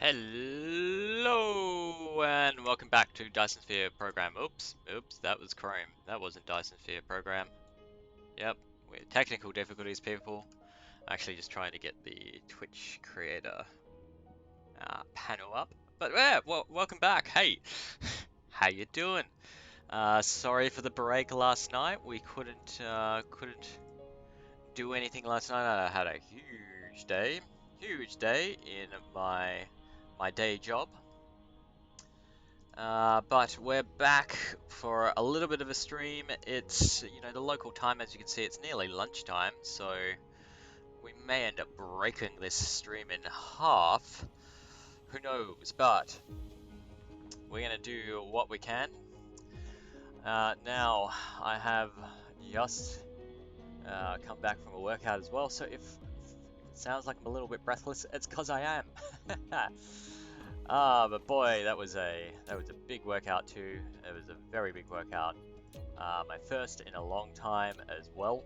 Hello and welcome back to Dyson Sphere Program. Oops, that was Chrome. That wasn't Dyson Sphere Program. Yep, we're technical difficulties, people. Actually, just trying to get the Twitch creator panel up. But yeah, well, welcome back. Hey, how you doing? Sorry for the break last night. We couldn't do anything last night. I had a huge day in my day job. But we're back for a little bit of a stream. It's, the local time, as you can see, it's nearly lunchtime, so we may end up breaking this stream in half. Who knows? But we're going to do what we can. Now, I have just come back from a workout as well, so if it sounds like I'm a little bit breathless, it's because I am. But boy, that was a big workout too. It was a very big workout. My first in a long time as well.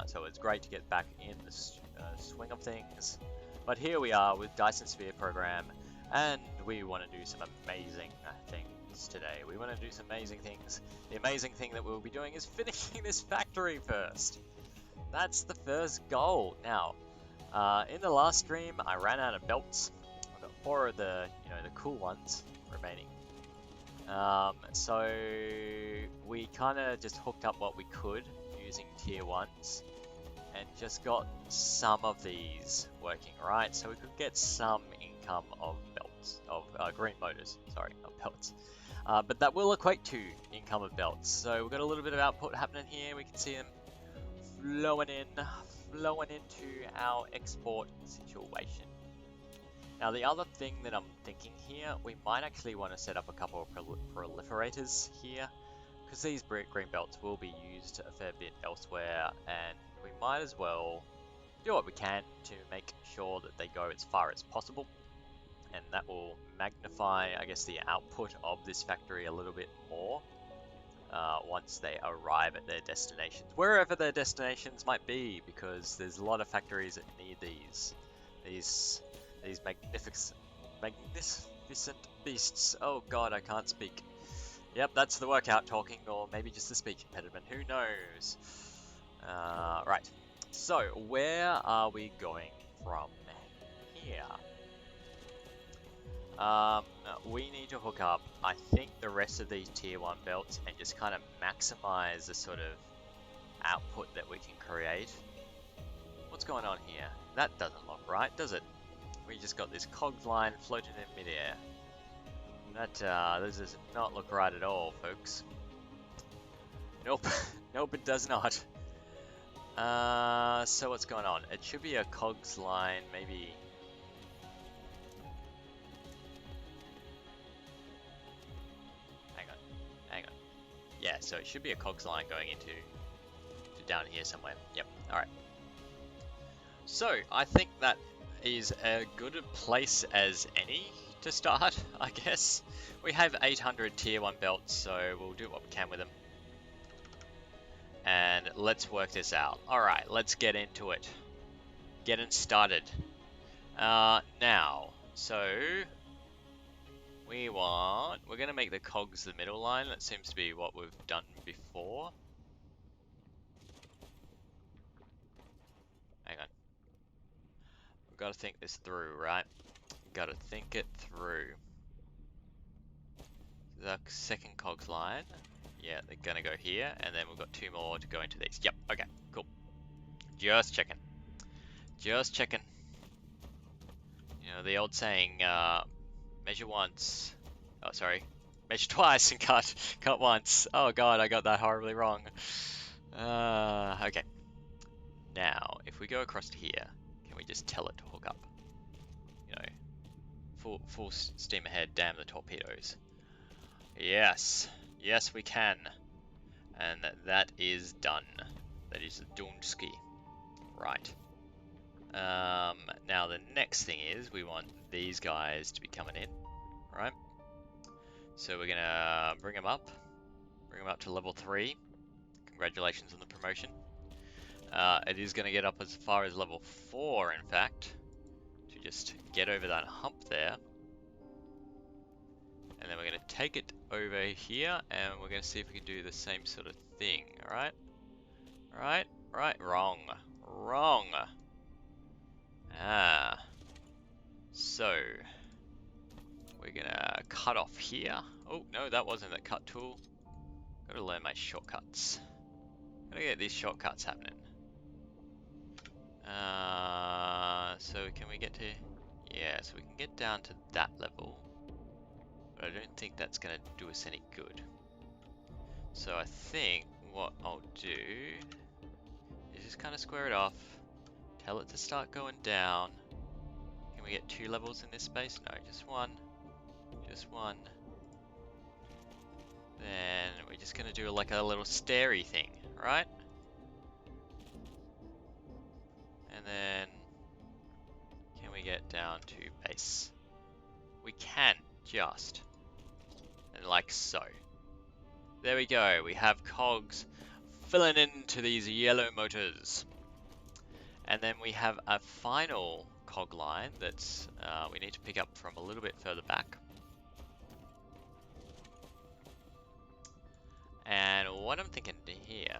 So it's great to get back in the swing of things. But here we are with Dyson Sphere Program, and we want to do some amazing things today. We want to do some amazing things. The amazing thing that we'll be doing is finishing this factory first. That's the first goal. Now, in the last stream, I ran out of belts. I've got 4 of the cool ones remaining. So we kind of just hooked up what we could using tier 1s and just got some of these working, right? So we could get some income of belts, of green motors, sorry, not belts. But that will equate to income of belts. So we've got a little bit of output happening here. We can see them flowing into our export situation. Now the other thing that I'm thinking here, we might actually want to set up a couple of proliferators here, because these green belts will be used a fair bit elsewhere, and we might as well do what we can to make sure that they go as far as possible, and that will magnify, I guess, the output of this factory a little bit more once they arrive at their destinations, wherever their destinations might be, because there's a lot of factories that need these magnificent beasts. Oh god, I can't speak. Yep, that's the workout talking, or maybe just the speech impediment, who knows? Right, so where are we going from here? We need to hook up, I think, the rest of these tier 1 belts and just kind of maximize the sort of output that we can create. What's going on here? That doesn't look right, does it? We just got this cogs line floating in midair. That this does not look right at all, folks. Nope, nope, it does not. So what's going on? It should be a cogs line, maybe. Hang on. Yeah, so it should be a cogs line going into down here somewhere. Yep. All right. So I think that is a good place as any to start, I guess. We have 800 tier 1 belts, so we'll do what we can with them. And let's work this out. Alright, let's get into it. Getting started. Now, so we're going to make the cogs the middle line. That seems to be what we've done before. Hang on. We've got to think this through, right? Got to think it through. The second cogs line. Yeah, they're gonna go here, and then we've got 2 more to go into these. Yep, okay, cool. Just checking. Just checking. You know, the old saying, measure once. Oh, sorry. Measure twice and cut once. Oh god, I got that horribly wrong. Okay. Now, if we go across to here, can we just tell it to hook up? You know, full steam ahead, damn the torpedoes. Yes. Yes, we can. And that is done. That is Dunski. Right. Now the next thing is we want these guys to be coming in, right? So we're gonna bring them up to level 3. Congratulations on the promotion. It is gonna get up as far as level 4, in fact, to just get over that hump there. And then we're going to take it over here, and we're going to see if we can do the same sort of thing, alright? Alright, right, wrong. Wrong. Ah. So, we're going to cut off here. Oh, no, that wasn't the cut tool. Gotta learn my shortcuts. Gotta get these shortcuts happening. So can we get to... Yeah, so we can get down to that level. But I don't think that's gonna do us any good. So I think what I'll do is just kind of square it off. Tell it to start going down. Can we get 2 levels in this space? No, just one. Just one. Then we're just gonna do like a little stairy thing, right? And then can we get down to base? We can, just. And like so. There we go, we have cogs filling into these yellow motors. And then we have a final cog line that's we need to pick up from a little bit further back. And what I'm thinking here,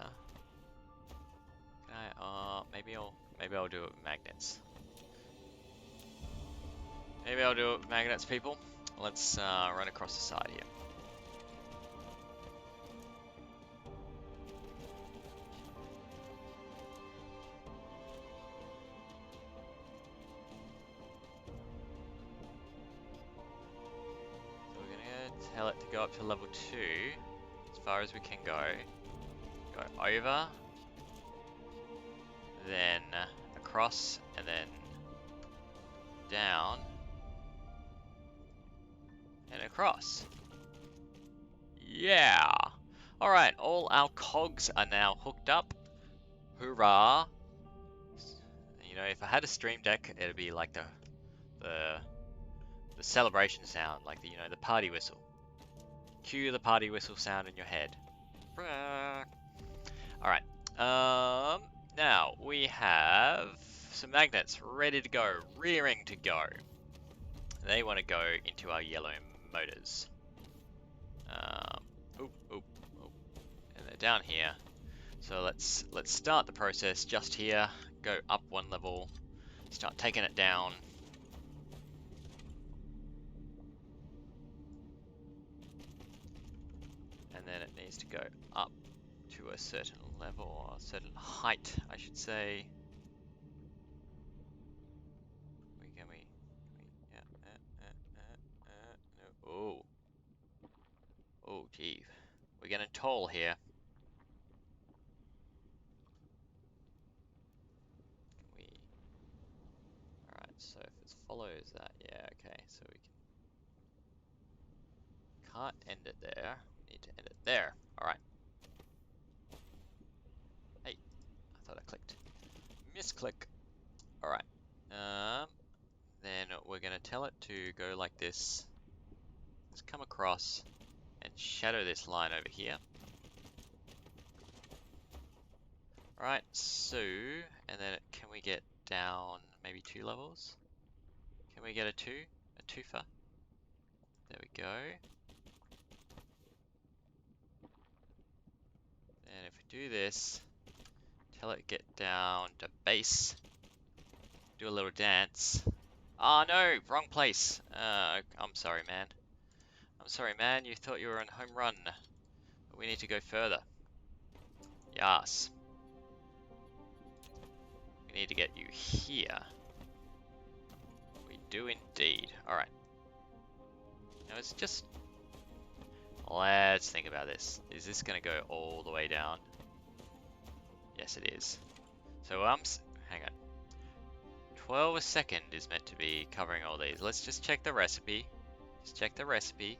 maybe I'll do it with magnets. Maybe I'll do it with magnets, people. Let's run across the side here. So we're gonna tell it to go up to level 2, as far as we can go. Go over, then across, and then down, and across. Yeah! Alright, all our cogs are now hooked up. Hoorah! You know, if I had a stream deck, it'd be like the celebration sound, like the, you know, the party whistle. Cue the party whistle sound in your head. Alright, now we have some magnets ready to go, rearing to go. They want to go into our yellow motors. And they're down here. So let's start the process just here. Go up 1 level. Start taking it down. And then it needs to go up to a certain level, or a certain height, I should say. No. Oh, gee. We're getting tall here. Alright, so if it follows that, yeah, okay, so we can't end it there. Need to end it there. Alright. Hey, I thought I clicked. Misclick. Alright. Then we're gonna tell it to go like this. Let's come across and shadow this line over here. Alright, so, and then can we get down maybe 2 levels? Can we get a 2? A twofer? There we go. And if we do this, tell it get down to base. Do a little dance. Oh no, wrong place. I'm sorry, man. I'm sorry, man. You thought you were on home run. But we need to go further. Yes. We need to get you here. We do indeed. Alright. Now it's just... Let's think about this. Is this going to go all the way down? Yes, it is. So hang on. 12 a second is meant to be covering all these. Let's just check the recipe. Just check the recipe.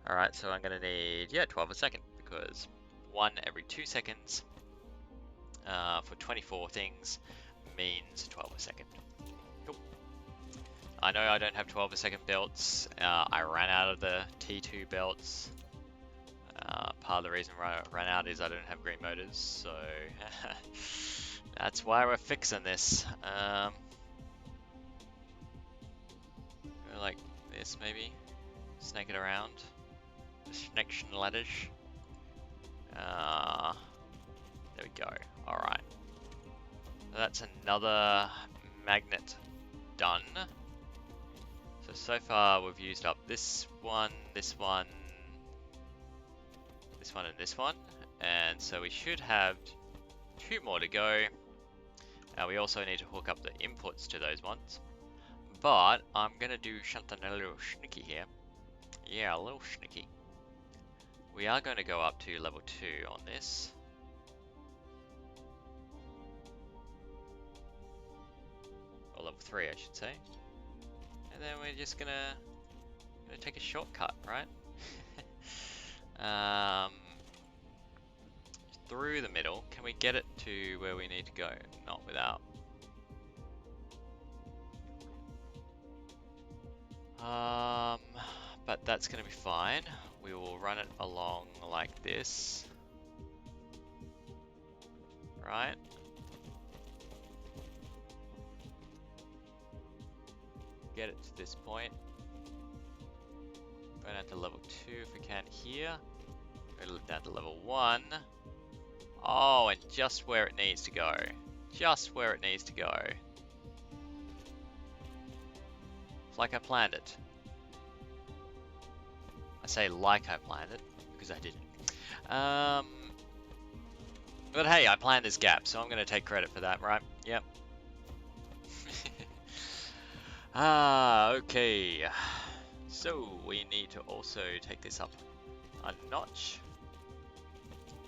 Alright, so I'm going to need, 12 a second, because 1 every 2 seconds for 24 things means 12 a second. Cool. I know I don't have 12 a second belts. I ran out of the T2 belts. Part of the reason I ran out is I don't have green motors, so that's why we're fixing this. maybe. Snake it around. Connection ladders. There we go. Alright. That's another magnet done. So far we've used up this one, this one, this one, and this one. And so we should have 2 more to go. We also need to hook up the inputs to those ones. But I'm going to do something a little sneaky here. Yeah, a little sneaky. We are going to go up to level 2 on this. Or level 3, I should say. And then we're just gonna take a shortcut, right? Through the middle. Can we get it to where we need to go? Not without. But that's gonna be fine. We will run it along like this. Right? Get it to this point. Go down to level 2 if we can here. Go down to level 1. Oh, and just where it needs to go. Just where it needs to go. It's like I planned it. I say like I planned it, because I didn't. But hey, I planned this gap, so I'm going to take credit for that, right? Yep. Okay. So we need to also take this up a notch.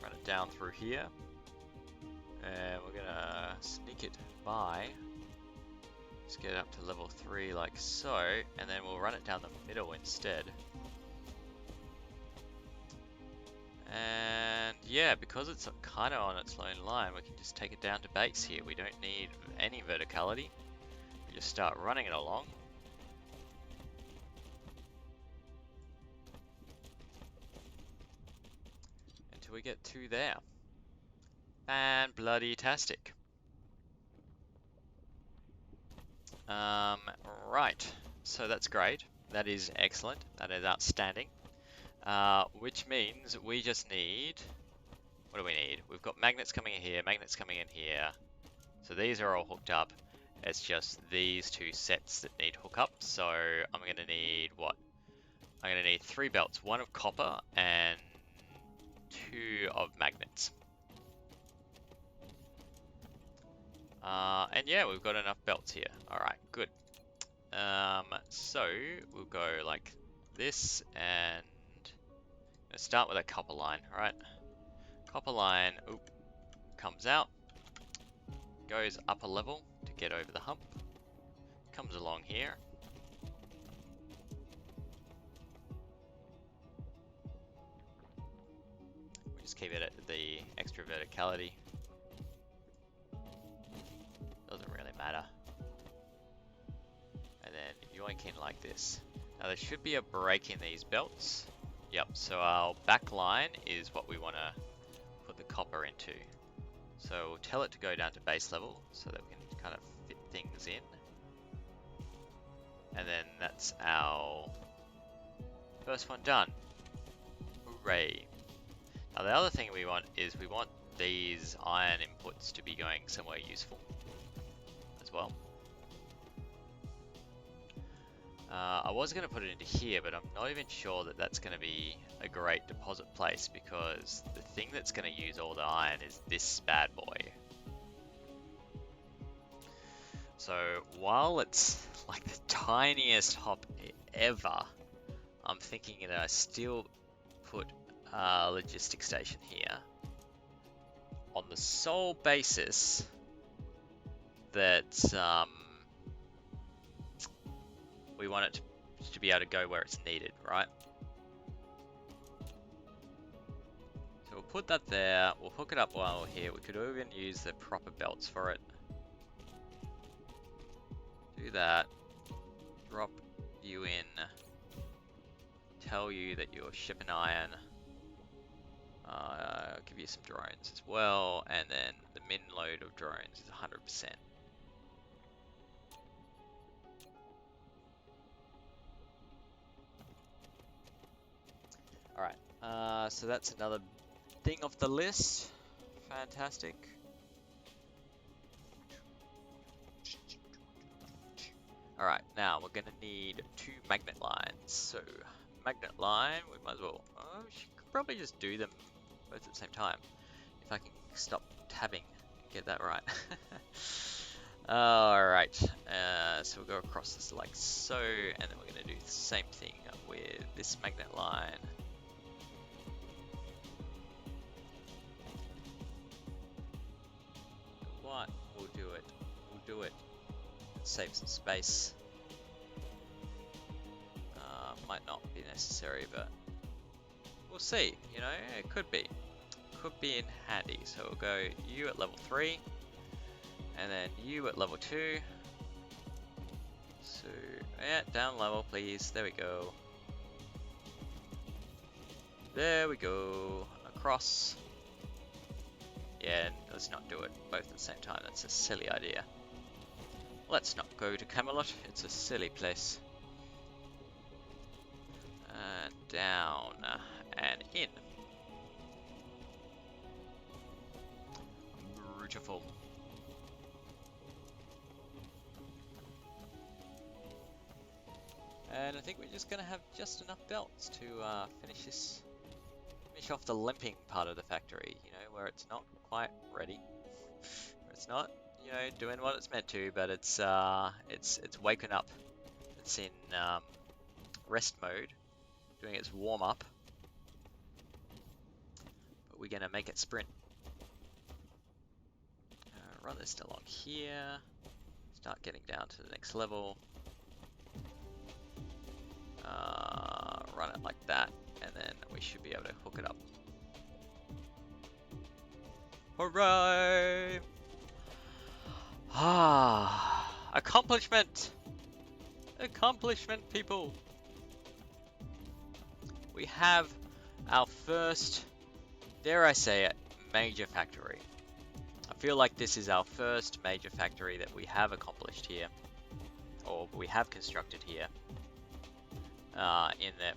Run it down through here. And we're gonna sneak it by. Let's get it up to level 3 like so, and then we'll run it down the middle instead. And yeah, because it's kind of on its own line, we can just take it down to base here. We don't need any verticality. We just start running it along. Until we get to there. And bloody-tastic. Right, so that's great. That is excellent. That is outstanding. Which means we just need... What do we need? We've got magnets coming in here, magnets coming in here. So these are all hooked up. It's just these 2 sets that need hookup. So I'm going to need what? I'm going to need 3 belts. 1 of copper and 2 of magnets. And yeah, we've got enough belts here. Alright, good. So we'll go like this, and let's start with a copper line, right? Copper line, oop, comes out, goes up a level to get over the hump, comes along here. We just keep it at the extra verticality. Doesn't really matter. And then yoink in like this. Now there should be a break in these belts. Yep, so our back line is what we want to put the copper into. So we'll tell it to go down to base level so that we can kind of fit things in. And then that's our first one done. Hooray. Now the other thing we want is we want these iron inputs to be going somewhere useful as well. I was going to put it into here, but I'm not even sure that that's going to be a great deposit place, because the thing that's going to use all the iron is this bad boy. So while it's like the tiniest hop ever, I'm thinking that I still put a logistic station here on the sole basis that we want it to be able to go where it's needed, right? So we'll put that there, we'll hook it up while we're here. We could even use the proper belts for it. Do that, drop you in, tell you that you're shipping iron, give you some drones as well, and then the min load of drones is 100%. So that's another thing off the list. Fantastic. Alright, now we're gonna need 2 magnet lines. So, magnet line, we might as well, could probably just do them both at the same time. If I can stop tabbing and get that right. Alright, so we'll go across this like so, and then we're gonna do the same thing with this magnet line. What? We'll do it. We'll do it. Save some space. Might not be necessary, but we'll see. You know, it could be. Could be in handy. So we'll go you at level 3, and then you at level 2. So yeah, down level, please. There we go. There we go. Across. Yeah, let's not do it both at the same time. That's a silly idea. Let's not go to Camelot. It's a silly place. Down and in. Beautiful. And I think we're just gonna have just enough belts to finish off the limping part of the factory. You know, where it's not quite ready. Where it's not, you know, doing what it's meant to, but it's waking up. It's in rest mode, doing its warm up. But we're gonna make it sprint. Run this along here. Start getting down to the next level. Run it like that, and then we should be able to hook it up. Hooray! Ah, accomplishment! Accomplishment, people! We have our first, dare I say it, major factory. I feel like this is our first major factory that we have accomplished here, or we have constructed here. In that,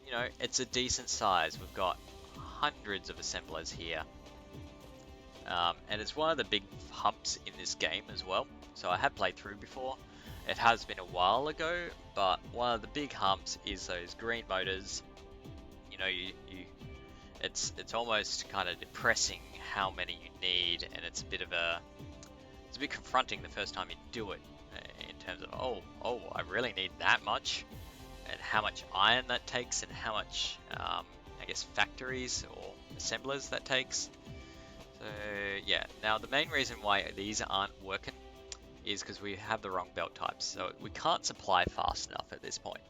you know, it's a decent size. We've got hundreds of assemblers here. And it's one of the big humps in this game as well. So I have played through before. It has been a while ago, but one of the big humps is those green motors. You know, it's almost kind of depressing how many you need, and it's a bit confronting the first time you do it, in terms of oh, I really need that much, and how much iron that takes, and how much I guess factories or assemblers that takes. So yeah, now the main reason why these aren't working is because we have the wrong belt types, so we can't supply fast enough at this point.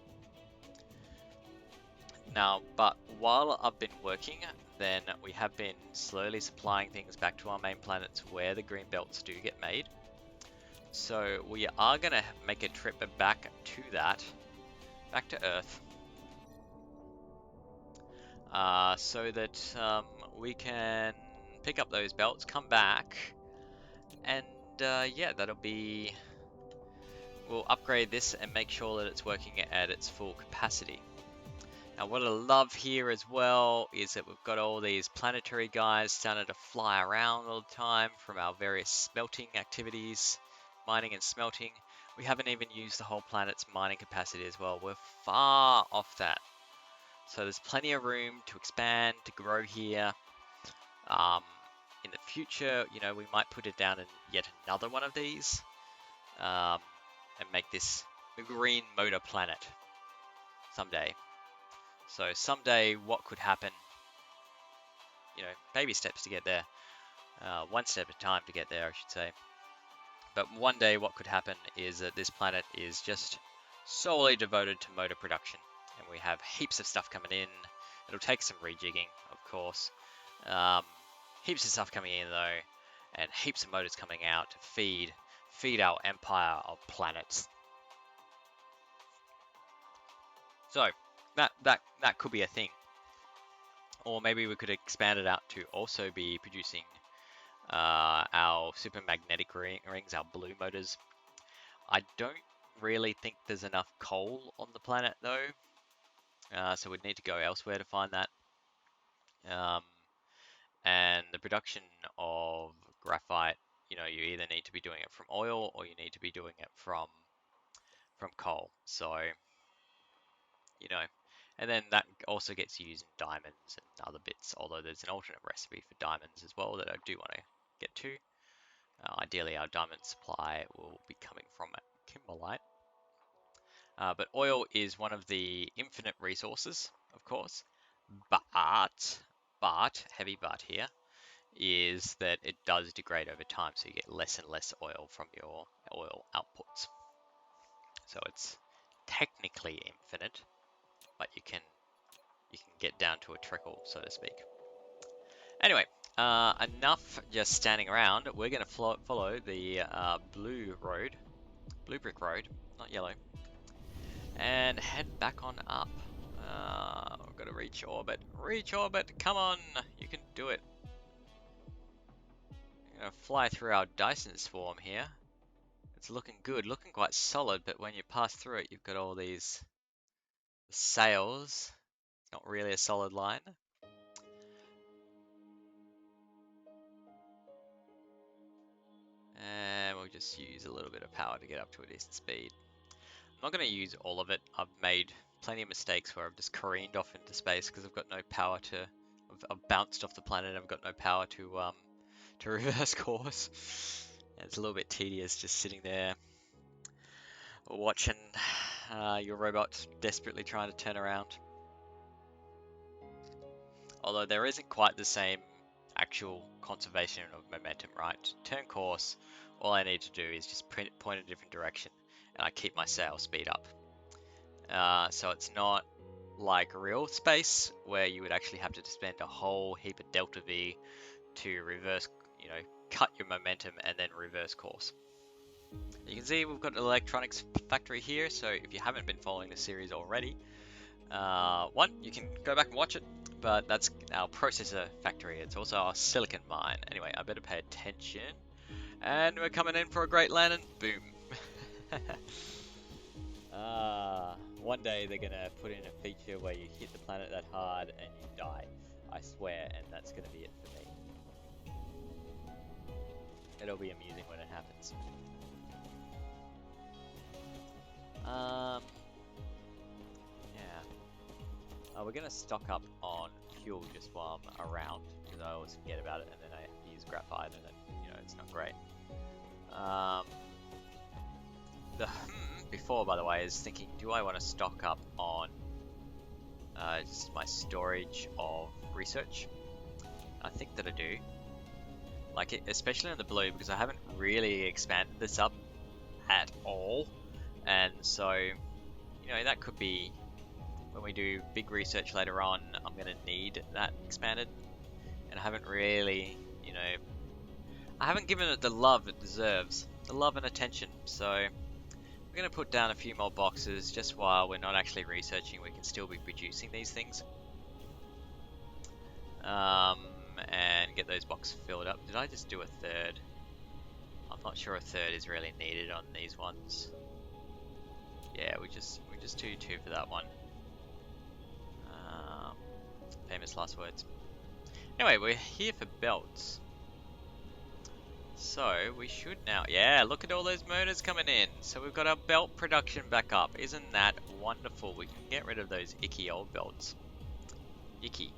Now, but while I've been working, then we have been slowly supplying things back to our main planets where the green belts do get made. So we are going to make a trip back to that, back to Earth, so that we can pick up those belts, come back, and yeah, that'll be, we'll upgrade this and make sure that it's working at its full capacity. Now what I love here as well is that we've got all these planetary guys starting to fly around all the time from our various smelting activities, mining and smelting. We haven't even used the whole planet's mining capacity as well. We're far off that. So there's plenty of room to expand, to grow here. In the future, you know, we might put it down in yet another one of these, and make this the green motor planet someday. So someday, what could happen? You know, baby steps to get there. One step at a time to get there, I should say. But one day, what could happen is that this planet is just solely devoted to motor production, and we have heaps of stuff coming in. It'll take some rejigging, of course. Heaps of stuff coming in though, and heaps of motors coming out to feed our empire of planets. So that could be a thing, or maybe we could expand it out to also be producing our super magnetic rings, our blue motors. I don't really think there's enough coal on the planet though, so we'd need to go elsewhere to find that. Um, and the production of graphite, you know, you either need to be doing it from oil or you need to be doing it from coal. So, you know, and then that also gets used in diamonds and other bits, although there's an alternate recipe for diamonds as well that I do want to get to. Ideally, our diamond supply will be coming from kimberlite. But oil is one of the infinite resources, of course. Heavy but here, is that it does degrade over time, so you get less and less oil from your oil outputs. So it's technically infinite, but you can get down to a trickle, so to speak. Anyway, enough just standing around. We're going to follow the blue brick road, not yellow, and head back on up. We've got to reach orbit. Reach orbit! Come on! You can do it. I'm going to fly through our Dyson swarm here. It's looking good, looking quite solid, but when you pass through it, you've got all these sails. It's not really a solid line. And we'll just use a little bit of power to get up to a decent speed. I'm not going to use all of it. I've made plenty of mistakes where I've just careened off into space because I've got no power to... I've bounced off the planet. I've got no power to reverse course. It's a little bit tedious just sitting there watching your robot desperately trying to turn around. Although there isn't quite the same actual conservation of momentum, right? To turn course, all I need to do is just point in a different direction and I keep my sail speed up. So it's not like real space where you would actually have to spend a whole heap of delta V to reverse, you know, cut your momentum and then reverse course. You can see we've got an electronics factory here, so if you haven't been following the series already, one, you can go back and watch it, but that's our processor factory. It's also our silicon mine. Anyway, I better pay attention. And we're coming in for a great landing. Boom. One day they're gonna put in a feature where you hit the planet that hard and you die. I swear, and that's gonna be it for me. It'll be amusing when it happens. Yeah. We're gonna stock up on fuel just while I'm around, because I always forget about it, and then I have to use graphite, and it, you know, it's not great. The before, by the way, is thinking, do I want to stock up on just my storage of research? I think that I do. Like it, especially on the blue, because I haven't really expanded this up at all, and so, you know, that could be when we do big research later on. I'm going to need that expanded, and I haven't really, you know, I haven't given it the love it deserves, the love and attention. So we're going to put down a few more boxes just while we're not actually researching. We can still be producing these things, and get those boxes filled up. Did I just do a third? I'm not sure a third is really needed on these ones. Yeah, we just do two for that one. Famous last words. Anyway, we're here for belts. So we should now, yeah, look at all those motors coming in. So we've got our belt production back up. Isn't that wonderful? We can get rid of those icky old belts. Icky.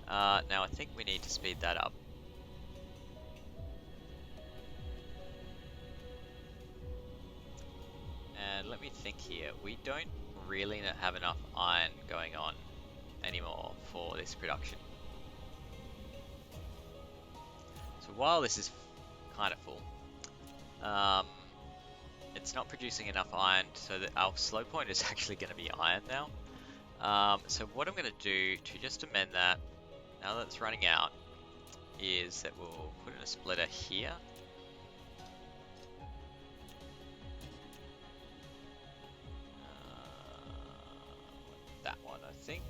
Now I think we need to speed that up. And let me think here. We don't really have enough iron going on anymore for this production. So while this is kind of full, it's not producing enough iron, so that our slow point is actually going to be iron now. So what I'm going to do to just amend that, now that it's running out, is that we'll put in a splitter here. That one, I think.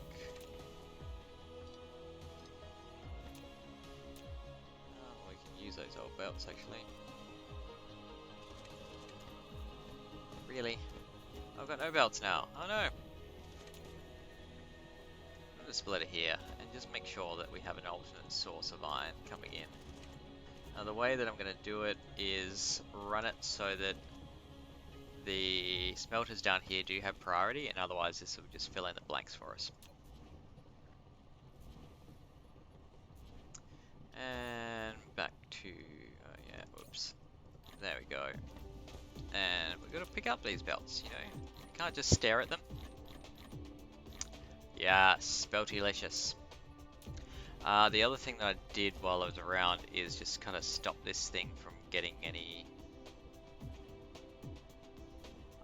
We can use those old belts actually. Really? I've got no belts now. Oh no! Put a splitter here and just make sure that we have an alternate source of iron coming in. Now the way that I'm going to do it is run it so that the smelters down here do have priority, and otherwise this will just fill in the blanks for us. And back to, oh yeah, whoops. There we go. And we've got to pick up these belts, you know. You can't just stare at them. Yes, beltylicious. The other thing that I did while I was around is just kind of stop this thing from getting any...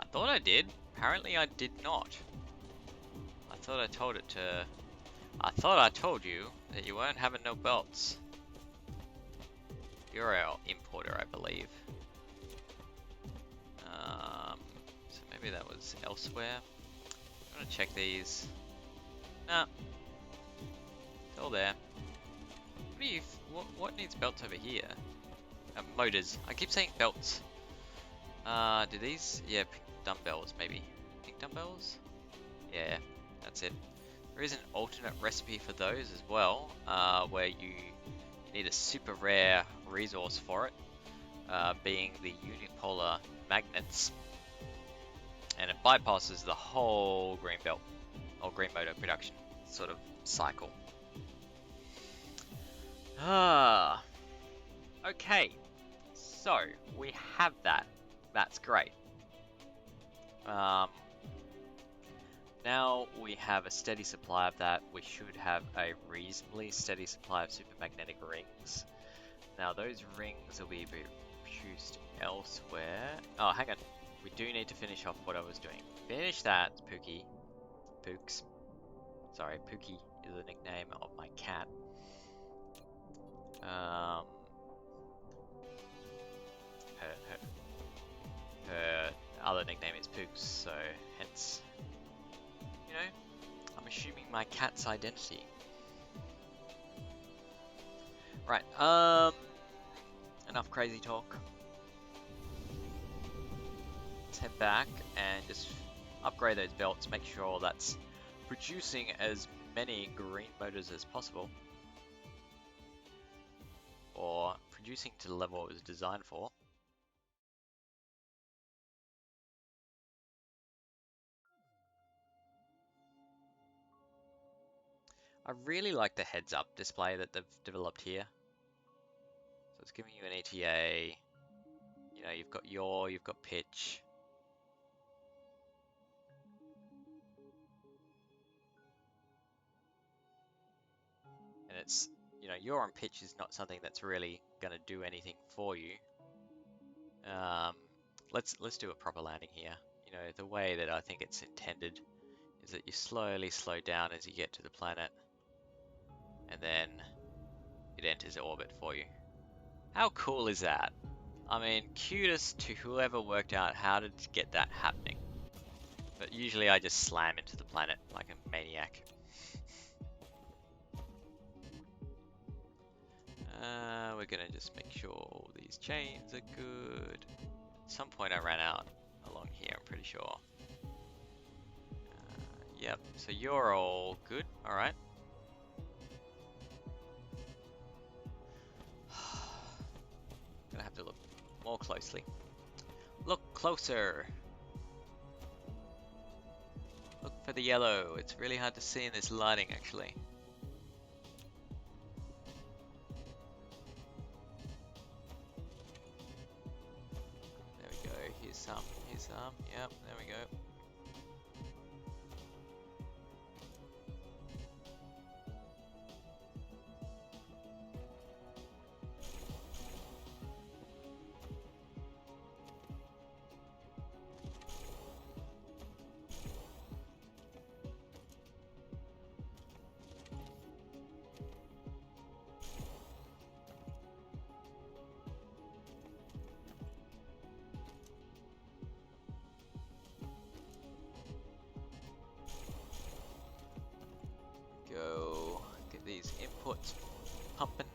I thought I did. Apparently I did not. I thought I told it to... I thought I told you that you weren't having no belts. You're our importer, I believe. So maybe that was elsewhere. I'm gonna check these. Nah. It's all there. What do you... What needs belts over here? Motors. I keep saying belts. Do these... Yeah, pink dumbbells maybe. Pink dumbbells? Yeah, that's it. There is an alternate recipe for those as well, where you need a super rare resource for it, being the unipolar magnets, and it bypasses the whole green belt or green motor production sort of cycle. Okay, so we have that. That's great. Now we have a steady supply of that. We should have a reasonably steady supply of supermagnetic rings. Now those rings will be produced elsewhere. Oh, hang on. We do need to finish off what I was doing. Finish that, Pookie. Pooks. Sorry, Pookie is the nickname of my cat. Her other nickname is Pooks, so hence, you know, I'm assuming my cat's identity. Right, enough crazy talk. Let's head back and just upgrade those belts, make sure that's producing as many green motors as possible. Or producing to the level it was designed for. I really like the heads-up display that they've developed here. So it's giving you an ETA. You know, you've got yaw, you've got pitch. And it's, you know, yaw and pitch is not something that's really going to do anything for you. Let's do a proper landing here. You know, the way that I think it's intended is that you slowly slow down as you get to the planet, and then it enters orbit for you. How cool is that? I mean, kudos to whoever worked out how to get that happening. But usually I just slam into the planet like a maniac. We're gonna just make sure all these chains are good. At some point I ran out along here, I'm pretty sure. Yep, so you're all good, alright. Gonna have to look more closely. Look closer! Look for the yellow, it's really hard to see in this lighting actually. There we go, here's some, yep, there we go. Go get these inputs pumping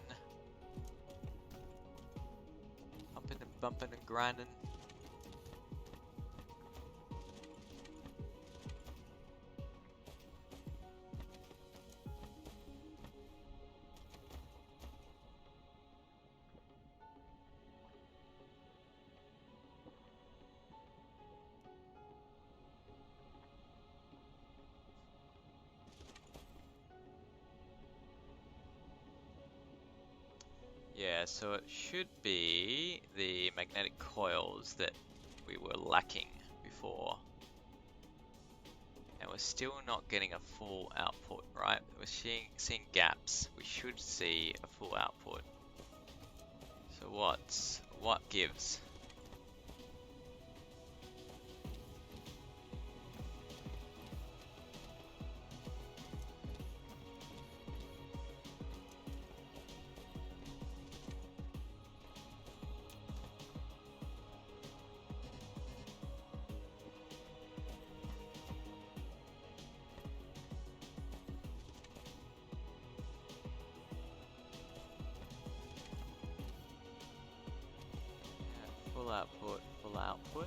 and bumping and grinding. Yeah, so it should be the magnetic coils that we were lacking before. And we're still not getting a full output, right? We're seeing gaps. We should see a full output. So what gives? Full output, full output.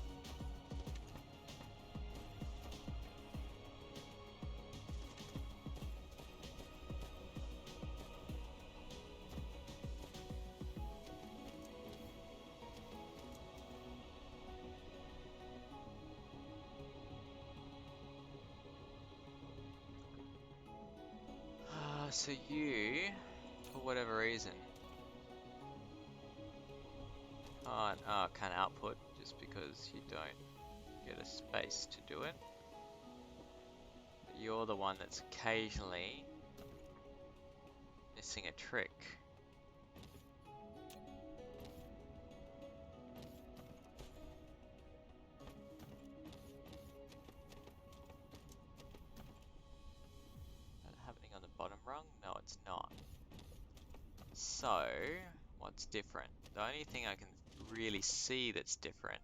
So you, for whatever reason, can't output just because you don't get a space to do it. But you're the one that's occasionally missing a trick. Is that happening on the bottom rung? No, it's not. So, what's different? The only thing I can really see that's different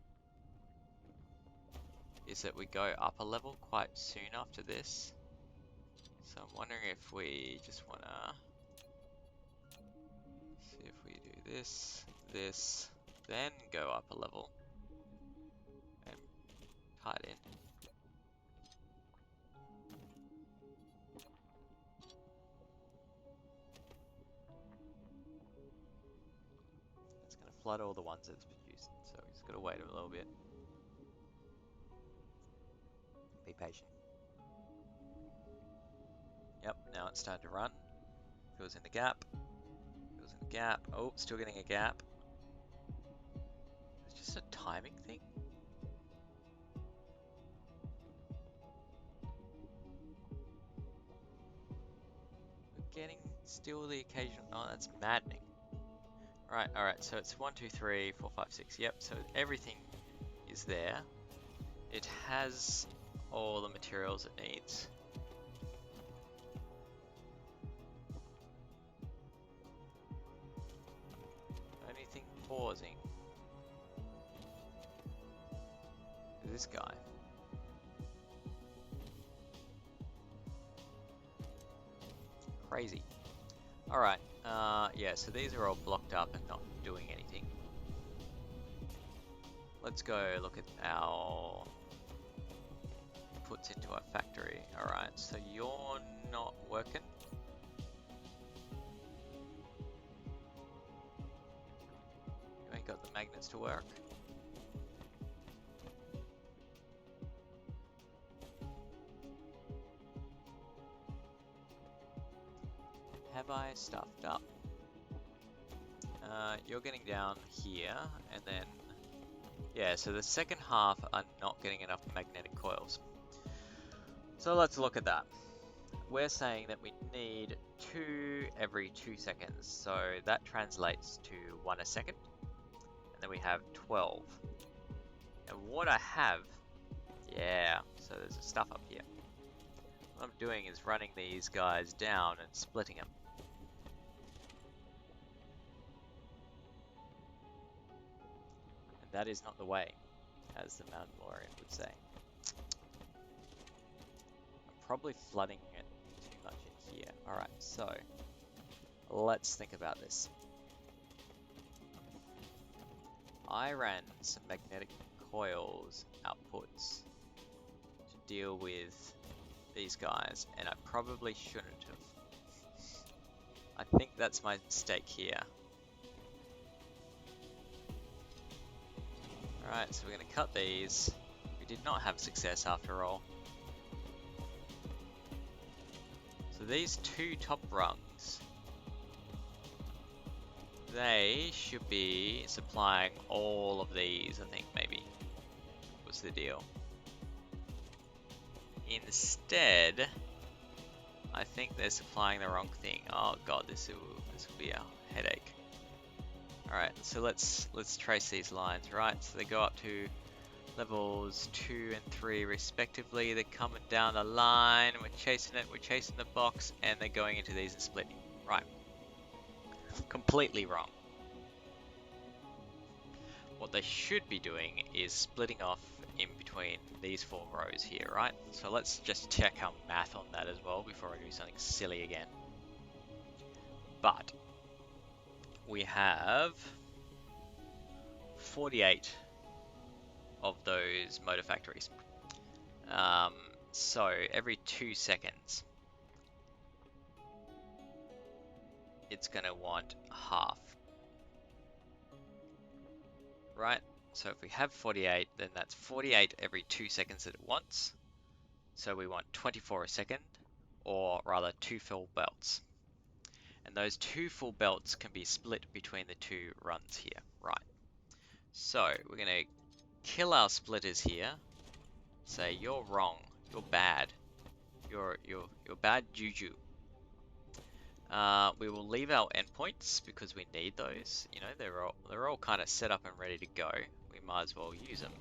is that we go up a level quite soon after this. So I'm wondering if we just wanna see if we do this, then go up a level and tie it in. It's gonna flood all the ones that it's produced, so we just gotta wait a little bit. Be patient. Yep, now it's starting to run. Fills in the gap. Fills in the gap. Oh, still getting a gap. It's just a timing thing. We're getting still the occasional. Oh, that's maddening. Right, alright, so it's 1, 2, 3, 4, 5, 6. Yep, so everything is there. It has all the materials it needs. Only thing pausing is this guy. Crazy. Alright, yeah, so these are all blocked up and not doing anything. Let's go look at our puts into our factory. Alright, so you're not working. You ain't got the magnets to work. Have I stuffed up? You're getting down here, and then yeah, so the second half are not getting enough magnetic coils. So let's look at that. We're saying that we need 2 every 2 seconds, so that translates to 1 a second, and then we have 12. And what I have, yeah, so there's stuff up here. What I'm doing is running these guys down and splitting them. That is not the way, as the Mandalorian would say. I'm probably flooding it too much in here. Alright, so let's think about this. I ran some magnetic coils outputs to deal with these guys, and I probably shouldn't have. I think that's my mistake here. Alright, so we're going to cut these. We did not have success after all. So these 2 top rungs they should be supplying all of these, I think, maybe. What's the deal? Instead, I think they're supplying the wrong thing. Oh god, this will be a headache. Alright, so let's trace these lines, right? So they go up to levels 2 and 3 respectively. They're coming down the line, we're chasing the box, and they're going into these and splitting. Right. Completely wrong. What they should be doing is splitting off in between these 4 rows here, right? So let's just check our math on that as well before I do something silly again. But we have 48 of those motor factories. So every 2 seconds, it's going to want half. Right? So if we have 48, then that's 48 every 2 seconds that it wants. So we want 24 a second, or rather 2 full belts. And those 2 full belts can be split between the 2 runs here. Right. So we're going to kill our splitters here. Say, you're wrong. You're bad. You're bad juju. We will leave our endpoints because we need those. You know, they're all kind of set up and ready to go. We might as well use them.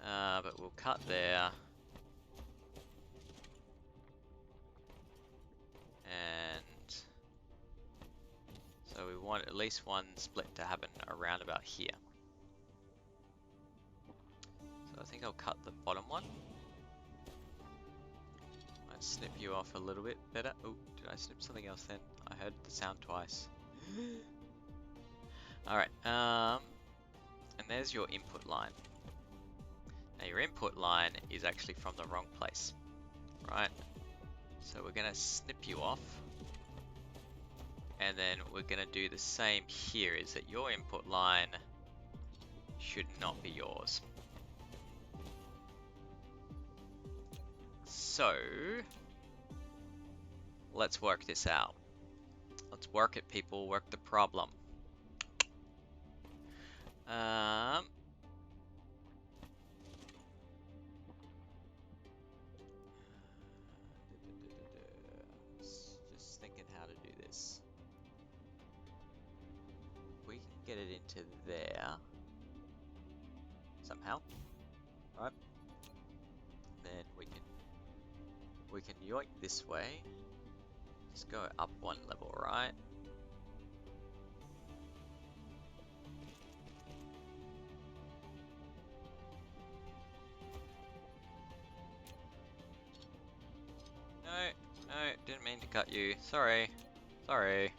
But we'll cut there. And so we want at least one split to happen around about here. So I think I'll cut the bottom one. Might snip you off a little bit better. Oh, did I snip something else then? I heard the sound twice. Alright, and there's your input line. Now your input line is actually from the wrong place, right? So we're gonna snip you off. And then we're gonna do the same here, is that your input line should not be yours. So, let's work this out. Let's work it, people, work the problem. Just thinking how to do this. We can get it into there somehow, right? Then we can yoink this way. Just go up 1 level, right? No, didn't mean to cut you. Sorry. Sorry.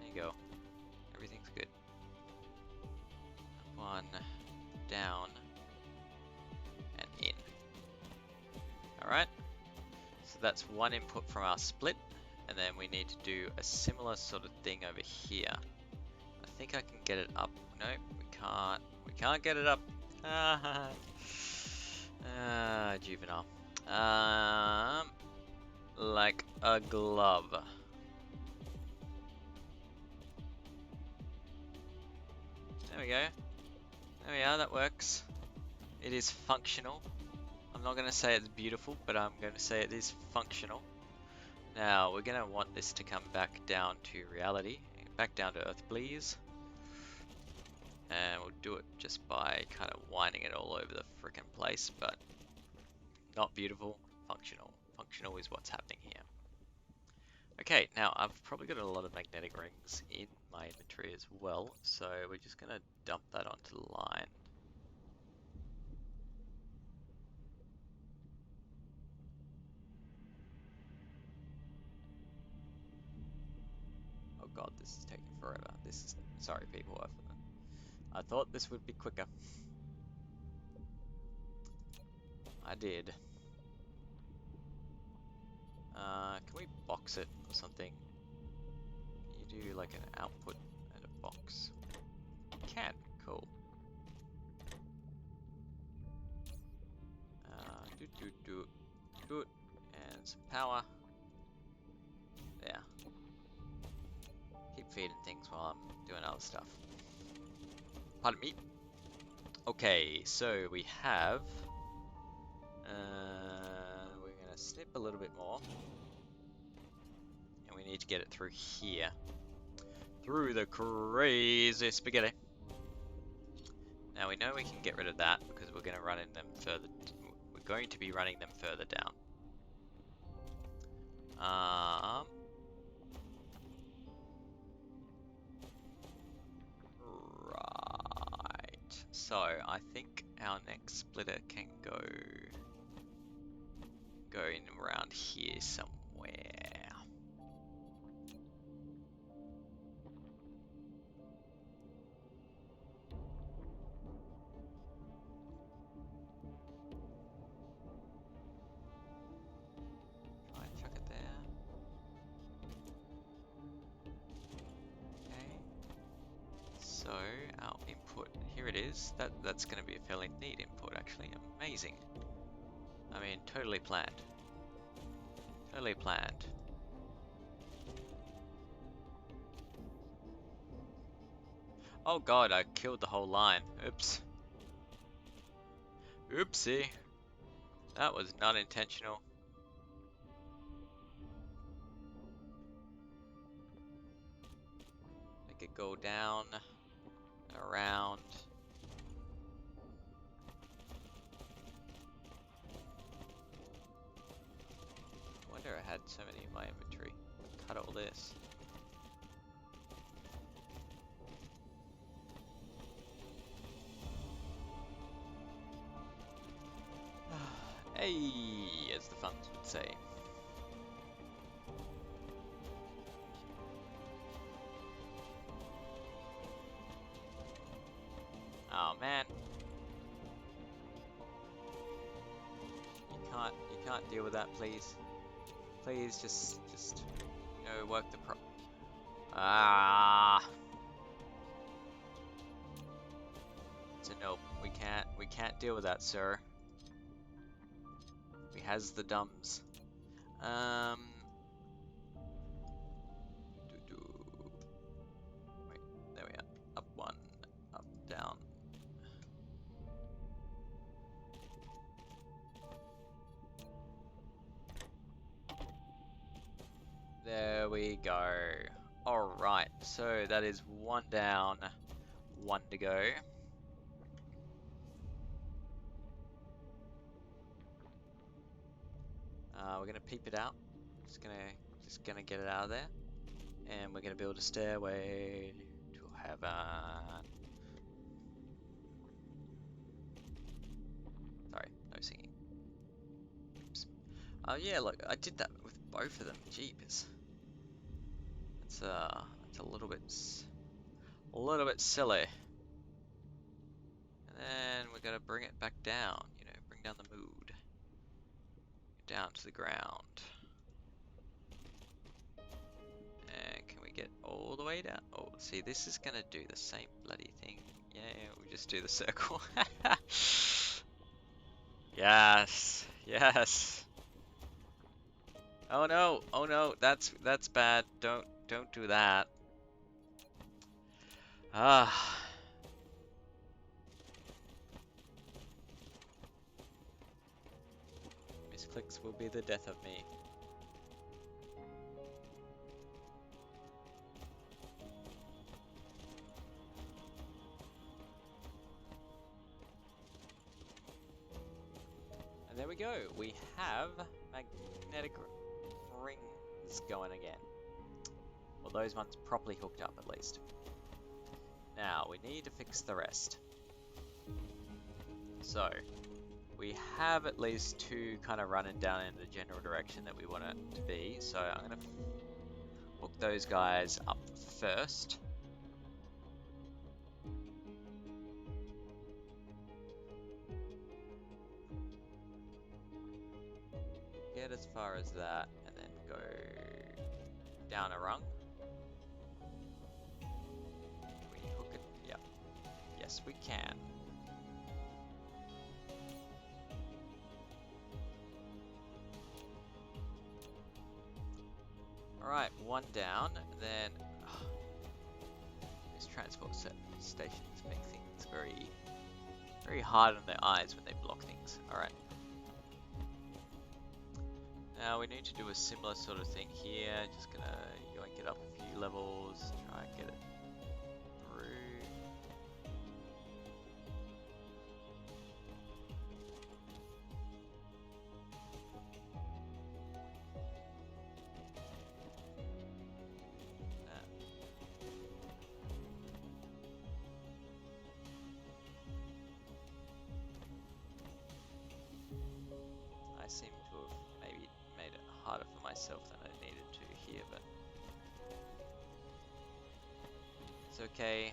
There you go. Everything's good. 1, down, and in. Alright. So that's 1 input from our split. And then we need to do a similar sort of thing over here. I think I can get it up. No, we can't. We can't get it up. Juvenile. Like a glove. There we go. There we are, that works. It is functional. I'm not going to say it's beautiful, but I'm going to say it is functional. Now, we're going to want this to come back down to reality. Back down to Earth, please. And we'll do it just by kind of winding it all over the frickin' place, but not beautiful, functional. Functional is what's happening here. Okay, now I've probably got a lot of magnetic rings in my inventory as well, so we're just going to dump that onto the line. Oh god, this is taking forever. This is... Sorry people, I thought this would be quicker. I did. Can we box it or something? Can you do like an output and a box? Can. Cool. Do. And some power. There. while I'm doing other stuff. Pardon me. Okay, so we have... we're going to snip a little bit more. And we need to get it through here. Through the crazy spaghetti. Now we know we can get rid of that because we're going to run in them further. We're going to be running them further down. Right. So I think our next splitter can go in around here somewhere. So our input, here it is. That's going to be a fairly neat input actually. Amazing. I mean, totally planned. Totally planned. Oh god, I killed the whole line. Oops. Oopsie. That was not intentional. Make it go down, around. I wonder I had so many in my inventory. Cut all this. Hey, as the fans would say. Oh man. You can't deal with that, please. Please just you know, work the pro. So no, we can't deal with that, sir. We has the dumbs. Wait, there we are. Up one, up, down. There we go. Alright, so that is one down, one to go. We're gonna peep it out. Just gonna get it out of there. And we're gonna build a stairway to heaven. Sorry, no singing. Oops. Oh yeah, look, I did that with both of them. Jeepers. It's a little bit silly. And then we gotta bring it back down. You know, bring down the mood. Down to the ground. And can we get all the way down? Oh, see, this is gonna do the same bloody thing. Yeah, we just do the circle. Yes, yes. Oh no, that's bad. Don't do that. Ah. Misclicks will be the death of me. And there we go. We have magnetic rings going again. Well, those ones properly hooked up at least. Now, we need to fix the rest. So, we have at least two kind of running down in the general direction that we want it to be. So, I'm going to hook those guys up first. Get as far as that, and then go down a rung. Can we hook it? Yep. Yes, we can. Alright, one down, and then transport stations make things very, very hard on their eyes when they block things. Alright. Now we need to do a similar sort of thing here. Just gonna yoink it up a few levels, try and get it through. I seem to have maybe made it harder for myself than I needed to here, but it's okay.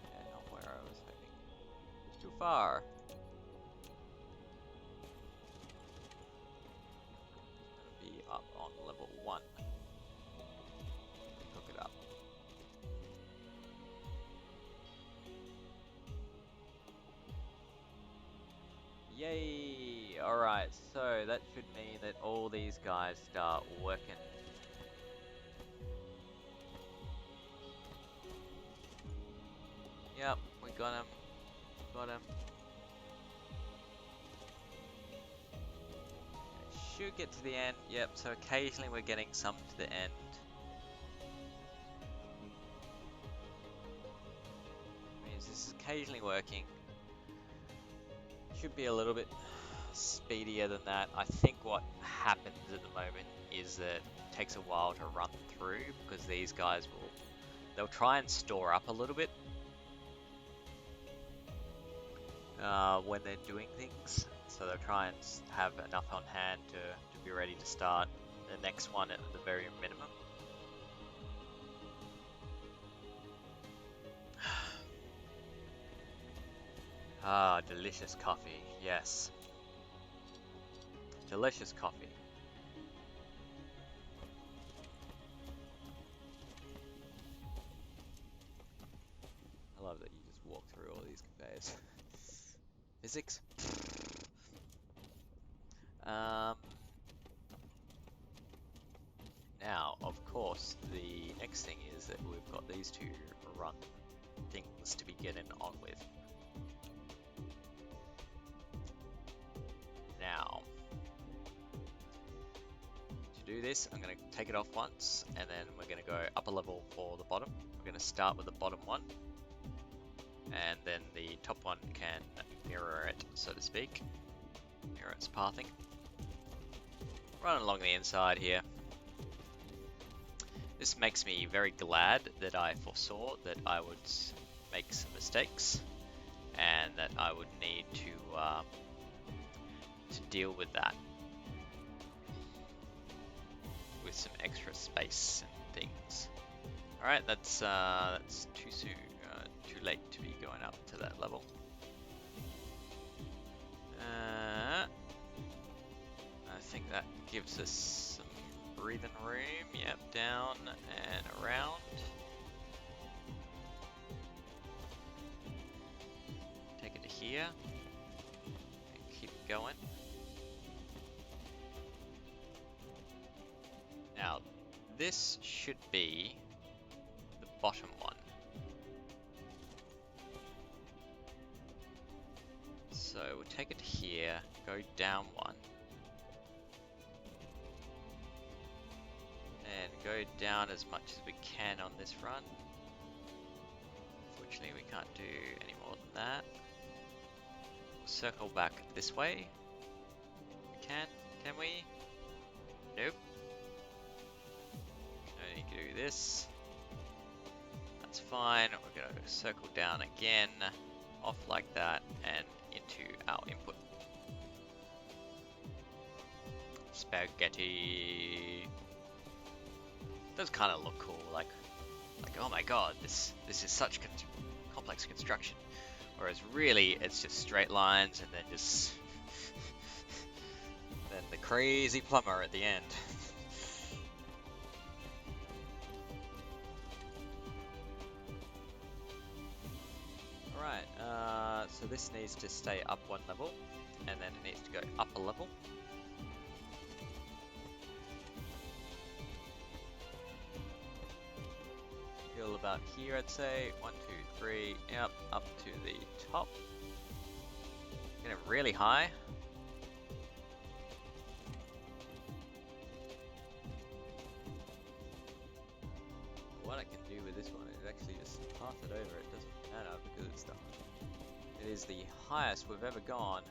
Yeah, not where I was hoping. It's too far. It's gonna be up on level 1. Hook it up. Yay! Alright, so that should mean that all these guys start working. Yep, we got him. Got him. Should get to the end. Yep, so occasionally we're getting some to the end. Means this is occasionally working. Should be a little bit speedier than that. I think what happens at the moment is that it takes a while to run through because these guys they'll try and store up a little bit when they're doing things. So they'll try and have enough on hand to be ready to start the next one at the very minimum. Ah, delicious coffee, yes. Delicious coffee. I love that you just walk through all these conveyors. Physics. Now, of course, the next thing is that we've got these two run things to be getting on with. Now, to do this, I'm going to take it off once, and then we're going to go up a level for the bottom. We're going to start with the bottom one, and then the top one can mirror it, so to speak. Mirror its pathing. Run along the inside here. This makes me very glad that I foresaw that I would make some mistakes, and that I would need to deal with that with some extra space and things. Alright, that's too soon, too late to be going up to that level. I think that gives us some breathing room. Yep, down and around. Take it to here and keep going. Now, this should be the bottom one. So we'll take it here, go down one, and go down as much as we can on this run. Unfortunately, we can't do any more than that. Circle back this way. We can we? Nope. Only do this. That's fine. We're gonna circle down again, off like that, and into our input. Spaghetti. Does kind of look cool, like oh my god, this is such complex construction. Whereas really, it's just straight lines and then just then the crazy plumber at the end. Alright, so this needs to stay up one level, and then it needs to go up a level. about here, I'd say. 1, 2, 3, yep, up to the top. Getting really high. What I can do with this one is actually just pass it over. It doesn't matter because it is the highest we've ever gone.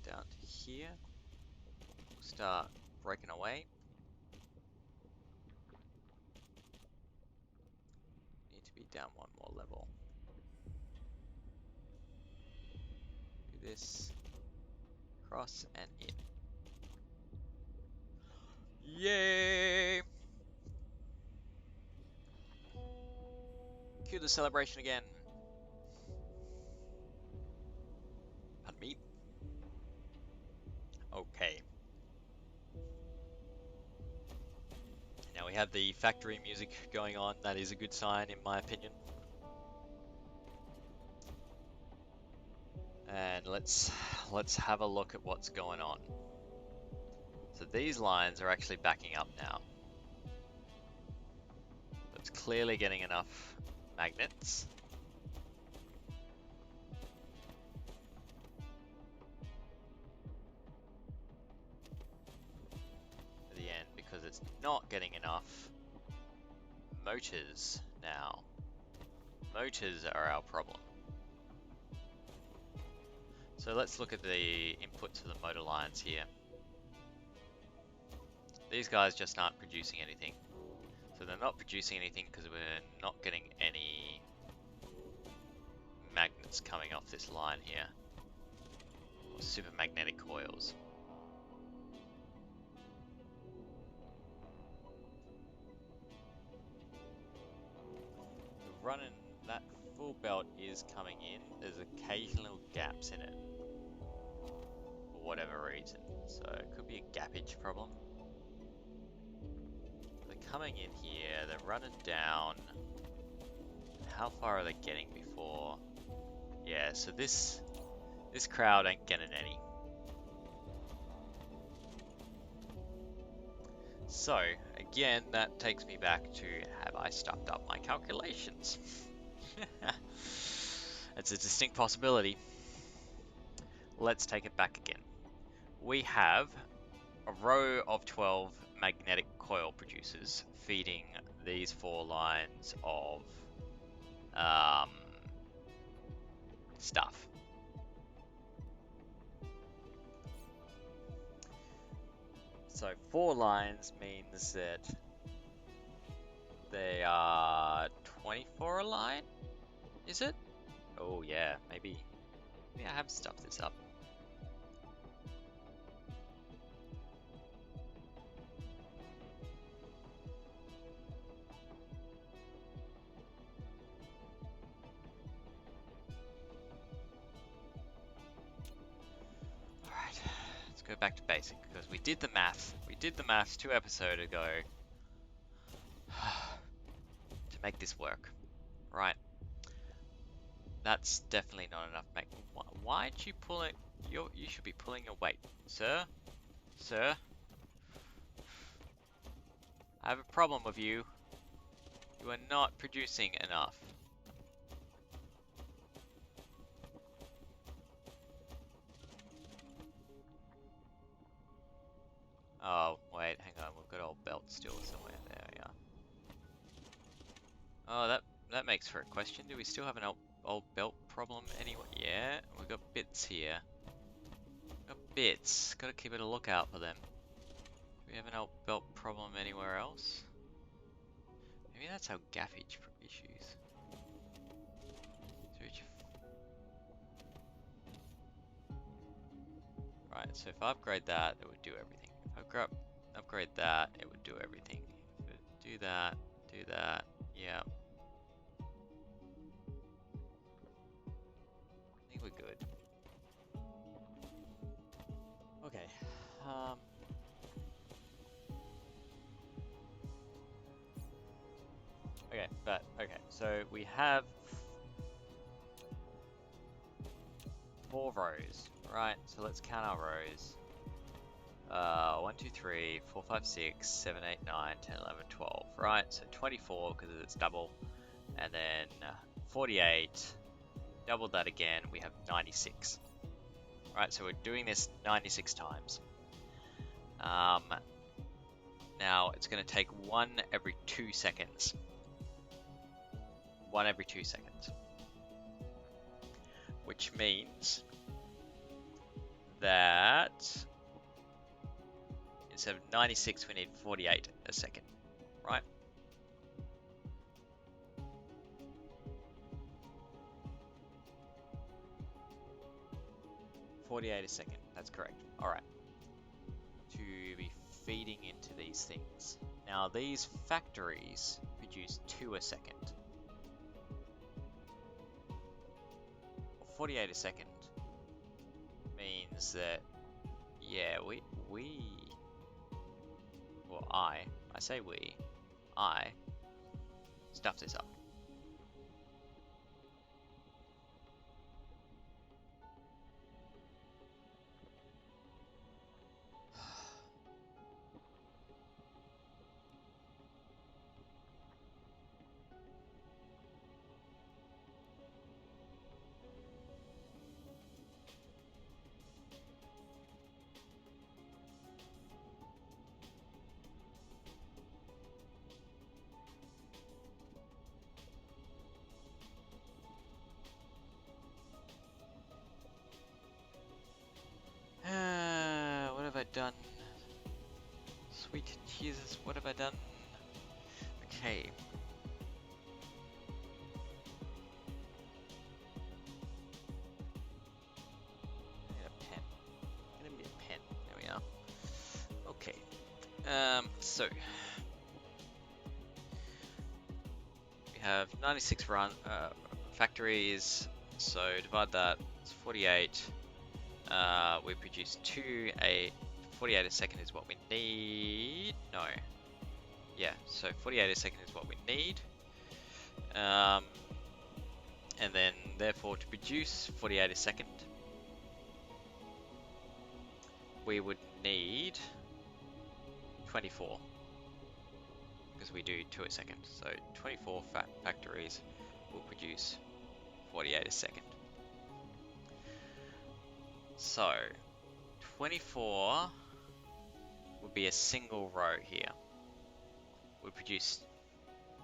Down to here, we'll start breaking away. Need to be down one more level. Do this, cross and in. Yay! Cue the celebration again. Pardon me. Okay. Now we have the factory music going on. That is a good sign in my opinion. And let's have a look at what's going on. So these lines are actually backing up now. It's clearly getting enough magnets. At the end, because it's not getting enough motors now. Motors are our problem. So let's look at the input to the motor lines here. These guys just aren't producing anything. So they're not producing anything because we're not getting any magnets coming off this line here. Or supermagnetic coils. Running that full belt is coming in. There's occasional gaps in it. For whatever reason. So it could be a gappage problem. They're coming in here, they're running down. How far are they getting before? Yeah, so this crowd ain't getting any. So, again, that takes me back to, have I stuffed up my calculations? It's a distinct possibility. Let's take it back again. We have a row of 12 magnetic coil producers feeding these 4 lines of stuff. So 4 lines means that they are 24 a line, is it? Oh yeah, maybe I have stuffed this up. Alright, let's go back to basic, because we did the math. We did the maths 2 episodes ago to make this work. Right. That's definitely not enough. Why aren't you pulling? You should be pulling your weight, sir. Sir, I have a problem with you. You are not producing enough. Oh wait, hang on. We've got old belt still somewhere. There we are. Oh, that makes for a question. Do we still have an old belt problem anyway? Yeah, we've got bits here. Got bits. Gotta keep a lookout for them. Do we have an old belt problem anywhere else? Maybe that's our gaffage issues. Right, so if I upgrade that, it would do everything. If I upgrade that, it would do everything. If I do that, yeah. I think we're good. Okay. Okay, so we have 4 rows. Right, so let's count our rows. 1, 2, 3, 4, 5, 6, 7, 8, 9, 10, 11, 12. Right, so 24 because it's double. And then 48. Double that again, we have 96. Right, so we're doing this 96 times. Now it's going to take 1 every 2 seconds. 1 every 2 seconds. Which means that instead of 96, we need 48 a second, right? $48 a second, that's correct. Alright. To be feeding into these things. Now these factories produce 2 a second. 48 a second means that, yeah, I stuffed this up. What have I done? Sweet Jesus, what have I done? Okay. I need a pen. Gonna be a pen. There we are. Okay. So we have 96 factories. So divide that. It's 48. We produce 48 a second is what we need. No. Yeah, so 48 a second is what we need. And then, therefore, to produce 48 a second, we would need 24. Because we do 2 a second. So 24 factories will produce 48 a second. So 24 would be a single row here. We produce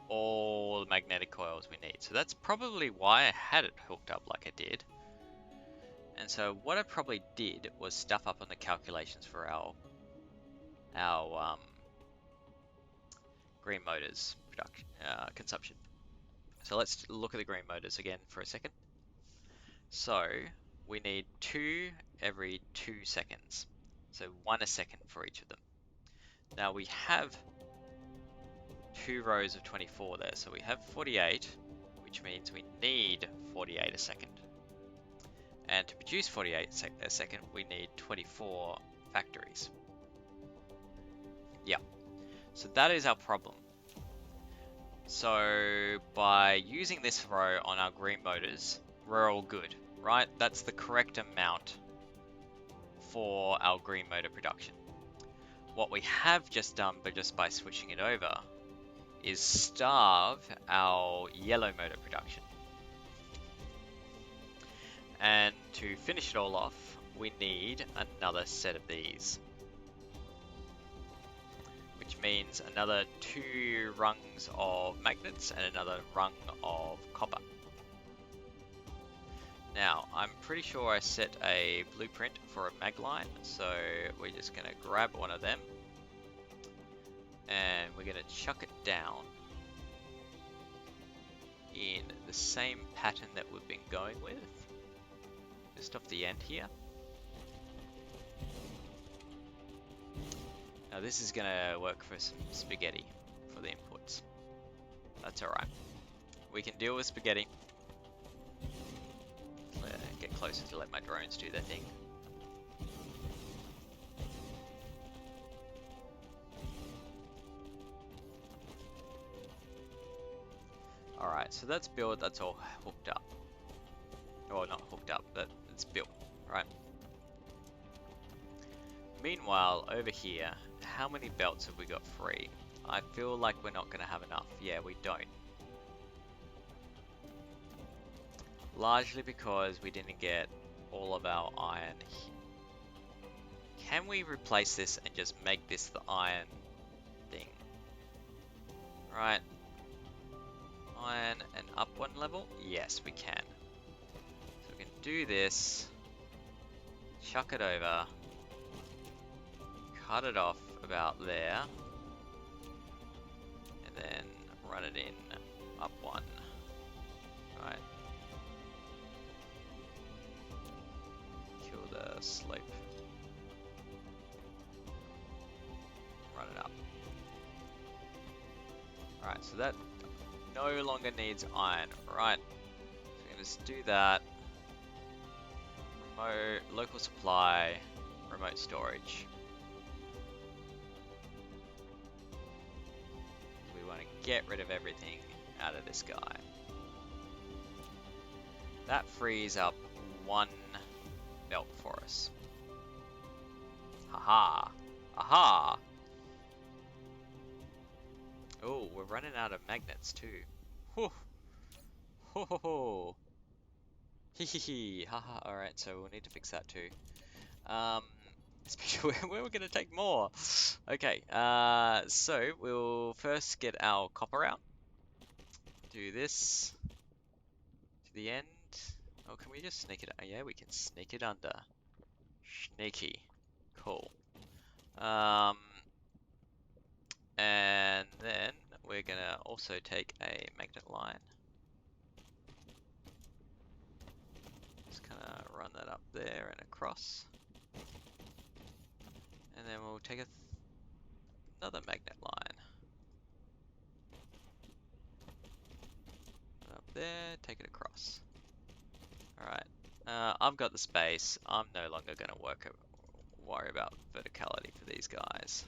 all the magnetic coils we need. So that's probably why I had it hooked up like I did. And so what I probably did was stuff up on the calculations for our green motors production consumption. So let's look at the green motors again for a second. So we need 2 every 2 seconds. So 1 a second for each of them. Now we have 2 rows of 24 there. So we have 48, which means we need 48 a second. And to produce 48 a second, we need 24 factories. Yeah. So that is our problem. So by using this row on our green motors, we're all good, right? That's the correct amount for our green motor production. What we have just done, but just by switching it over, is starve our yellow motor production. And to finish it all off, we need another set of these. Which means another 2 rungs of magnets and another rung of copper. Now, I'm pretty sure I set a blueprint for a mag line, so we're just going to grab one of them and we're going to chuck it down in the same pattern that we've been going with, just off the end here. Now this is going to work for some spaghetti for the inputs. That's alright. We can deal with spaghetti. Get closer to let my drones do their thing. Alright, so that's built, that's all hooked up. Well, not hooked up, but it's built, right? Meanwhile, over here, how many belts have we got free? I feel like we're not going to have enough. Yeah, we don't. Largely because we didn't get all of our iron. Can we replace this and just make this the iron thing? Right. Iron and up one level? Yes, we can. So we can do this. Chuck it over. Cut it off about there. And then run it in up one. Right. Kill the slope. Run it up. Alright, so that no longer needs iron. Right. So we're gonna just do that. Remote, local supply, remote storage. We want to get rid of everything out of this guy. That frees up one belt for us. Haha. Aha! Oh, we're running out of magnets too. Whew. Ho ho ho. Hee hee hee. Haha. Alright, so we'll need to fix that too. Especially where we're gonna take more. Okay, so we'll first get our copper out. Do this to the end. Oh, can we just sneak it? Oh, yeah, we can sneak it under. Sneaky. Cool. And then we're gonna also take a magnet line. Just kind of run that up there and across. And then we'll take another magnet line. Up there, take it across. Alright, I've got the space. I'm no longer going to worry about verticality for these guys.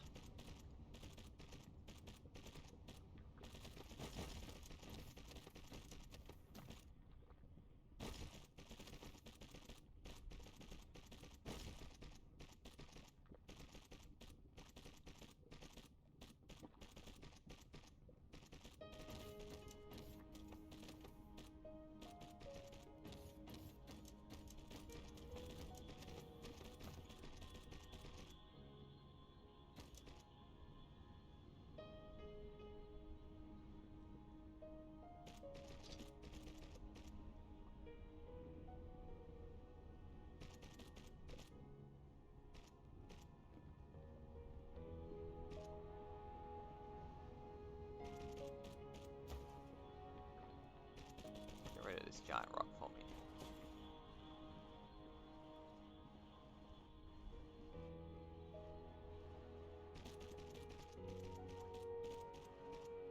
Get rid of this giant rock for me.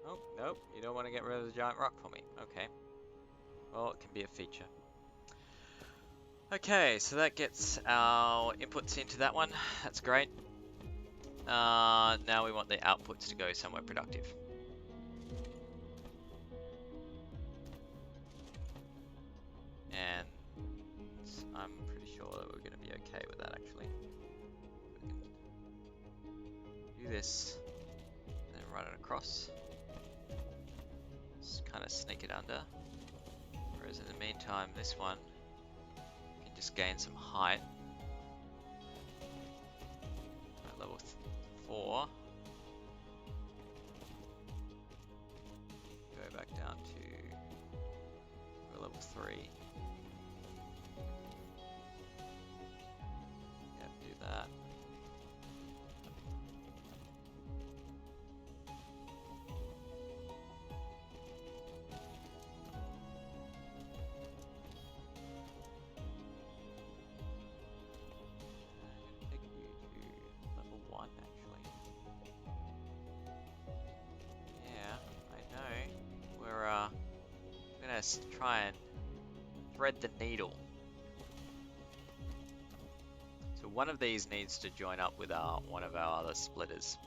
Oh, nope, you don't want to get rid of the giant rock for me. Okay. Well, it can be a feature. Okay, so that gets our inputs into that one. That's great. Now we want the outputs to go somewhere productive. And I'm pretty sure that we're going to be okay with that, actually. We can do this, and then run it across. Just kind of sneak it under. Whereas in the meantime, this one can just gain some height. At level 4. Go back down to level 3. Yeah, do that. Take you to level 1 actually. Yeah, I know. We're gonna try and thread the needle. So one of these needs to join up with one of our other splitters.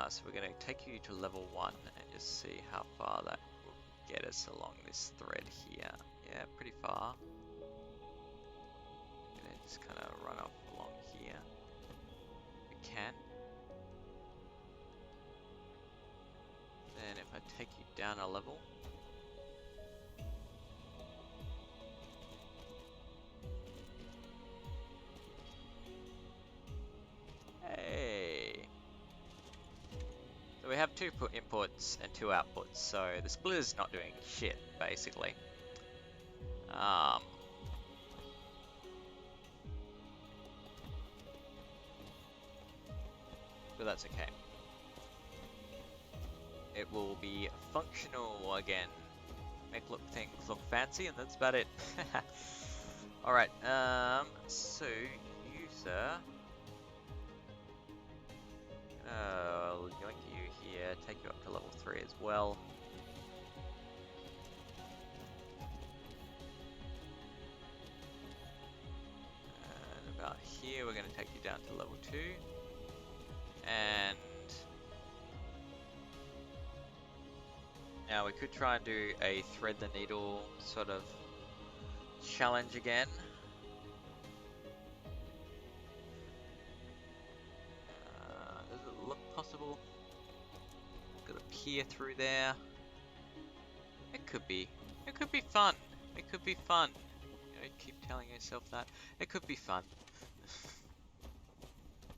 So we're going to take you to level 1 and just see how far that will get us along this thread here? Yeah, pretty far. I'm gonna just kind of run up along here. We can. Then if I take you down a level. Hey. So we have 2 inputs and 2 outputs, so the splitter's not doing shit, basically. But that's okay. It will be functional again. Make things look fancy, and that's about it. Alright, so you, sir. I'll yoink you here, take you up to level 3 as well. And about here, we're going to take you down to level 2. And now we could try and do a thread the needle sort of challenge again. Does it look possible? Got a pier through there. It could be. It could be fun. It could be fun. You know, keep telling yourself that. It could be fun.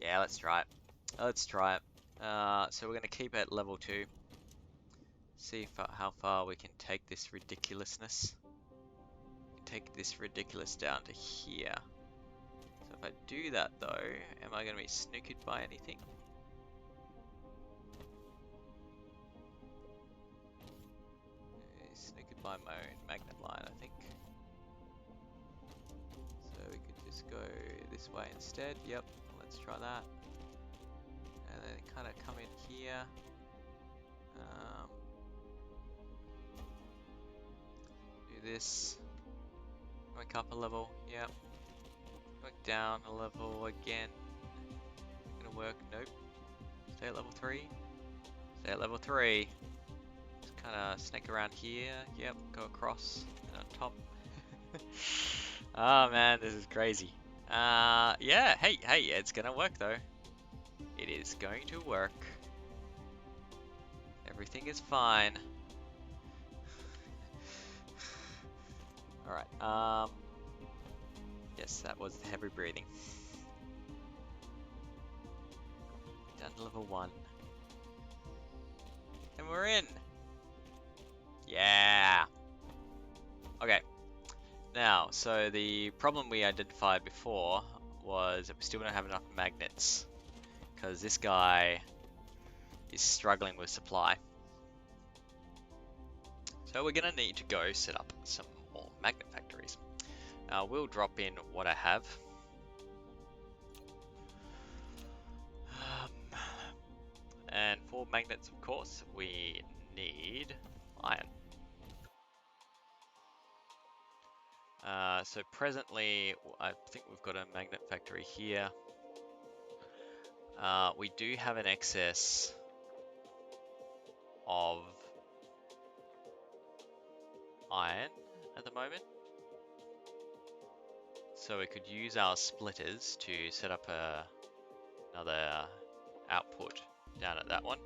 Yeah, let's try it. Let's try it. So we're going to keep at level 2. See how far we can take this ridiculousness. Take this ridiculous down to here. So if I do that though, am I going to be snookered by anything? Snookered by my own magnet line, I think. So we could just go this way instead. Yep, let's try that. And then kind of come in here. Do this. Wake up a level. Yep. Wake down a level again. Gonna work. Nope. Stay at level 3. Stay at level 3. Just kind of snake around here. Yep. Go across and on top. Oh man, this is crazy. Yeah. Hey, it's gonna work though. It is going to work. Everything is fine. Alright, yes, that was heavy breathing. Down to level 1. And we're in! Yeah! Okay. Now, so the problem we identified before was that we still don't have enough magnets. Because this guy is struggling with supply. So we're going to need to go set up some more magnet factories. We'll drop in what I have. And for magnets, of course, we need iron. So presently, I think we've got a magnet factory here. We do have an excess of iron at the moment. So we could use our splitters to set up another output down at that one.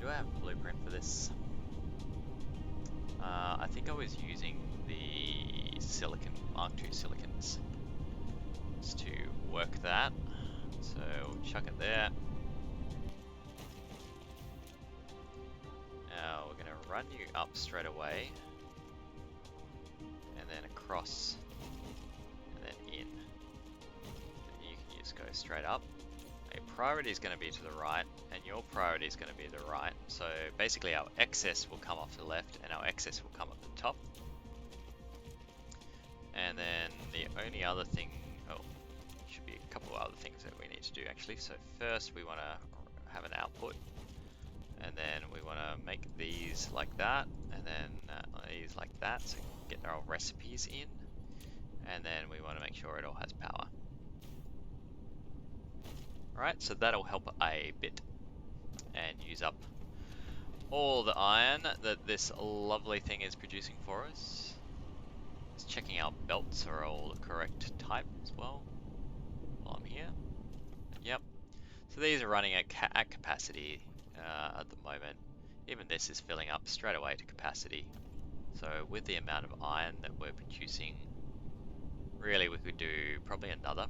Do I have a blueprint for this? I think I was using the silicon, Mark II silicons, just to work that. So we'll chuck it there. Now we're going to run you up straight away, and then across, and then in. And you can just go straight up. A priority is going to be to the right, and your priority is going to be to the right. So basically our excess will come off the left, and our excess will come up the top. And then the only other thing, oh, should be a couple of other things that we need to do actually. So first we want to have an output, and then we want to make these like that, and then these like that, so we can get our recipes in, and then we want to make sure it all has power. Alright, so that'll help a bit, and use up all the iron that this lovely thing is producing for us. Just checking our belts are all the correct type as well while I'm here. Yep. So these are running at capacity at the moment. Even this is filling up straight away to capacity. So with the amount of iron that we're producing, really we could do probably another.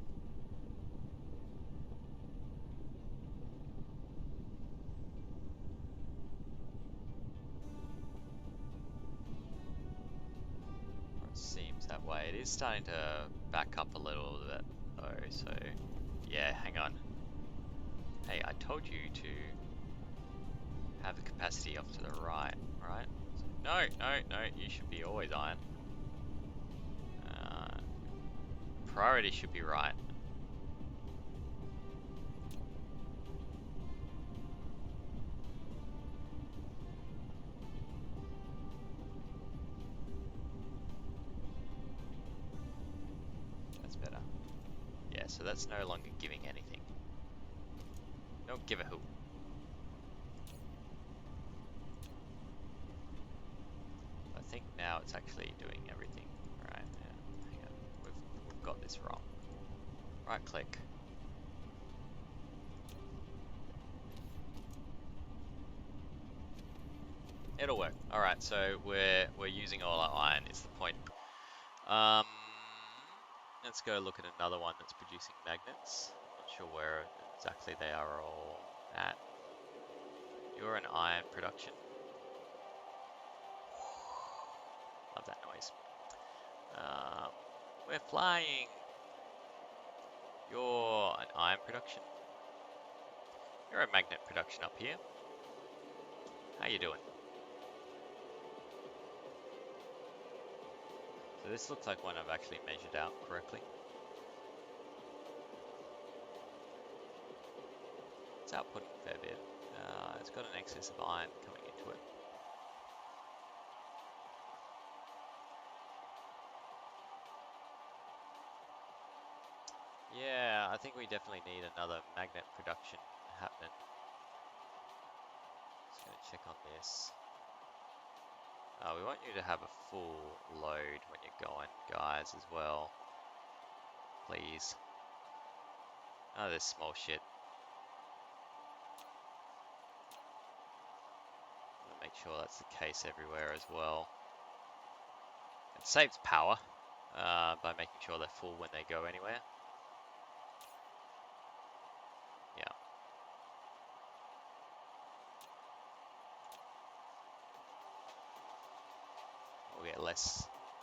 Or it seems that way. It is starting to back up a little bit though, so yeah, hang on. Hey, I told you to have the capacity off to the right, right? No, you should be always iron. Priority should be right. That's better. Yeah, so that's no longer giving anything. Don't give a hoot. I think now it's actually doing everything. Right, yeah, hang on. We've got this wrong. Right click. It'll work. Alright, so we're using all our iron is the point. Let's go look at another one that's producing magnets. Not sure where exactly they are all at. You're an iron production. Love that noise. We're flying. You're an iron production. You're a magnet production up here. How you doing? So this looks like one I've actually measured out correctly. It's outputting a fair bit. It's got an excess of iron coming into it. Yeah, I think we definitely need another magnet production happening. Just gonna check on this. We want you to have a full load when you're going, guys, as well. Please. Oh, this small shit. Make sure that's the case everywhere as well. It saves power by making sure they're full when they go anywhere. Yeah. We'll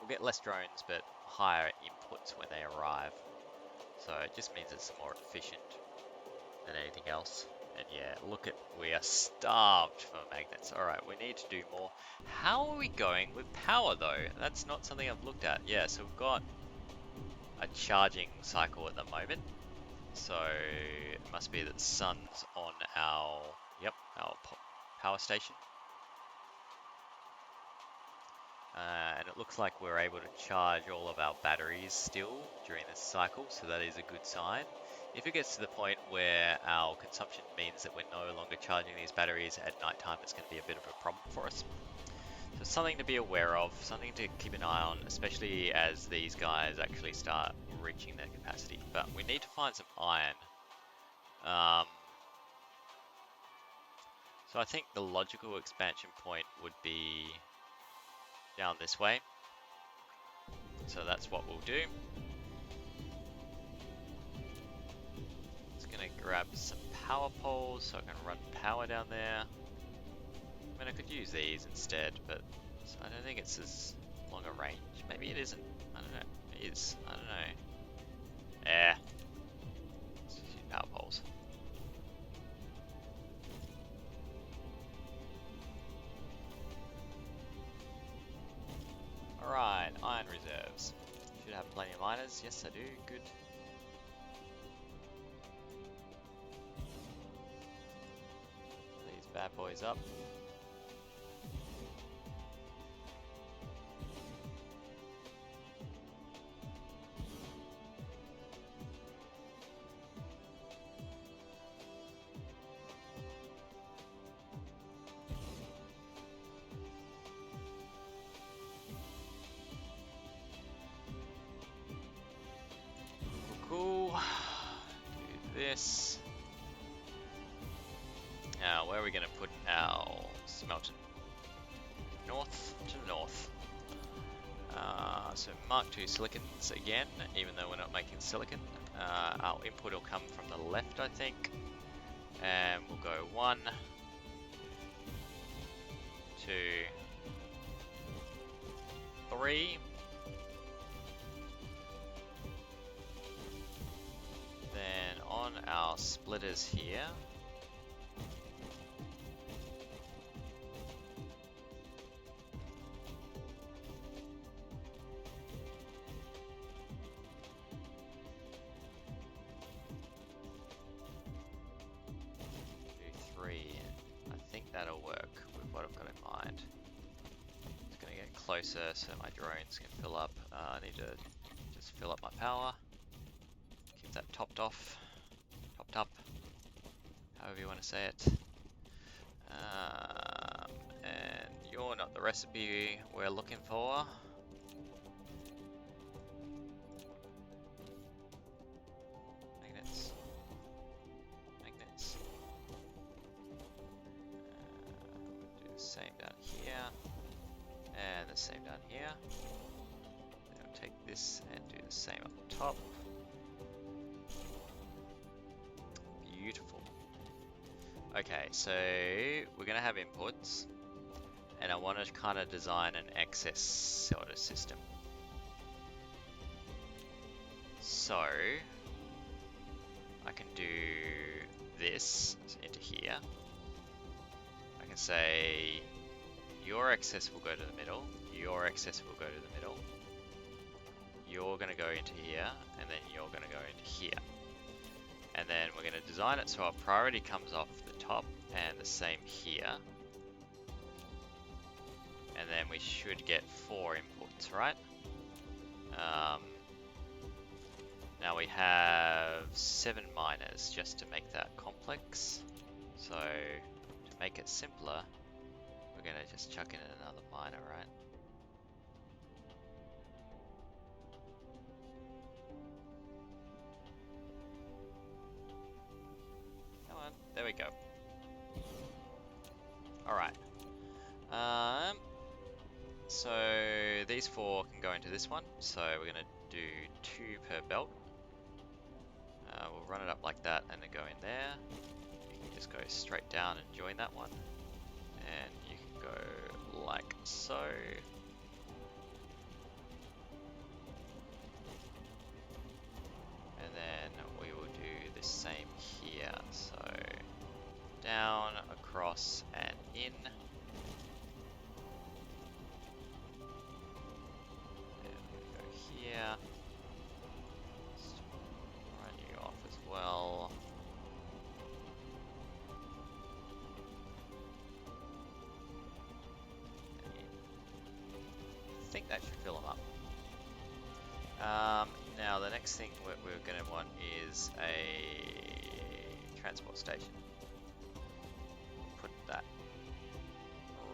get less drones, but higher inputs when they arrive. So it just means it's more efficient than anything else. And yeah, look at, we are starved for magnets. Alright, we need to do more. How are we going with power though? That's not something I've looked at. Yeah, so we've got a charging cycle at the moment. So it must be that the sun's on our, our power station. And it looks like we're able to charge all of our batteries still during this cycle, so that is a good sign. If it gets to the point where our consumption means that we're no longer charging these batteries at night time, it's going to be a bit of a problem for us. So something to be aware of, something to keep an eye on, especially as these guys actually start reaching their capacity. But we need to find some iron. So I think the logical expansion point would be down this way. So that's what we'll do. Just gonna grab some power poles so I can run power down there. I mean, I could use these instead, but I don't think it's as long a range. Maybe it isn't. I don't know. It is. I don't know. Yeah. Let's just use power poles. Alright, iron reserves. Should have plenty of miners. Yes, I do. Good. These bad boys up. this. Now, where are we going to put our smelter? North to the north. So Mark II silicons again, even though we're not making silicon. Our input will come from the left, I think. And we'll go 1, 2, 3. Then on our splitters here, do 3. I think that'll work with what I've got in mind. It's gonna get closer so my drones can fill up. I need to just fill up my power. Keep that topped up, however you want to say it. And you're not the recipe we're looking for. Magnets. Do the same down here, and the same down here. Then I'll take this and do the same up top. Beautiful. Okay, so we're going to have inputs, and I want to kind of design an excess sort of system. So I can do this into here. I can say your excess will go to the middle, your excess will go to the middle, you're going to go into here, and then you're going to go into here. And then we're going to design it so our priority comes off the top, and the same here. And then we should get 4 inputs, right? Now we have 7 miners just to make that complex. So to make it simpler, we're going to just chuck in another miner, right? Come on, there we go. Alright. So these 4 can go into this one, so we're going to do 2 per belt. We'll run it up like that and then go in there. You can just go straight down and join that one. And you can go like so. And then we will do the same here. So down, across, and in. And we go here. Just run you off as well. I think that should fill them up. Now the next thing we're going to want is a transport station. Put that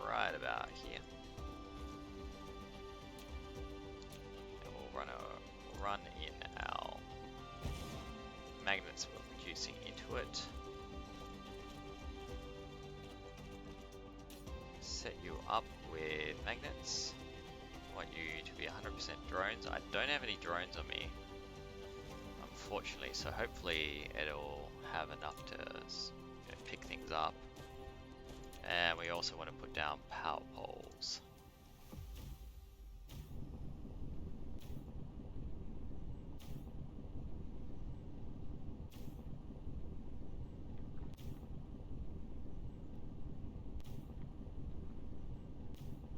right about here. And we'll run in our magnets we're producing into it. Set you up with magnets. I want you to be 100% drones. I don't have any drones on me, unfortunately, so hopefully it'll have enough to pick things up. And we also want to put down power poles.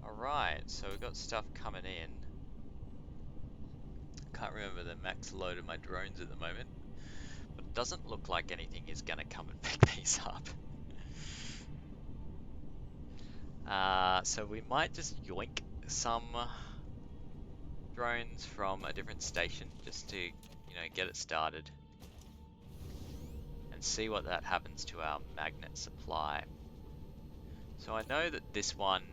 Alright, so we've got stuff coming in. Can't remember the max load of my drones at the moment, but it doesn't look like anything is going to come and pick these up. So we might just yoink some drones from a different station just to, get it started and see what that happens to our magnet supply. So I know that this one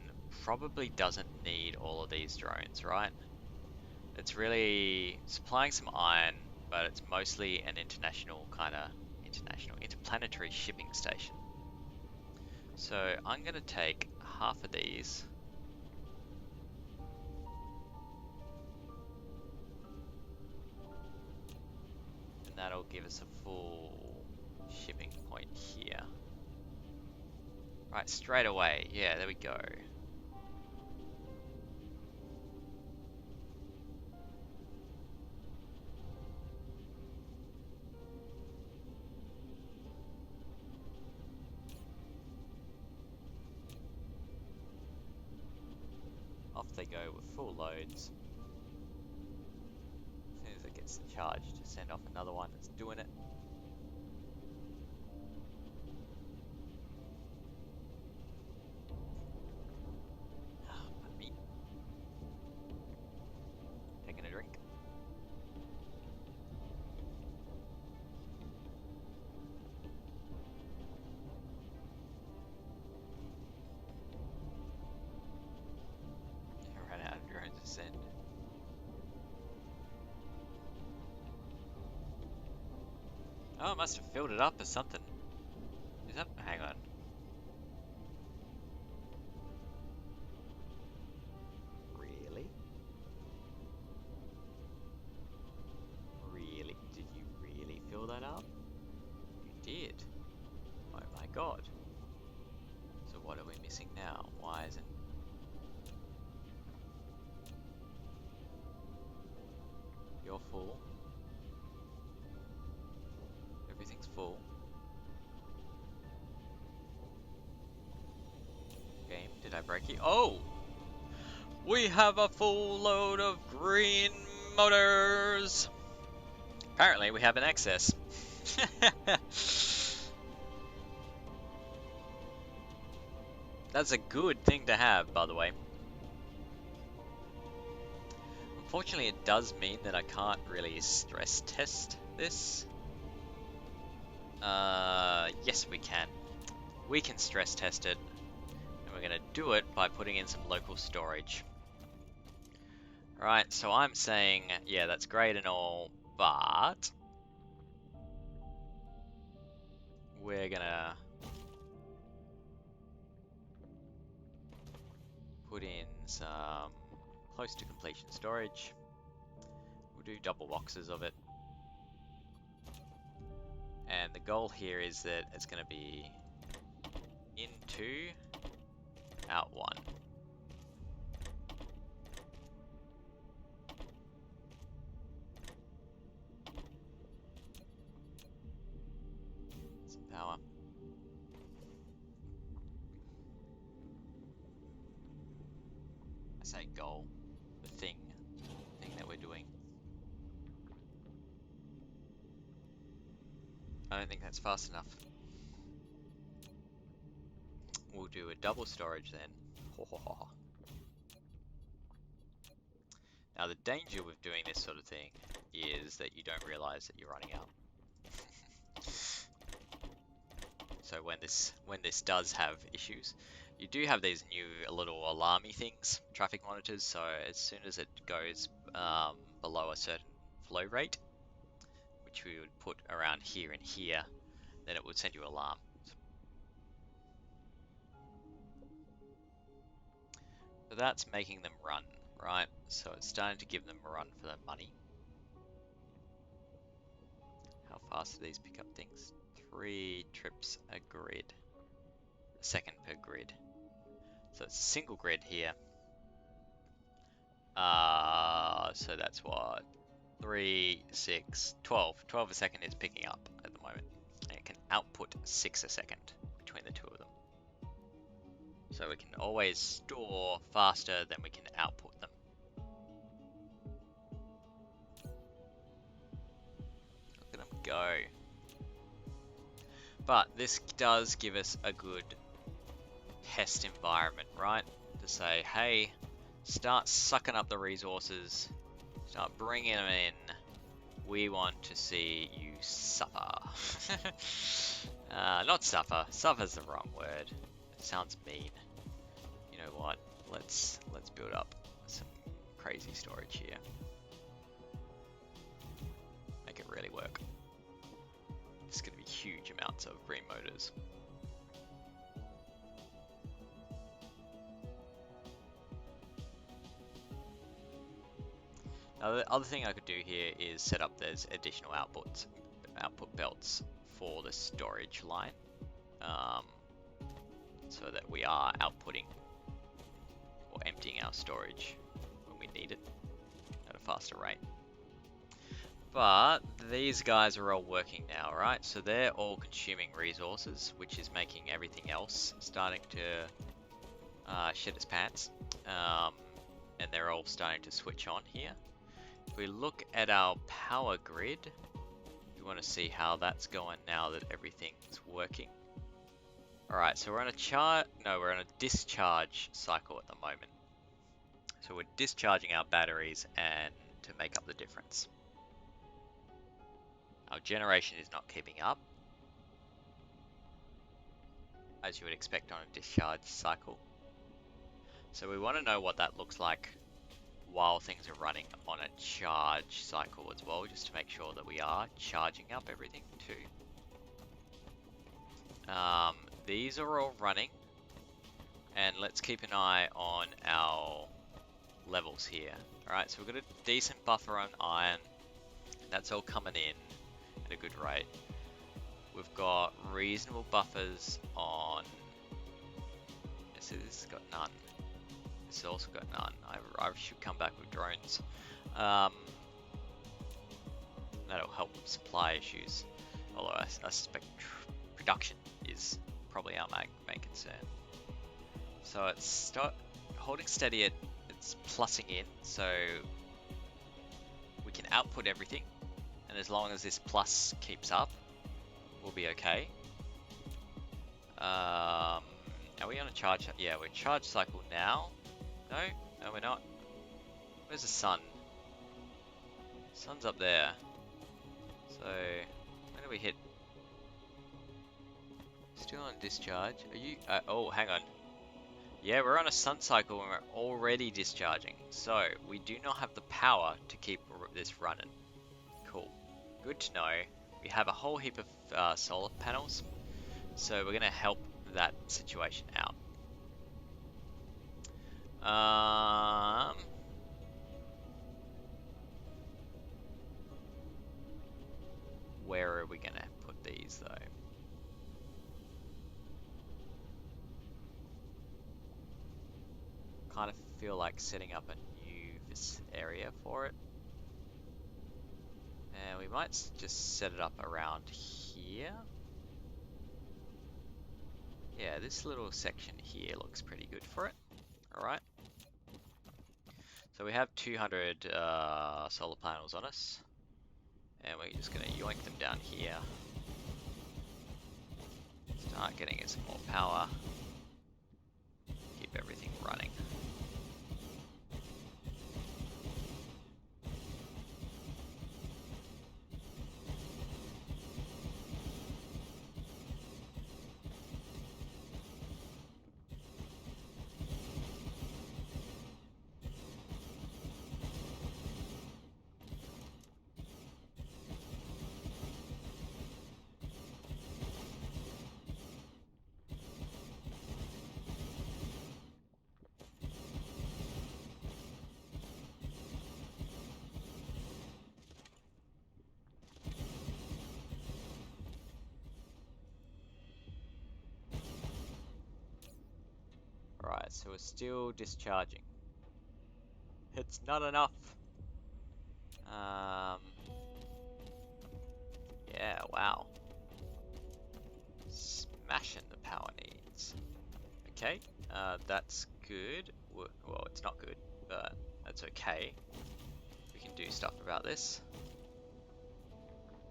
probably doesn't need all of these drones, right? It's really supplying some iron, but it's mostly an international kind of interplanetary shipping station. So I'm going to take half of these. And that'll give us a full shipping point here. Right, straight away. Yeah, there we go. Off they go with full loads. As soon as it gets charged, send off another one that's doing it. Pardon me. Taking a drink. Ran out of drones to send. Oh, I must have filled it up or something. Is that? Hang on. Really? Really? Did you really fill that up? You did. Oh my god. So what are we missing now? Why isn't... You're full. Everything's full. Game, did I break you? Oh! We have a full load of green motors! Apparently we have an excess. That's a good thing to have, by the way. Unfortunately, it does mean that I can't really stress test this. Yes, we can. We can stress test it, and we're going to do it by putting in some local storage. Alright, so I'm saying, yeah, that's great and all, but we're going to put in some close to completion storage. We'll do double boxes of it. And the goal here is that it's going to be in 2, out 1. Some power. I say goal, the thing that we're doing. I don't think that's fast enough. We'll do a double storage then. Now the danger with doing this sort of thing is that you don't realize that you're running out. So when this does have issues, you do have these new little alarmy things, traffic monitors, so as soon as it goes below a certain flow rate, which we would put around here and here, then it would send you an alarm. So that's making them run, right? So it's starting to give them a run for their money. How fast do these pick up things? 3 trips a second per grid. So it's a single grid here. So that's what? 3, 6, 12. 12 a second is picking up at the moment. And it can output 6 a second between the two of them. So we can always store faster than we can output them. Look at them go. But this does give us a good test environment, right? To say, hey, start sucking up the resources, start bringing them in. We want to see you suffer. Not suffer. Suffer's the wrong word. It sounds mean. You know what? Let's build up some crazy storage here. Make it really work. It's gonna be huge amounts of green motors. Now the other thing I could do here is set up those additional output belts for the storage line, so that we are outputting or emptying our storage when we need it at a faster rate. But these guys are all working now, right? So they're all consuming resources, which is making everything else starting to shit its pants. And they're all starting to switch on here. If we look at our power grid, we want to see how that's going now that everything's working. Alright, so we're on we're on a discharge cycle at the moment. So we're discharging our batteries and to make up the difference. Our generation is not keeping up, as you would expect on a discharge cycle. So we want to know what that looks like while things are running on a charge cycle as well, just to make sure that we are charging up everything too. These are all running, and let's keep an eye on our levels here. Alright, so we've got a decent buffer on iron. That's all coming in at a good rate. We've got reasonable buffers on... This has got none. This has also got none. I should come back with drones. That'll help with supply issues. Although I suspect production is probably our main concern. So it's holding steady at it's plussing in, so we can output everything, and as long as this plus keeps up, we'll be okay. Are we on a charge? Yeah, we're charge cycle now. No, we're not. Where's the sun? Sun's up there. So when do we hit? Still on discharge. Are you? Oh, hang on. Yeah, we're on a sun cycle and we're already discharging. So we do not have the power to keep this running. Cool. Good to know. We have a whole heap of solar panels, so we're going to help that situation out. Where are we going to put these though? Kind of feel like setting up a new area for it. And we might just set it up around here. Yeah, this little section here looks pretty good for it. Alright. So we have 200 solar panels on us. And we're just going to yoink them down here. Start getting us more power. Keep everything running. Alright, so we're still discharging. It's not enough. Yeah, wow. Smashing the power needs. Okay, that's good. Well, it's not good, but that's okay. We can do stuff about this.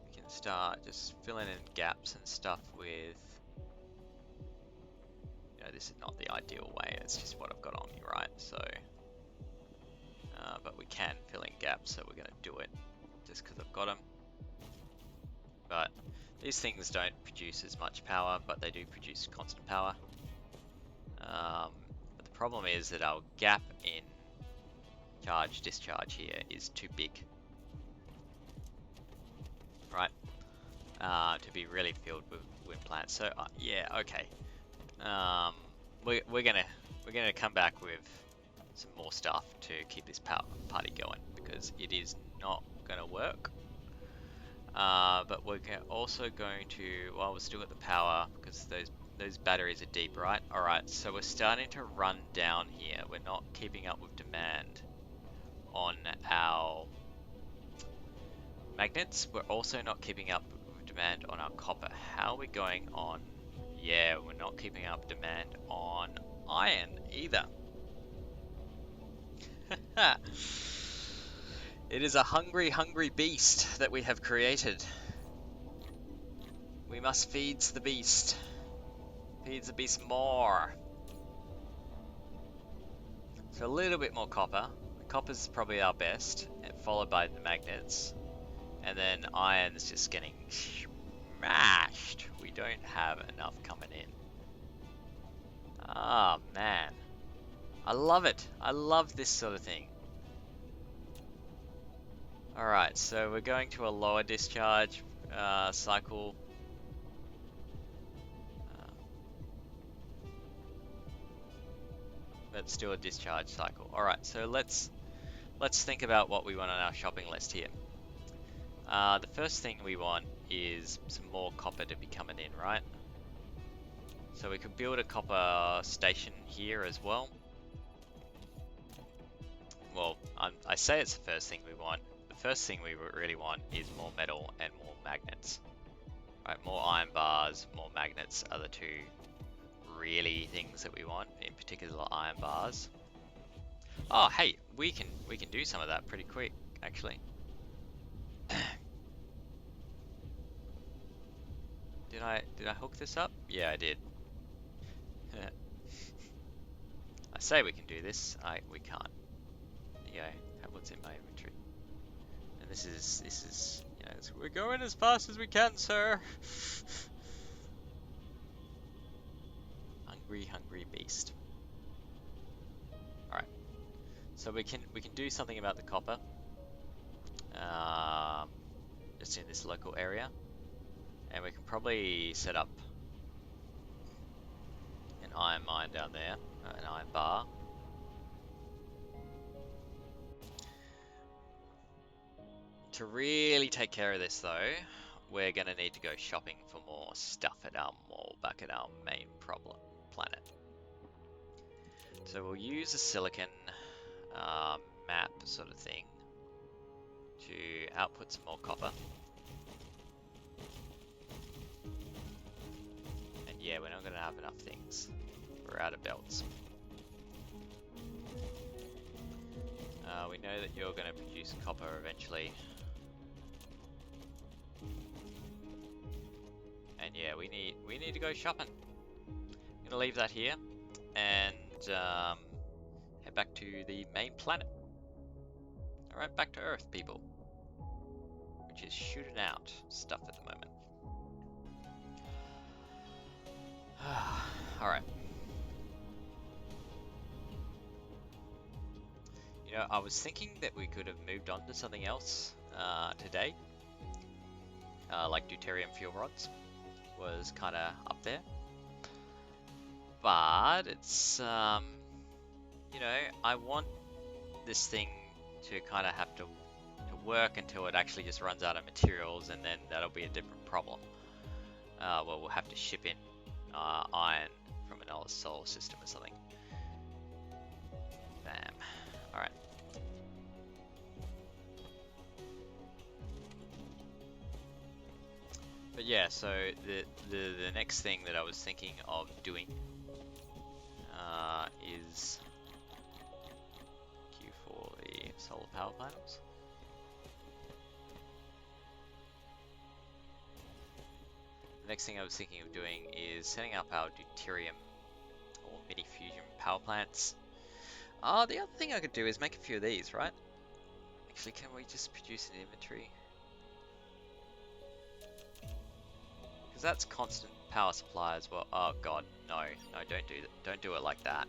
We can start just filling in gaps and stuff with... this is not the ideal way, it's just what I've got on me, right? So, but we can fill in gaps, so we're going to do it just because I've got them. But these things don't produce as much power, but they do produce constant power. But the problem is that our gap in charge-discharge here is too big. Right? to be really filled with wind plants. So yeah, okay. We're gonna come back with some more stuff to keep this party going, because it is not gonna work. But we're also going to, while we're still at the power, because those batteries are deep, right? Alright, so we're starting to run down here. We're not keeping up with demand on our magnets. We're also not keeping up with demand on our copper. How are we going on? Yeah, we're not keeping up demand on iron either. It is a hungry, hungry beast that we have created. We must feed the beast. Feed the beast more. So a little bit more copper. Copper's probably our best, followed by the magnets. And then iron's just getting smashed. We don't have enough coming in. Ah, man. I love it. I love this sort of thing. Alright, so we're going to a lower discharge cycle. Let's do a discharge cycle. Alright, so let's think about what we want on our shopping list here. The first thing we want is some more copper to be coming in, right? So we could build a copper station here as well. Well, I say it's the first thing we want. The first thing we really want is more metal and more magnets. Right, more iron bars, more magnets are the two really things that we want, in particular iron bars. Oh, hey, we can do some of that pretty quick, actually. Did I hook this up? Yeah, I did. I say we can do this. We can't. There you go. Have what's in my inventory. And this is you know, we're going as fast as we can, sir. Hungry, hungry beast. All right. So we can do something about the copper. Just in this local area, and we can probably set up an iron mine down there, an iron bar. To really take care of this though, we're gonna need to go shopping for more stuff at our mall back at our main planet. So we'll use a silicon map sort of thing to output some more copper. And yeah, we're not gonna have enough things. We're out of belts. We know that you're gonna produce copper eventually. And yeah, we need to go shopping. I'm gonna leave that here and head back to the main planet. Alright, back to Earth, people. Which is shooting out stuff at the moment. Alright. You know, I was thinking that we could have moved on to something else today. Like deuterium fuel rods was kind of up there. But it's, you know, I want this thing to kind of have to work until it actually just runs out of materials, and then that'll be a different problem. Well, we'll have to ship in iron from another solar system or something. Bam. Alright. But yeah, so the next thing that I was thinking of doing is queue for the solar power panels. The next thing I was thinking of doing is setting up our deuterium or mini fusion power plants. The other thing I could do is make a few of these, right? Actually, can we just produce an inventory? Because that's constant power supply as well. Oh god, no, don't do that. Don't do it like that.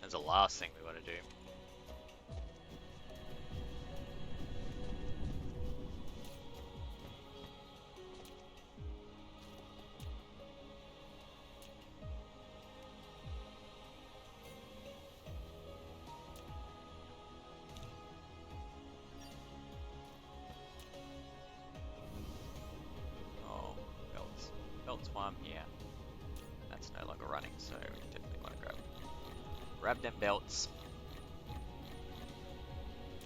That's the last thing we want to do. is no longer running, so we definitely want to grab them belts.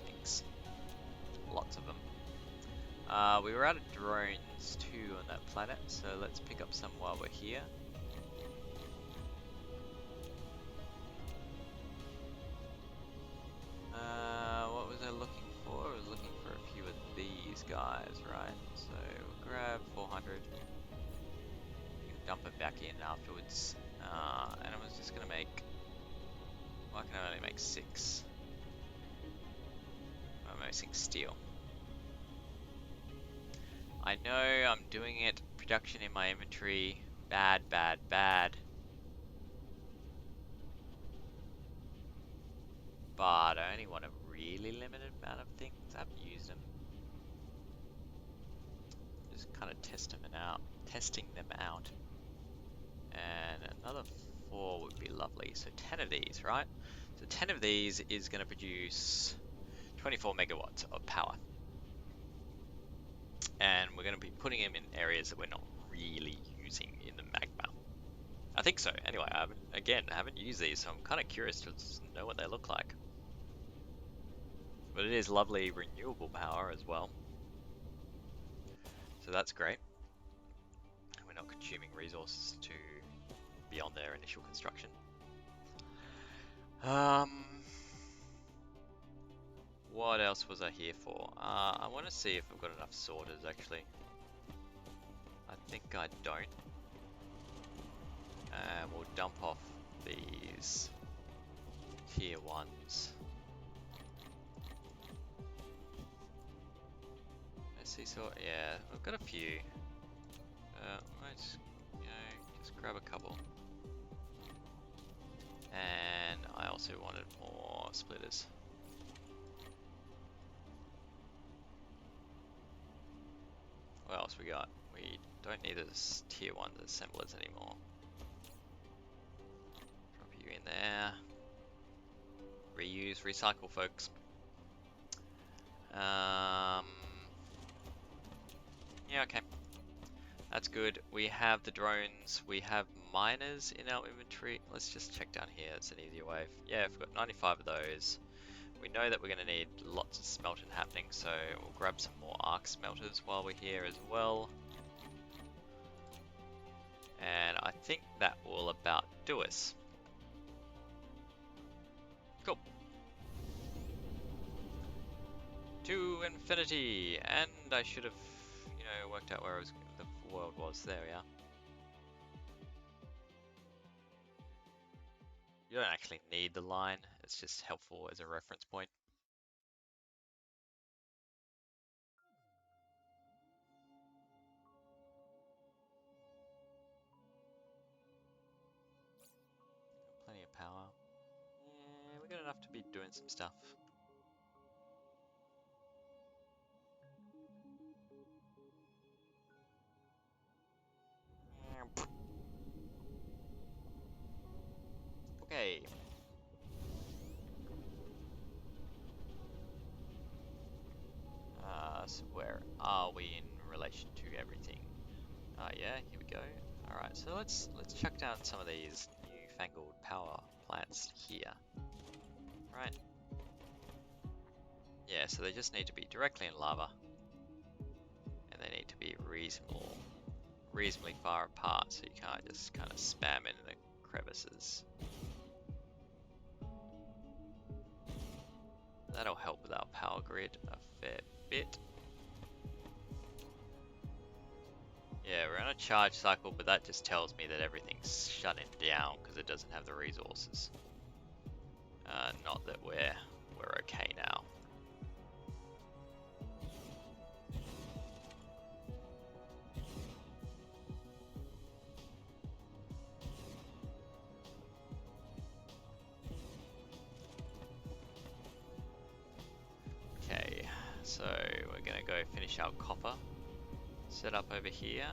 Thanks. Lots of them. We were out of drones too on that planet, so let's pick up some while we're here. What was I looking for? I was looking for a few of these guys, right? So we'll grab 400. Dump it back in afterwards. And I was just gonna make... Well, I can only make 6. I'm missing steel. I know I'm doing it. Production in my inventory. Bad, bad, bad. But I only want a really limited amount of things. I haven't used them. Just kind of testing them out. And another 4 would be lovely. So 10 of these, right? So 10 of these is going to produce 24 megawatts of power. And we're going to be putting them in areas that we're not really using in the magma. I think so. Anyway, I haven't used these, so I'm kind of curious to know what they look like. But it is lovely renewable power as well. So that's great. We're not consuming resources to beyond their initial construction. What else was I here for? I want to see if I've got enough sorters actually. I think I don't. And we'll dump off these tier 1s. SC sort, yeah, I've got a few. Let's, just grab a couple. And I also wanted more splitters. What else we got? We don't need this tier 1 assemblers anymore. Drop you in there. Reuse, recycle, folks. Yeah, okay. That's good. We have the drones. We have miners in our inventory. Let's just check down here. It's an easier way. Yeah, we've got 95 of those. We know that we're going to need lots of smelting happening, so we'll grab some more arc smelters while we're here as well. And I think that will about do us. Cool. To infinity, and I should have, worked out where the world was. There we are. You don't actually need the line, it's just helpful as a reference point. Plenty of power. Yeah, we got enough to be doing some stuff. Okay. So where are we in relation to everything? Yeah, here we go. Alright, so let's chuck down some of these newfangled power plants here. Right. Yeah, so they just need to be directly in lava. And they need to be reasonably far apart, so you can't just kind of spam in the crevices. That'll help with our power grid a fair bit. Yeah, we're on a charge cycle, but that just tells me that everything's shutting down because it doesn't have the resources. Not that we're okay now. Okay, so we're gonna go finish our copper. Set up over here.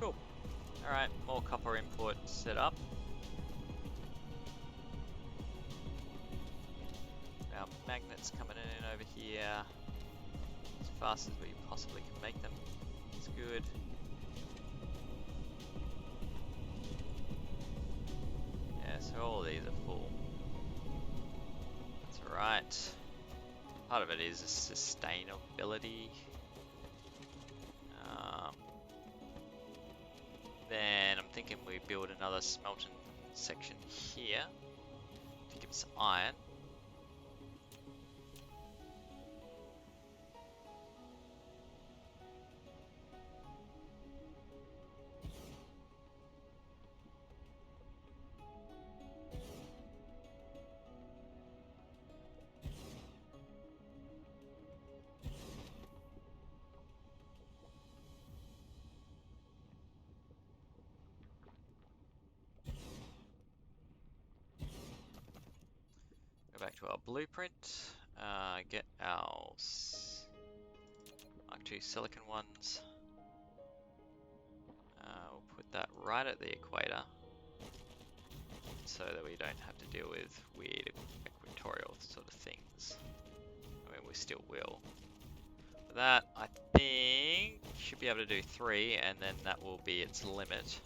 Cool. Alright, more copper input set up. Our magnets coming in over here as fast as we possibly can make them. It's good. Yeah, so all these are full. That's alright. Part of it is sustainability. Then I'm thinking we build another smelting section here to give us iron. Go back to our blueprint, get our Mark II silicon ones. We'll put that right at the equator so that we don't have to deal with weird equatorial sort of things. I mean, we still will. For that, I think should be able to do 3, and then that will be its limit,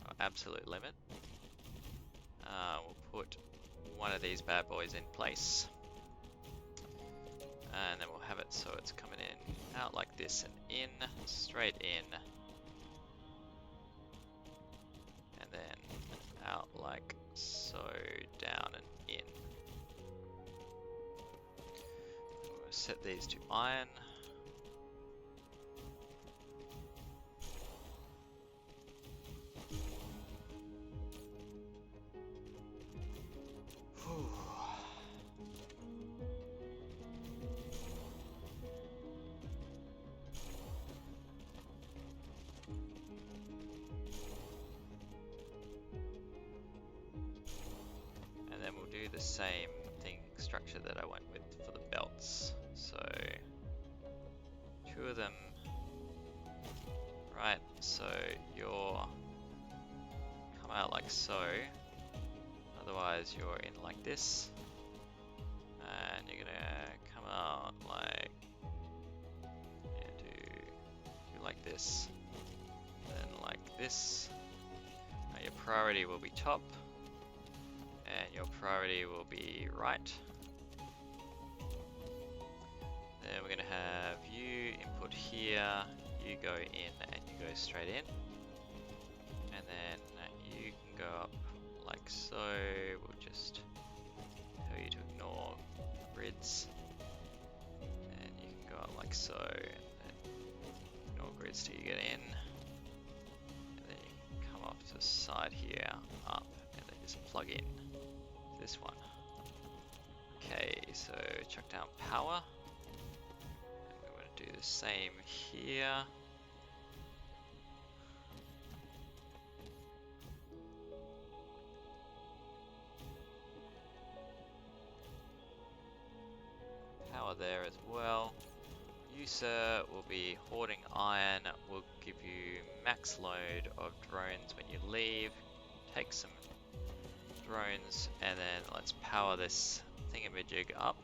our absolute limit. We'll put one of these bad boys in place, and then we'll have it so it's coming in out like this and in, straight in, and then out like so, down and in. We'll set these to iron. And then we'll do the same thing structure that I went with for the belts. So 2 of them, right? So you're come out like so. Otherwise, you're in like this, and you're gonna come out like do like this, then like this. Now your priority will be top, and your priority will be right. Then we're gonna have you input here, you go in, and you go straight in, and then you can go up like so. We'll just tell you to ignore grids, and you can go up like so, and then ignore grids till you get in, and then you can come off to the side here, up, and then just plug in this one. Okay, so chuck down power, and we want to do the same here. Power there as well. You, sir, will be hoarding iron. Will give you max load of drones when you leave. Take some drones, and then let's power this thingamajig up.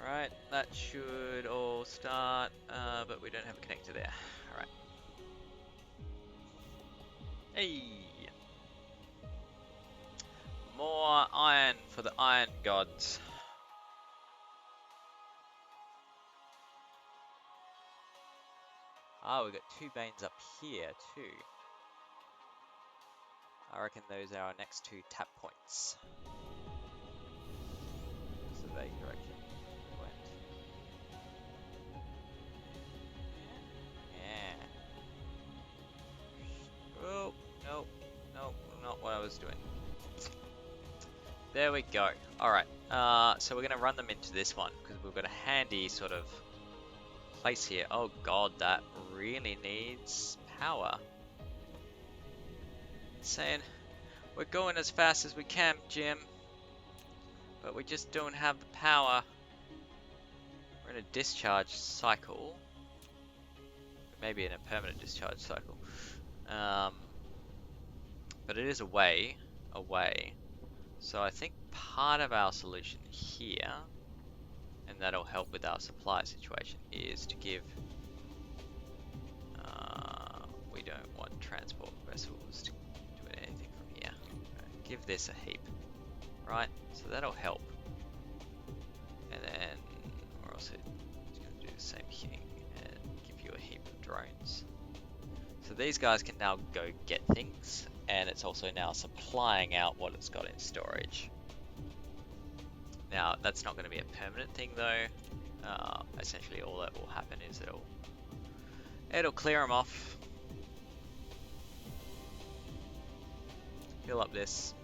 Alright, that should all start, but we don't have a connector there. Alright. Hey! More iron for the iron gods. Ah, we've got 2 veins up here too. I reckon those are our next 2 tap points. That's the vague direction we went. was doing. There we go. Alright, so we're going to run them into this one, because we've got a handy sort of place here. Oh god, that really needs power. It's saying, we're going as fast as we can, Jim, but we just don't have the power. We're in a discharge cycle. Maybe in a permanent discharge cycle. But it is away. So I think part of our solution here, and that'll help with our supply situation, is to give... we don't want transport vessels to do anything from here. Give this a heap, right? So that'll help. And then we're also just going to do the same thing and give you a heap of drones. So these guys can now go get things, and it's also now supplying out what it's got in storage. Now that's not going to be a permanent thing though. Essentially all that will happen is it'll clear them off, fill up this.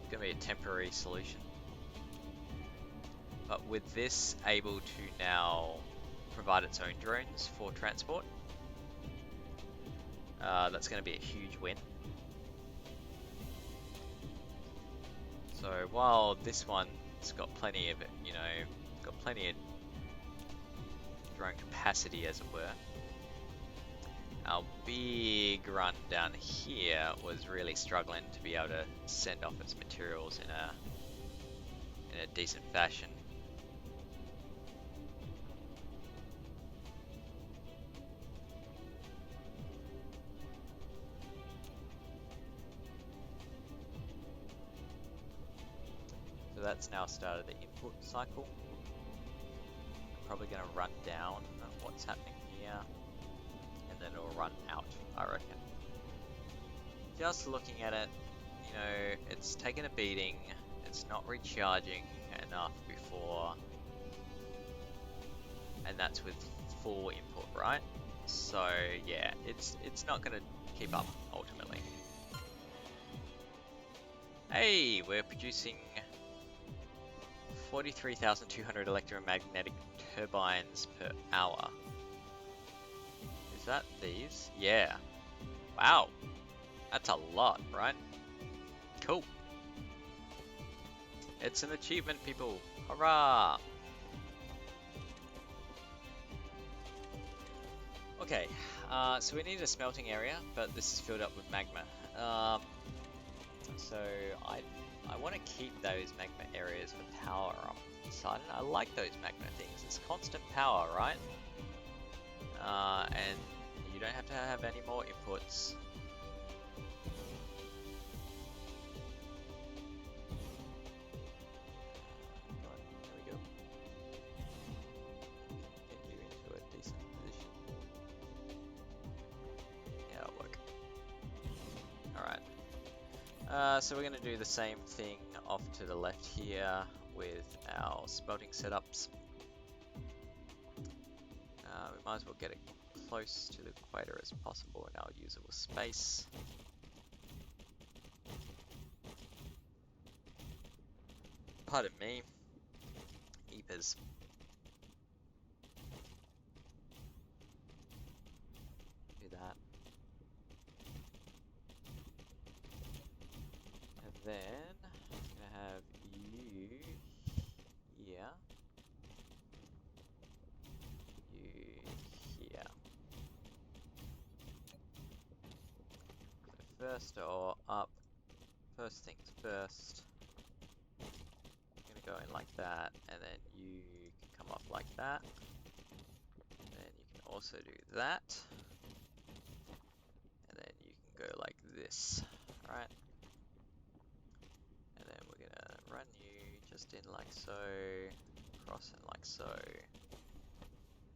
It's going to be a temporary solution, but with this able to now provide its own drones for transport, that's going to be a huge win. So while this one's got plenty of it, you know, got plenty of drone capacity as it were, our big run down here was really struggling to be able to send off its materials in a decent fashion. So that's now started the input cycle. I'm probably going to run down what's happening here, and then it'll run out, I reckon. Just looking at it, you know, it's taken a beating, it's not recharging enough before, and that's with full input, right? So yeah, it's not going to keep up ultimately. Hey, we're producing 43,200 electromagnetic turbines per hour. Is that these? Yeah. Wow. That's a lot, right? Cool. It's an achievement, people. Hurrah! Okay, so we need a smelting area, but this is filled up with magma. So I want to keep those magma areas for power up inside. I like those magma things. It's constant power, right? And you don't have to have any more inputs. There we go. Get you into a decent position. Yeah, that'll work. Alright. So we're going to do the same thing off to the left here with our smelting setups. We might as well get it close to the equator as possible in our usable space. Pardon me. Eepers. Do that. And then I'm gonna have you here. You here. So first or up. First things first. Go in like that, and then you can come off like that, and then you can also do that, and then you can go like this, right? And then we're gonna run you just in like so, across and like so,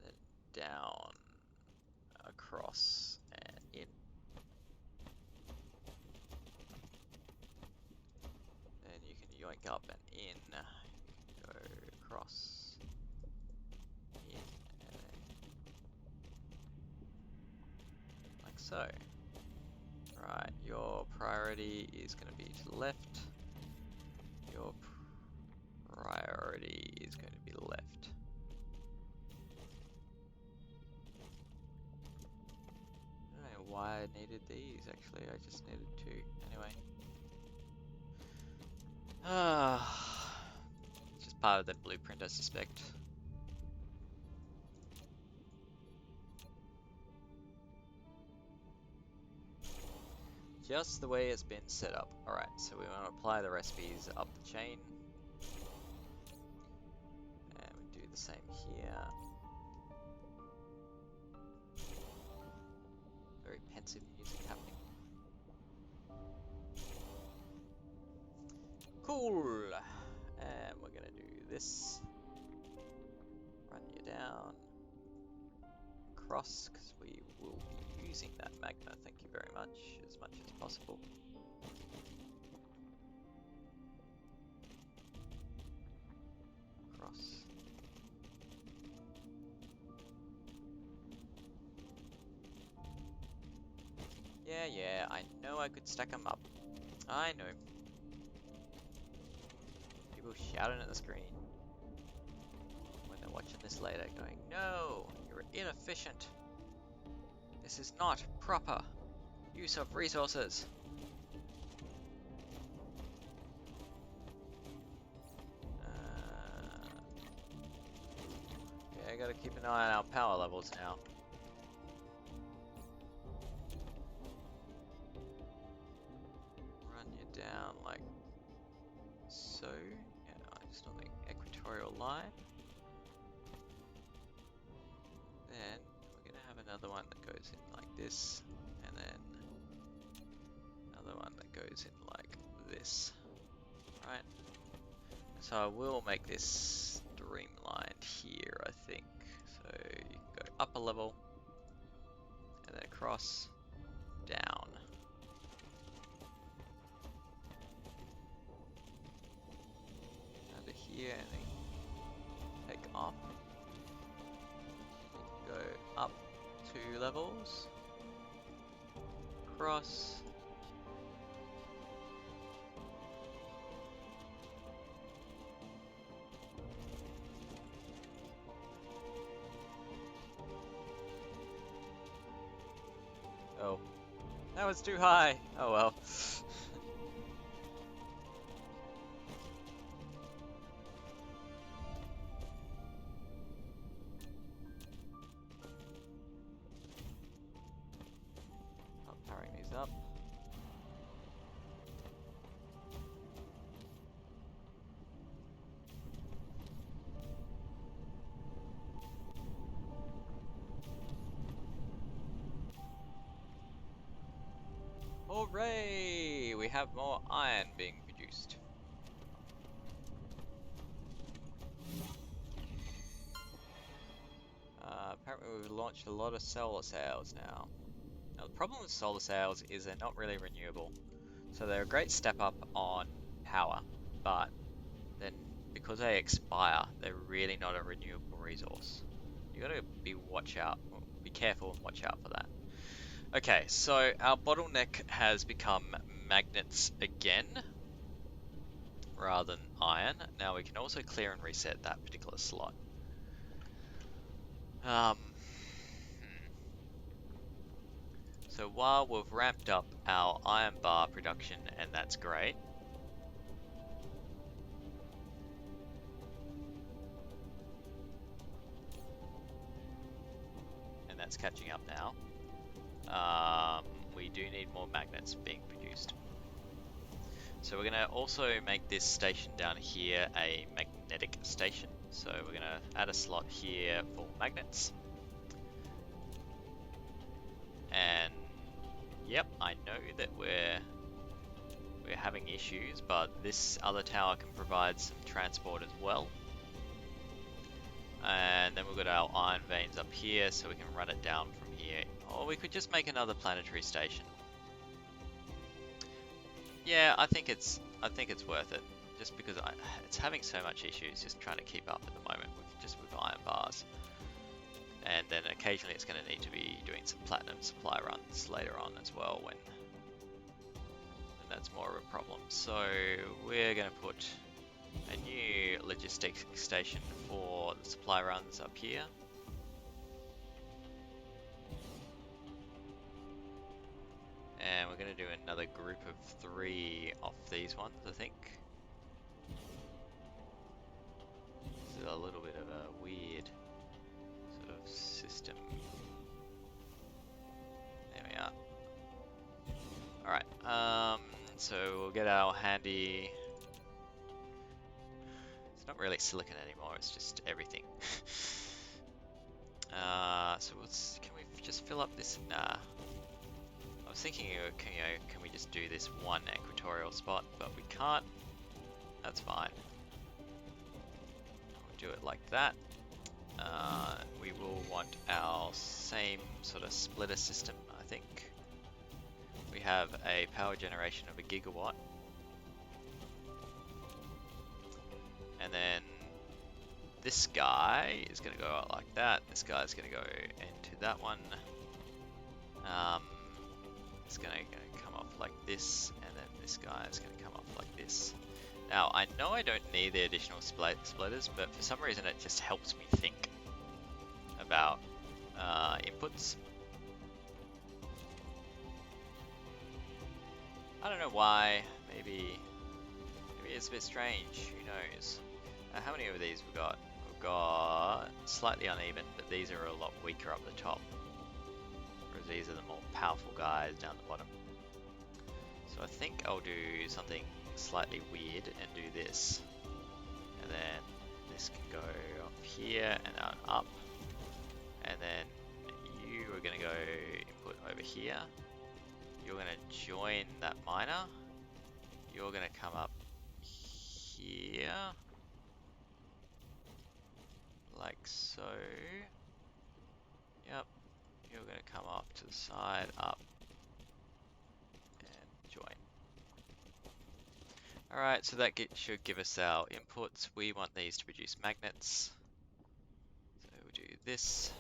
then down, across, and in. Then you can yoink up and in. Go across, in, and then like so. Right, your priority is going to be to the left. Your priority is going to be left. I don't know why I needed these actually, I just needed two. Anyway. It's just part of the blueprint, I suspect. Just the way it's been set up. Alright, so we want to apply the recipes up the chain. And we do the same here. Very pensive music happening. Cool! And we're gonna do this. Run you down. Cross, because we will be using that magma, thank you very much as possible. Cross. Yeah, I know I could stack them up. I know. People shouting at the screen when they're watching this later going, no, you're inefficient. This is not proper use of resources. Yeah, I gotta keep an eye on our power levels now. Run you down like so. Yeah, just on the equatorial line. Then we're gonna have another one that goes in like this, and then another one that goes in like this. Right. So I will make this streamlined here, I think. So you can go up a level, and then across, down. Under here, and then take off. You can go up 2 levels, across. Oh, that was too high. Oh well. Not powering these up. Hooray! We have more iron being produced. Apparently we've launched a lot of solar sails now. Now the problem with solar sails is they're not really renewable. So they're a great step up on power, but then because they expire, they're really not a renewable resource. You gotta be careful and watch out for that. Okay, so our bottleneck has become magnets again, rather than iron. Now we can also clear and reset that particular slot. So while we've ramped up our iron bar production, and that's great, and that's catching up now, we do need more magnets being produced. So we're going to also make this station down here a magnetic station. So we're going to add a slot here for magnets. And yep, I know that we're having issues, but this other tower can provide some transport as well. And then we've got our iron veins up here, so we can run it down from here. Or we could just make another planetary station. Yeah, I think it's worth it, just because it's having so much issues just trying to keep up at the moment with iron bars. And then occasionally it's going to need to be doing some platinum supply runs later on as well when that's more of a problem. So we're going to put a new logistics station for the supply runs up here. And we're going to do another group of 3 off these ones, I think. This is a little bit of a weird sort of system. There we are. Alright, so we'll get our handy... It's not really silicon anymore, it's just everything. So can we just fill up this? Nah. I was thinking, can we just do this one equatorial spot, but we can't. That's fine. We'll do it like that. We will want our same sort of splitter system, I think. We have a power generation of 1 gigawatt. And then this guy is going to go out like that. This guy is going to go into that one. It's going to come off like this, and then this guy is going to come off like this. Now, I know I don't need the additional splitters, but for some reason it just helps me think about inputs. I don't know why. Maybe it's a bit strange. Who knows? How many of these we've got? We've got slightly uneven, but these are a lot weaker up the top. Whereas these are the more powerful guys down the bottom. So I think I'll do something slightly weird and do this. And then this can go up here and then up. And then you are going to go input over here. You're going to join that miner. You're going to come up here. Like so. Yep. You're going to come off to the side, up, and join. Alright, so that should give us our inputs. We want these to produce magnets. So we'll do this,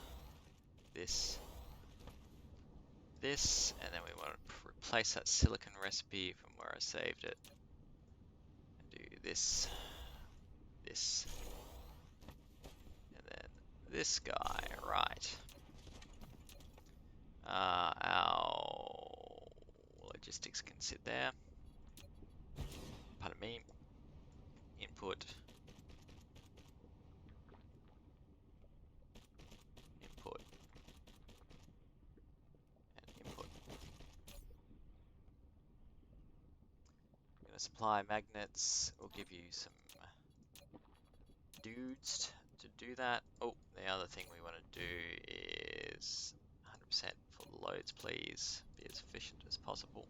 this, this, and then we want to replace that silicon recipe from where I saved it. And do this, this, and then this guy, right. Our logistics can sit there. Pardon me. Input. Input. And input. I'm going to supply magnets. We'll give you some dudes to do that. Oh, the other thing we want to do is 100% for loads, please. Be as efficient as possible.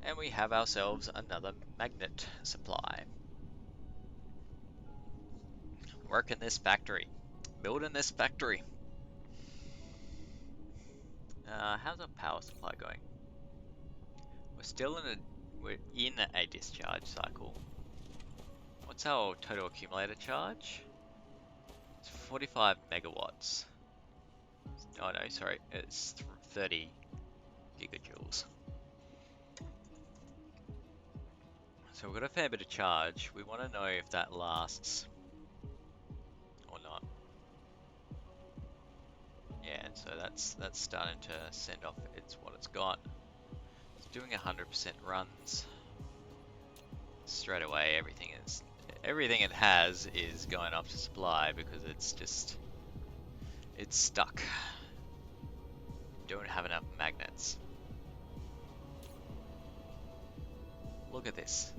And we have ourselves another magnet supply. Work in this factory. Build in this factory. How's our power supply going? We're in a discharge cycle. What's our total accumulator charge? It's 45 megawatts. Oh no, sorry, it's 30 gigajoules. So we've got a fair bit of charge. We want to know if that lasts or not. Yeah, so that's starting to send off what it's got. It's doing 100% runs. Straight away, everything it has is going off to supply because it's stuck. Don't have enough magnets. Look at this.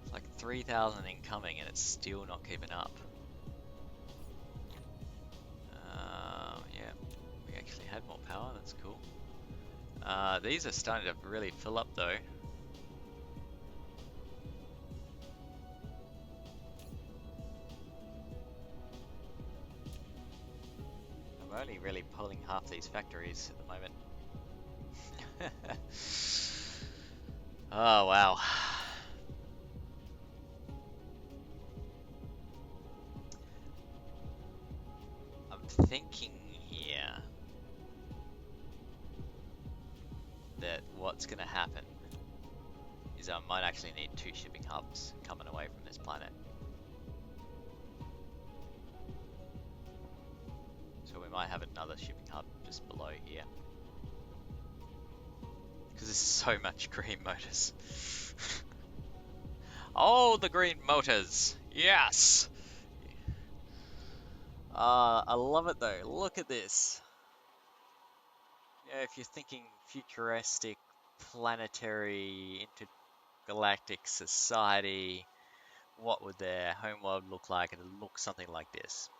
It's like 3,000 incoming and it's still not keeping up. Yeah, we actually had more power, that's cool. These are starting to really fill up though. I'm only really pulling half these factories at the moment. Oh, wow. I'm thinking here that what's going to happen is I might actually need 2 shipping hubs coming away from this planet. So we might have another shipping hub just below here. Because there's so much green motors. Oh, the green motors! Yes! I love it though. Look at this. Yeah, if you're thinking futuristic, planetary, intergalactic society, what would their homeworld look like? And it would look something like this.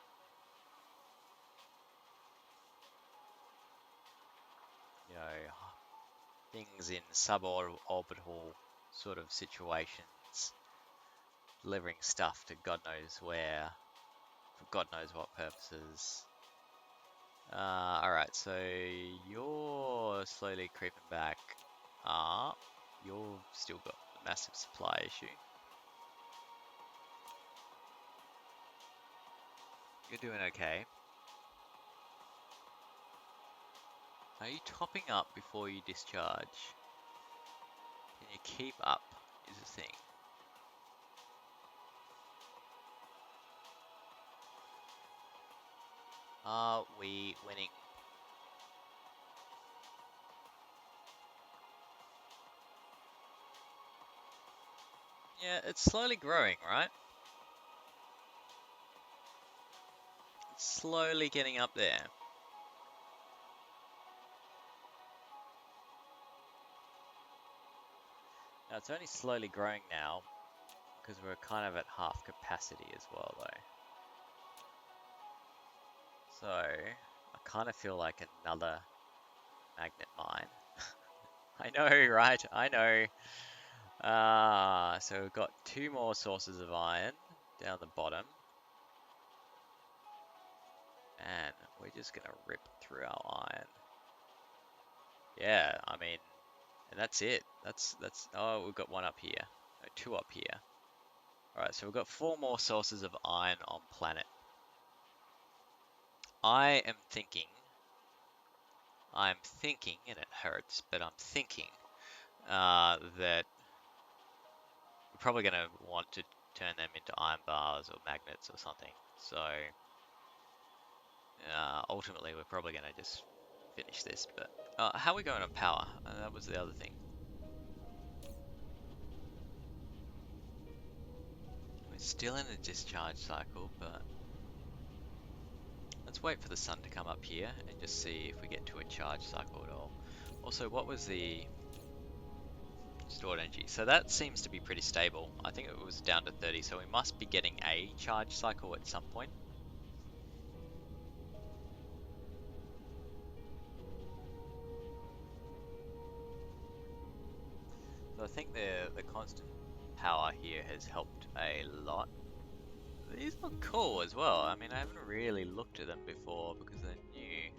You know, things in suborbital sort of situations, delivering stuff to God knows where, for God knows what purposes. Alright, so you're slowly creeping back up. You've still got a massive supply issue. You're doing okay. Are you topping up before you discharge? Can you keep up is the thing. Are we winning? Yeah, it's slowly growing, right? It's slowly getting up there. Now, it's only slowly growing now because we're kind of at half capacity as well, though. So, I kind of feel like another magnet mine. I know, right? I know. So we've got 2 more sources of iron down the bottom. And we're just gonna rip through our iron. Yeah, I mean, and that's it. Oh, we've got 1 up here. No, 2 up here. Alright, so we've got 4 more sources of iron on planet. I'm thinking, and it hurts, but I'm thinking that we're probably going to want to turn them into iron bars or magnets or something. So ultimately, we're probably going to just finish this. But how are we going on power? That was the other thing. We're still in a discharge cycle, but let's wait for the sun to come up here and just see if we get to a charge cycle at all. Also, what was the stored energy? So that seems to be pretty stable. I think it was down to 30, so we must be getting a charge cycle at some point. So I think the constant power here has helped a lot. These look cool as well. I mean, I haven't really looked at them before because they're new.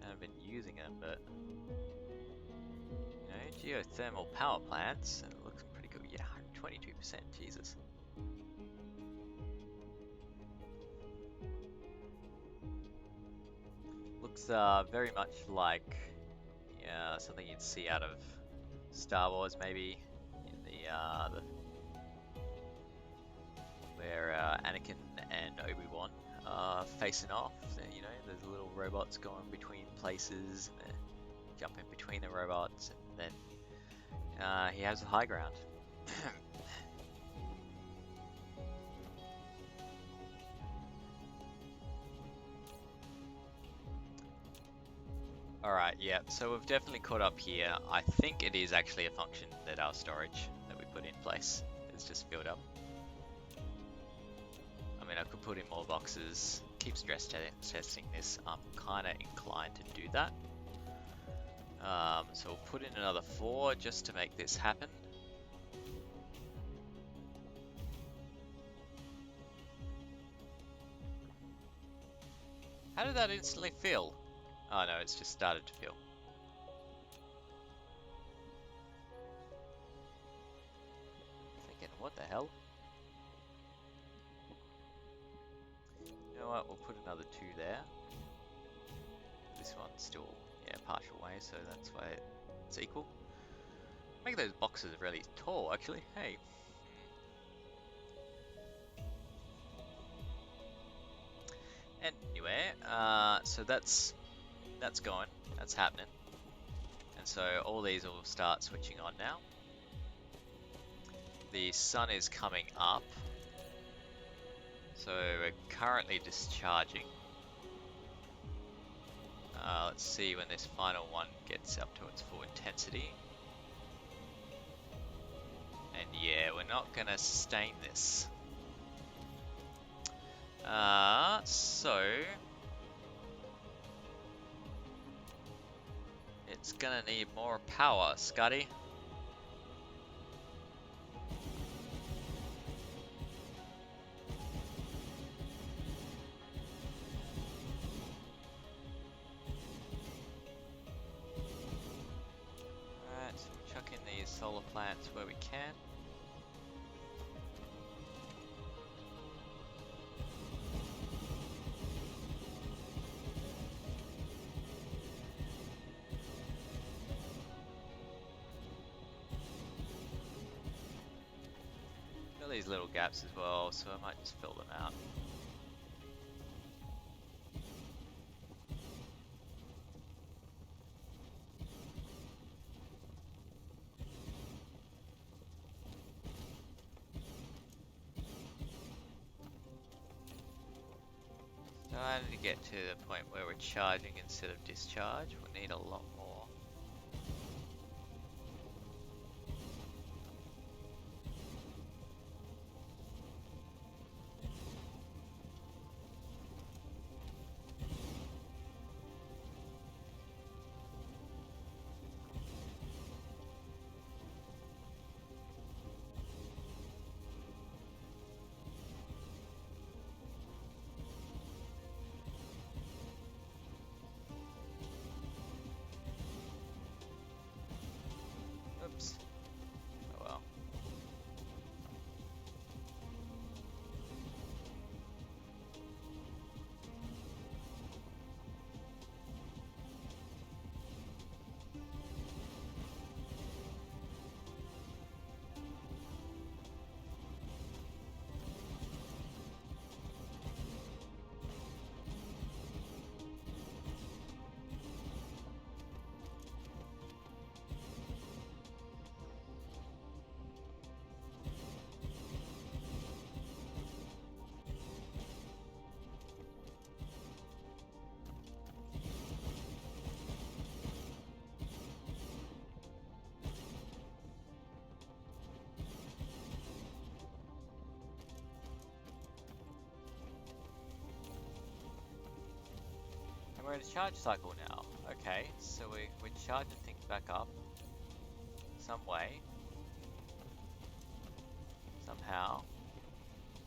I haven't been using them, but you know, geothermal power plants, and it looks pretty good. Yeah, 22%, Jesus. Looks very much like something you'd see out of Star Wars, maybe in the where Anakin and Obi-Wan are facing off. So, you know, there's little robots going between places, and they're jumping between the robots, and then he has the high ground. Alright, yeah, so we've definitely caught up here. I think it is actually a function that our storage that we put in place is just filled up. I mean, I could put in more boxes, keep stress testing this. I'm kind of inclined to do that. So we'll put in another 4 just to make this happen. How did that instantly fill? Oh no, it's just started to fill. What the hell? You know what? We'll put another 2 there. This one's still, yeah, partial way, so that's why it's equal. Make those boxes really tall, actually. Hey. Anyway, so that's going. That's happening. And so all these will start switching on now. The sun is coming up. So we're currently discharging. Let's see when this final one gets up to its full intensity. And yeah, we're not gonna sustain this. So it's gonna need more power, Scotty. Alright, so we're chucking these solar plants where we can. Got these little gaps as well, so I might just fill them out. Starting to get to the point where we're charging instead of discharge. We'll need a lot more. Oops. Oh well. And we're in a charge cycle now. Okay, so we're charging things back up some way. Somehow.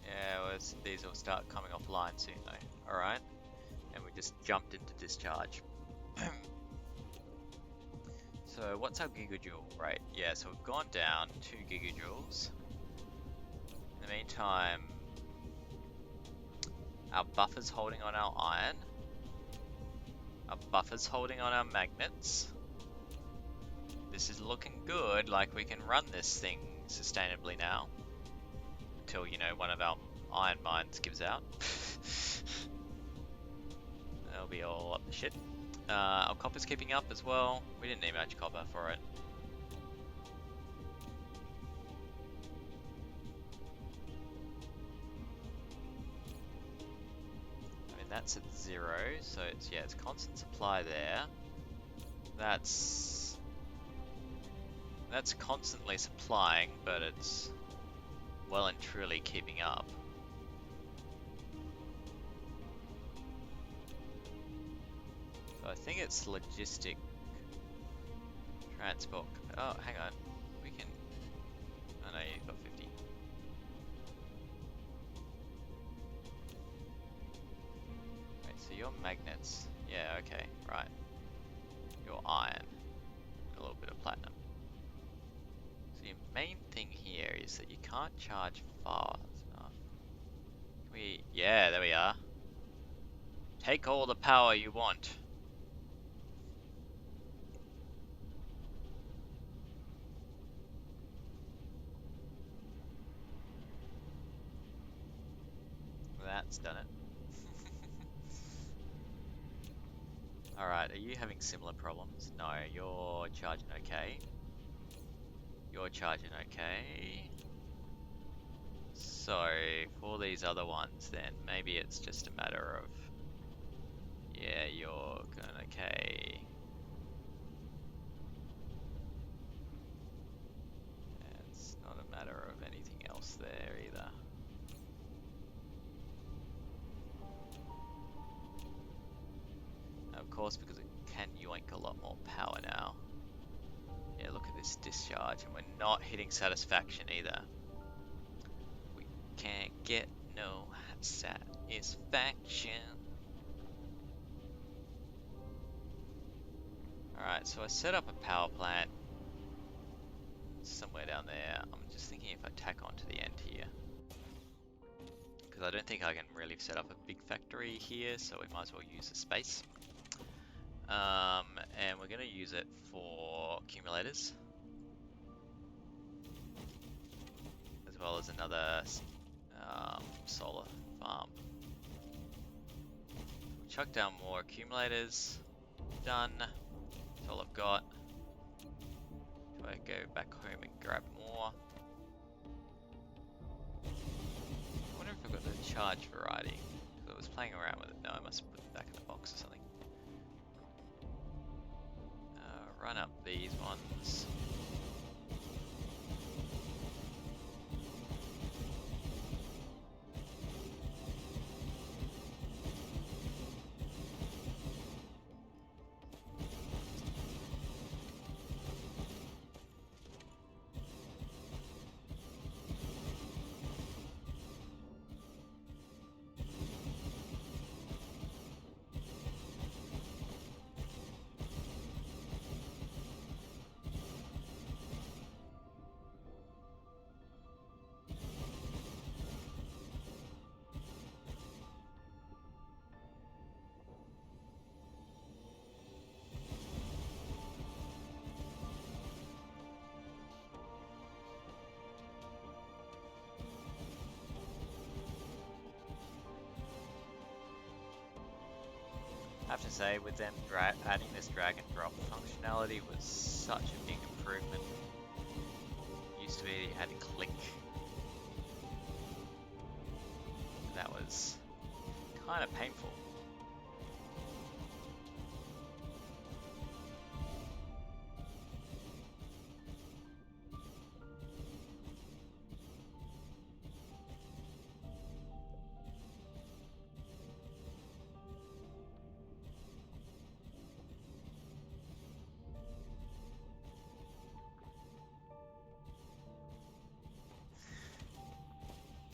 Yeah, well, these will start coming offline soon though. Alright. And we just jumped into discharge. So what's our gigajoule rate? Yeah, so we've gone down 2 gigajoules. In the meantime, our buffer's holding on our iron. Our buffer's holding on our magnets. This is looking good, like we can run this thing sustainably now. Until, you know, one of our iron mines gives out. That'll be all up the shit. Our copper's keeping up as well. We didn't need much copper for it. I mean, that's at 0, so it's, yeah, it's constant supply there. That's constantly supplying, but it's well and truly keeping up. So I think it's logistic transport. Oh, hang on. We can. Oh no, you've got 50. Wait, so your magnets. Yeah, okay, right. Your iron. A little bit of platinum. So your main thing here is that you can't charge fast enough. Yeah, there we are. Take all the power you want. That's done it. Alright, are you having similar problems? No, you're charging okay. You're charging okay. So, for these other ones then, maybe it's just a matter of... Yeah, you're going okay. It's not a matter of anything else there either. Of course, because it can yoink a lot more power now. Yeah, look at this discharge, and we're not hitting satisfaction either. We can't get no satisfaction. Alright, so I set up a power plant somewhere down there. I'm just thinking if I tack onto the end here. Because I don't think I can really set up a big factory here, so we might as well use the space. And we're going to use it for accumulators. As well as another solar farm. Chuck down more accumulators. Done. That's all I've got. Do I go back home and grab more? I wonder if I've got the charge variety. Because I was playing around with it. No, I must put it back in the box or something. Run up these ones. I have to say, with them adding this drag and drop functionality was such a big improvement. Used to be you had to click. That was kind of painful.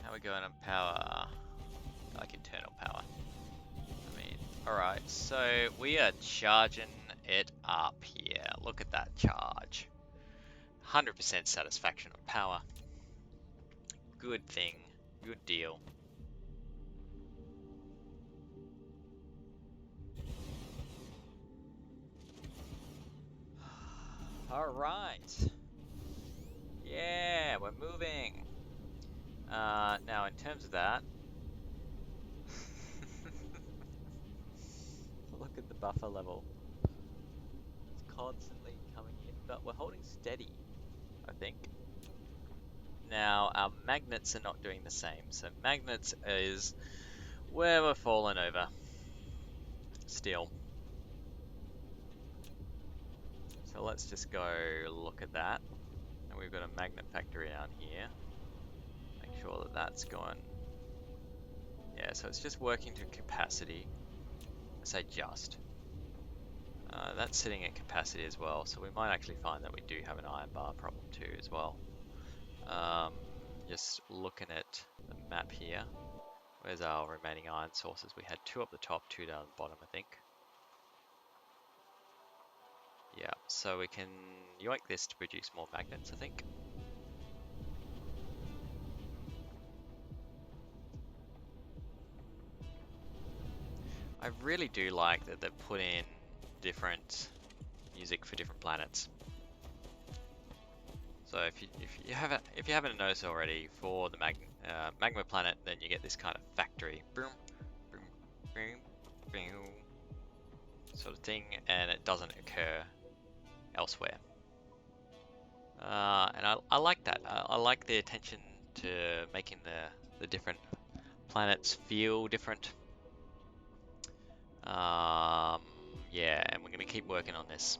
How are we going on power? Like internal power. I mean, alright, so we are charging it up here. Look at that charge. 100% satisfaction on power. Good thing. Good deal. Alright. Yeah, we're moving. Now, in terms of that, look at the buffer level. It's constantly coming in, but we're holding steady, I think. Now, our magnets are not doing the same. So magnets is where we're falling over. Still. So let's just go look at that. And we've got a magnet factory down here. Make sure that that's going. Yeah, so it's just working to capacity. I say just. That's sitting at capacity as well, so we might actually find that we do have an iron bar problem too as well. Just looking at the map here. Where's our remaining iron sources? We had 2 up the top, 2 down the bottom, I think. Yeah, so we can yoink this to produce more magnets, I think. really do like that they've put in different music for different planets. So if you haven't noticed already, for the magma planet, then you get this kind of factory boom, boom, boom, boom sort of thing, and it doesn't occur elsewhere. And I like that. I like the attention to making the different planets feel different. Yeah, and we're going to keep working on this.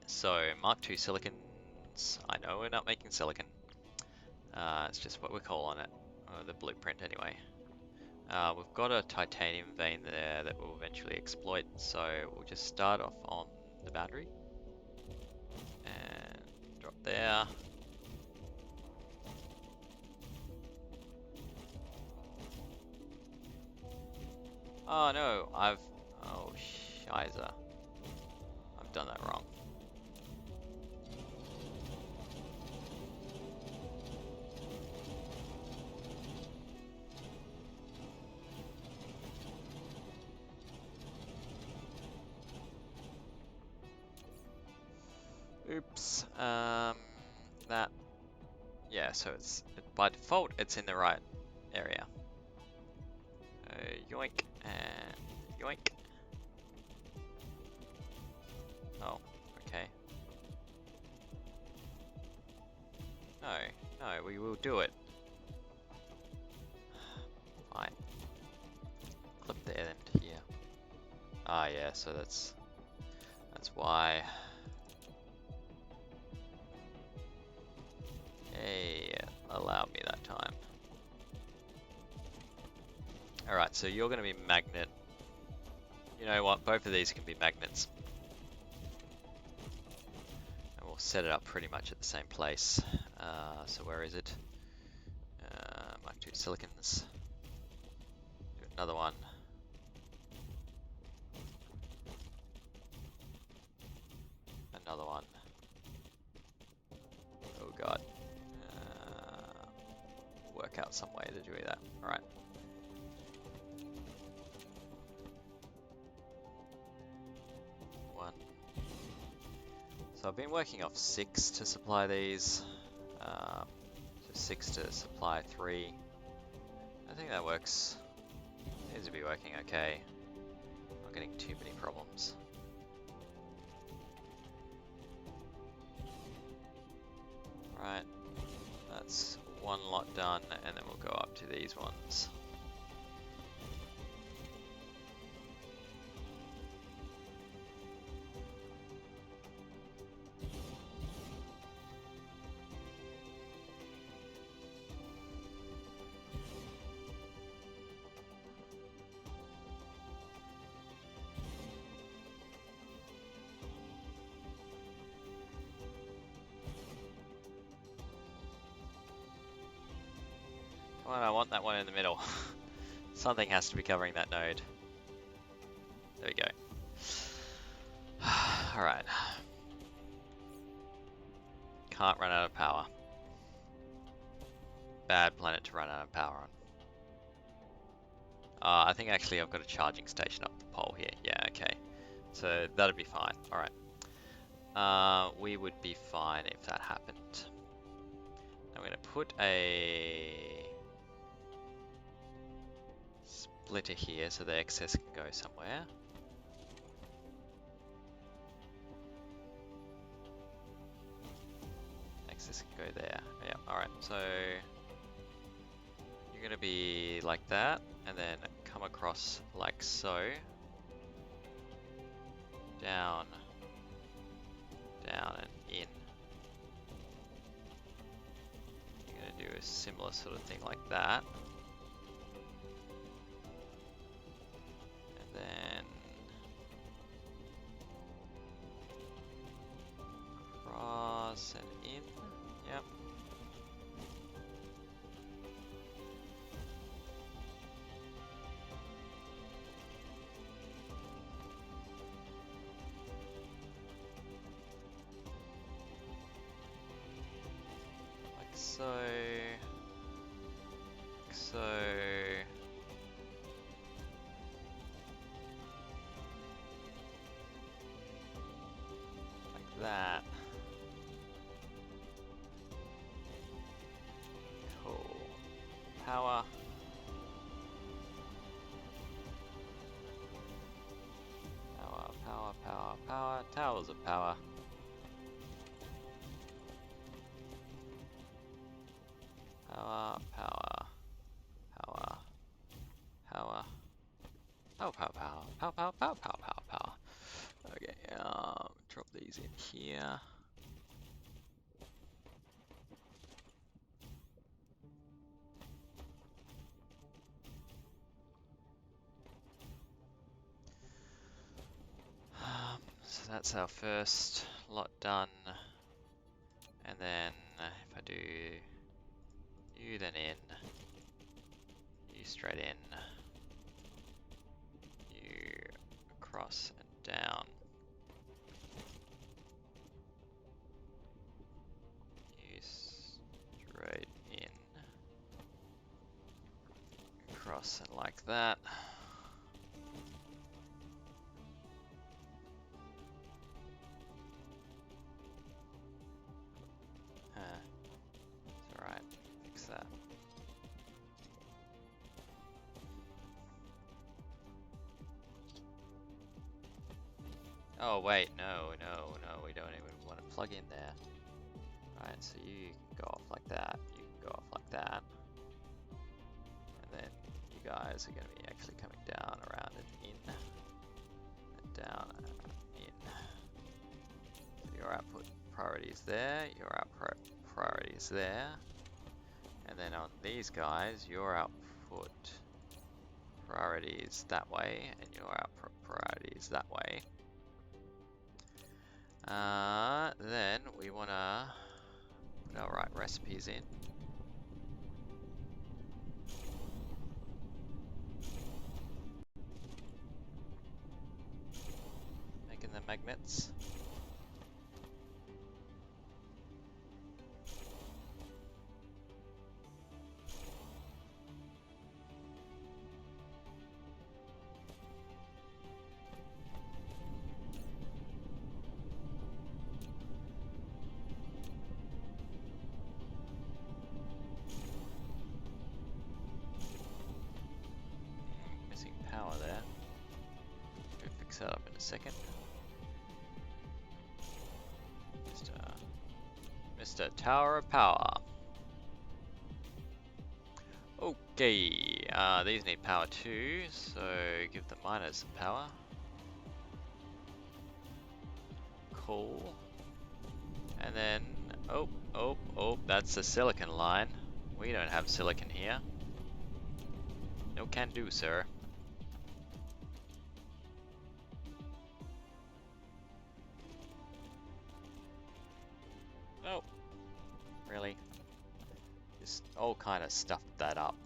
So, Mark II silicons. I know we're not making silicon. It's just what we're calling it. Or the blueprint, anyway. We've got a titanium vein there that we'll eventually exploit. So, we'll just start off on the boundary. And drop there. Oh no, oh shiza. I've done that wrong. Oops. Yeah, so by default it's in the right area. Yoink and yoink. Oh, okay. No, we will do it. Fine. Clip the end here. Ah, yeah, so that's why. Hey, allow me that time. Alright, so you're going to be magnet. You know what, both of these can be magnets. And we'll set it up pretty much at the same place. So where is it? Mark II silicons. Do another one. Another one. Oh god. Work out some way to do that. Alright. One. So I've been working off 6 to supply these. So 6 to supply 3. I think that works. Seems to be working okay. Not getting too many problems. Right. That's one lot done, and then we'll go up to these ones. Come on, I want that one in the middle. Something has to be covering that node. There we go. Alright. Can't run out of power. Bad planet to run out of power on. I think actually I've got a charging station up the pole here. Yeah, okay. So that'd be fine. Alright. We would be fine if that happened. I'm going to put a splitter here so the excess can go somewhere. Excess can go there. Yeah, alright, so you're going to be like that and then come across like so. Down, down and in. You're going to do a similar sort of thing like that. And then cross and in. Yep. Like so. Like so. that. Cool. Power. Power. Towers of power. Power. Power. Okay, drop these in here. So that's our first lot done. And then if I do you then in, you straight in, you across and down, you straight in, across and like that. It's alright, fix that. Oh wait, no, we don't even want to plug in there. Right, so you can go off like that, you can go off like that. And then you guys are going to be actually coming down, around and in. And down and in. So your output priorities there, your output priorities there. And then on these guys, your output priorities that way, and your output priorities that way. Then we want to put our right recipes in. Making the magnets. Missing power there. Go fix that up in a second. Mr. Tower of Power. Okay, these need power too, so give the miners some power. Cool. And then, oh, that's a silicon line. We don't have silicon here. No can do, sir. Oh, really? Just all kind of stuffed that up.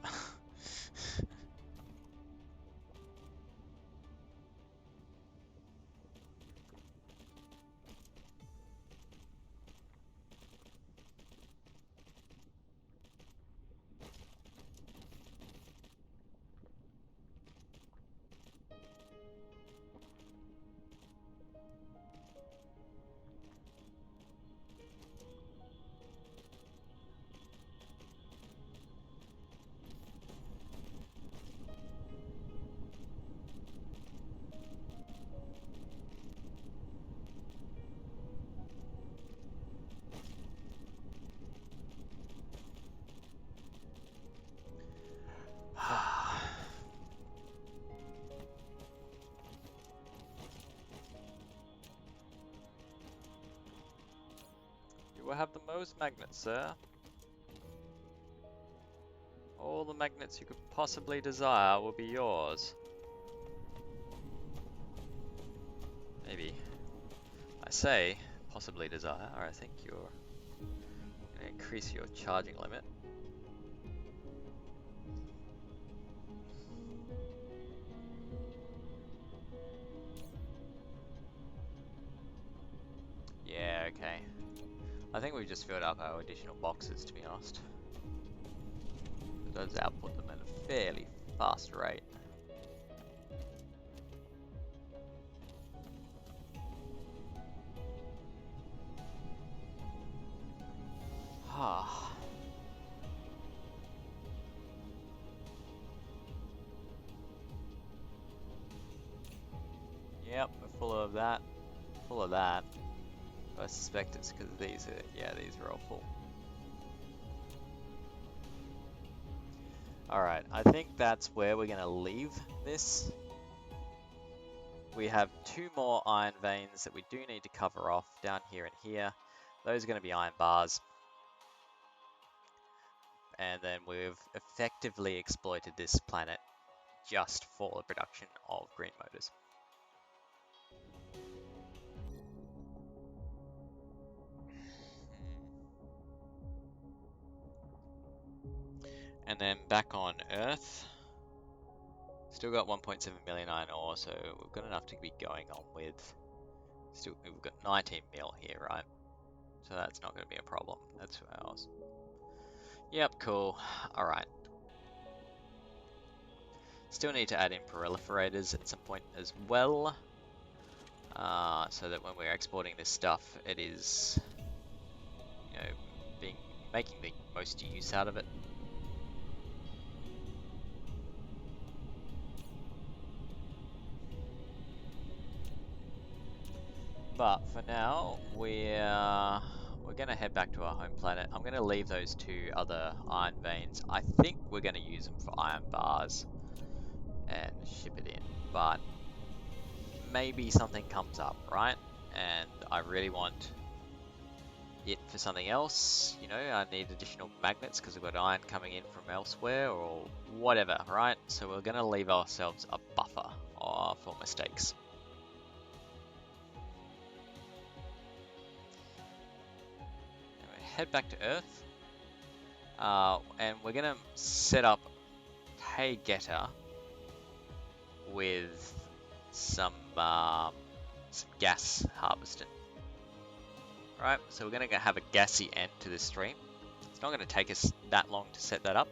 You will have the most magnets, sir. All the magnets you could possibly desire will be yours. Maybe. I say possibly desire, or I think you're going to increase your charging limit. Yeah, okay. I think we've just filled up our additional boxes, to be honest. Those output them at a fairly fast rate. full of that. Full of that. I suspect it's because these are, yeah, these are all full. Alright, I think that's where we're going to leave this. We have 2 more iron veins that we do need to cover off down here and here. Those are going to be iron bars. And then we've effectively exploited this planet just for the production of green motors. And then back on Earth, still got 1.7 million iron ore, so we've got enough to be going on with. Still, we've got 19 mil here, right? So that's not going to be a problem. That's ours. Yep, cool. Alright. Still need to add in proliferators at some point as well. So that when we're exporting this stuff, it is, you know, making the most use out of it. But for now, we're going to head back to our home planet. I'm going to leave those 2 other iron veins. I think we're going to use them for iron bars and ship it in. But maybe something comes up, right? And I really want it for something else. You know, I need additional magnets because we've got iron coming in from elsewhere or whatever, right? So we're going to leave ourselves a buffer for mistakes. Head back to Earth, and we're gonna set up Hey Getter with some gas harvesting. Right, so we're gonna have a gassy end to this stream. It's not gonna take us that long to set that up.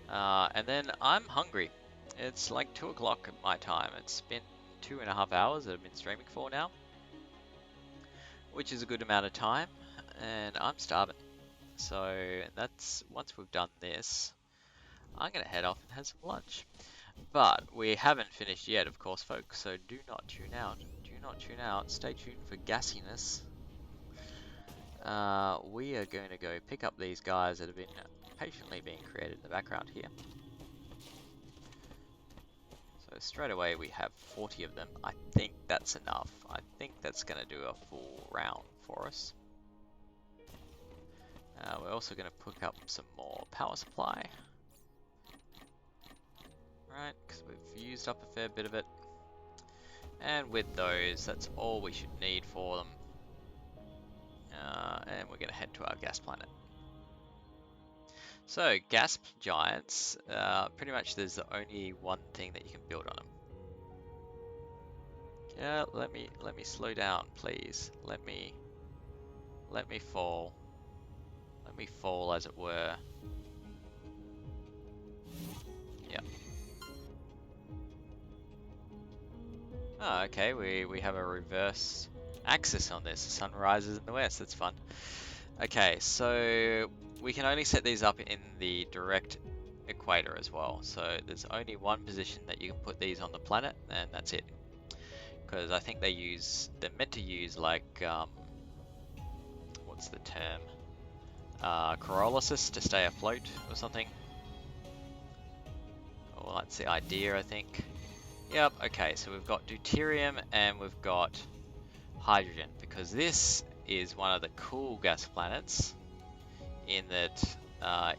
And then I'm hungry. It's like 2 o'clock at my time. It's been 2.5 hours that I've been streaming for now, which is a good amount of time. And I'm starving. So that's, once we've done this, I'm going to head off and have some lunch. But we haven't finished yet, of course, folks, so do not tune out. Do not tune out. Stay tuned for gassiness. We are going to go pick up these guys that have been patiently being created in the background here. So straight away we have 40 of them. I think that's enough. I think that's going to do a full round for us. We're also going to pick up some more power supply. Right, because we've used up a fair bit of it. And with those, that's all we should need for them. And we're going to head to our gas planet. So, gas giants, pretty much there's the only one thing that you can build on them. Yeah, let me slow down, please. Let me fall. Let me fall, as it were. Yep. Oh, okay, we have a reverse axis on this. The sun rises in the west, that's fun. Okay, so we can only set these up in the direct equator as well. So there's only one position that you can put these on the planet, and that's it. Because I think they're meant to use like, what's the term? Pyrolysis to stay afloat or something. Well, that's the idea, I think. Yep, okay, so we've got deuterium and we've got hydrogen, because this is one of the cool gas planets in that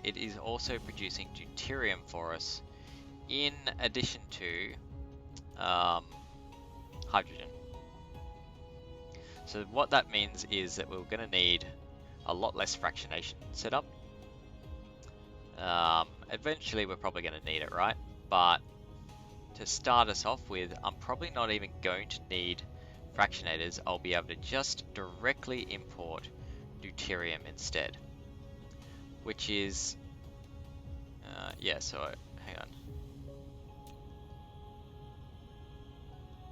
it is also producing deuterium for us in addition to hydrogen. So what that means is that we're going to need a lot less fractionation set up. Eventually we're probably going to need it, right? But to start us off with, I'm probably not even going to need fractionators. I'll be able to just directly import deuterium instead. Which is, yeah, so, hang on.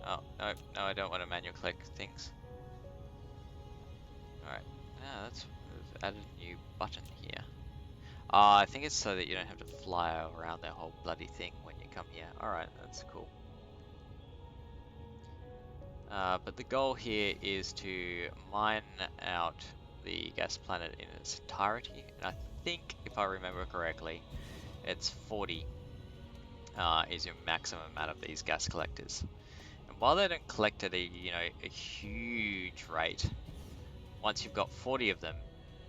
Oh, no, I don't want to manual collect things. Alright, now we've added a new button here. I think it's so that you don't have to fly around the whole bloody thing when you come here. Alright, that's cool. But the goal here is to mine out the gas planet in its entirety. And I think, if I remember correctly, it's 40 is your maximum amount of these gas collectors. And while they don't collect at a huge rate, once you've got 40 of them,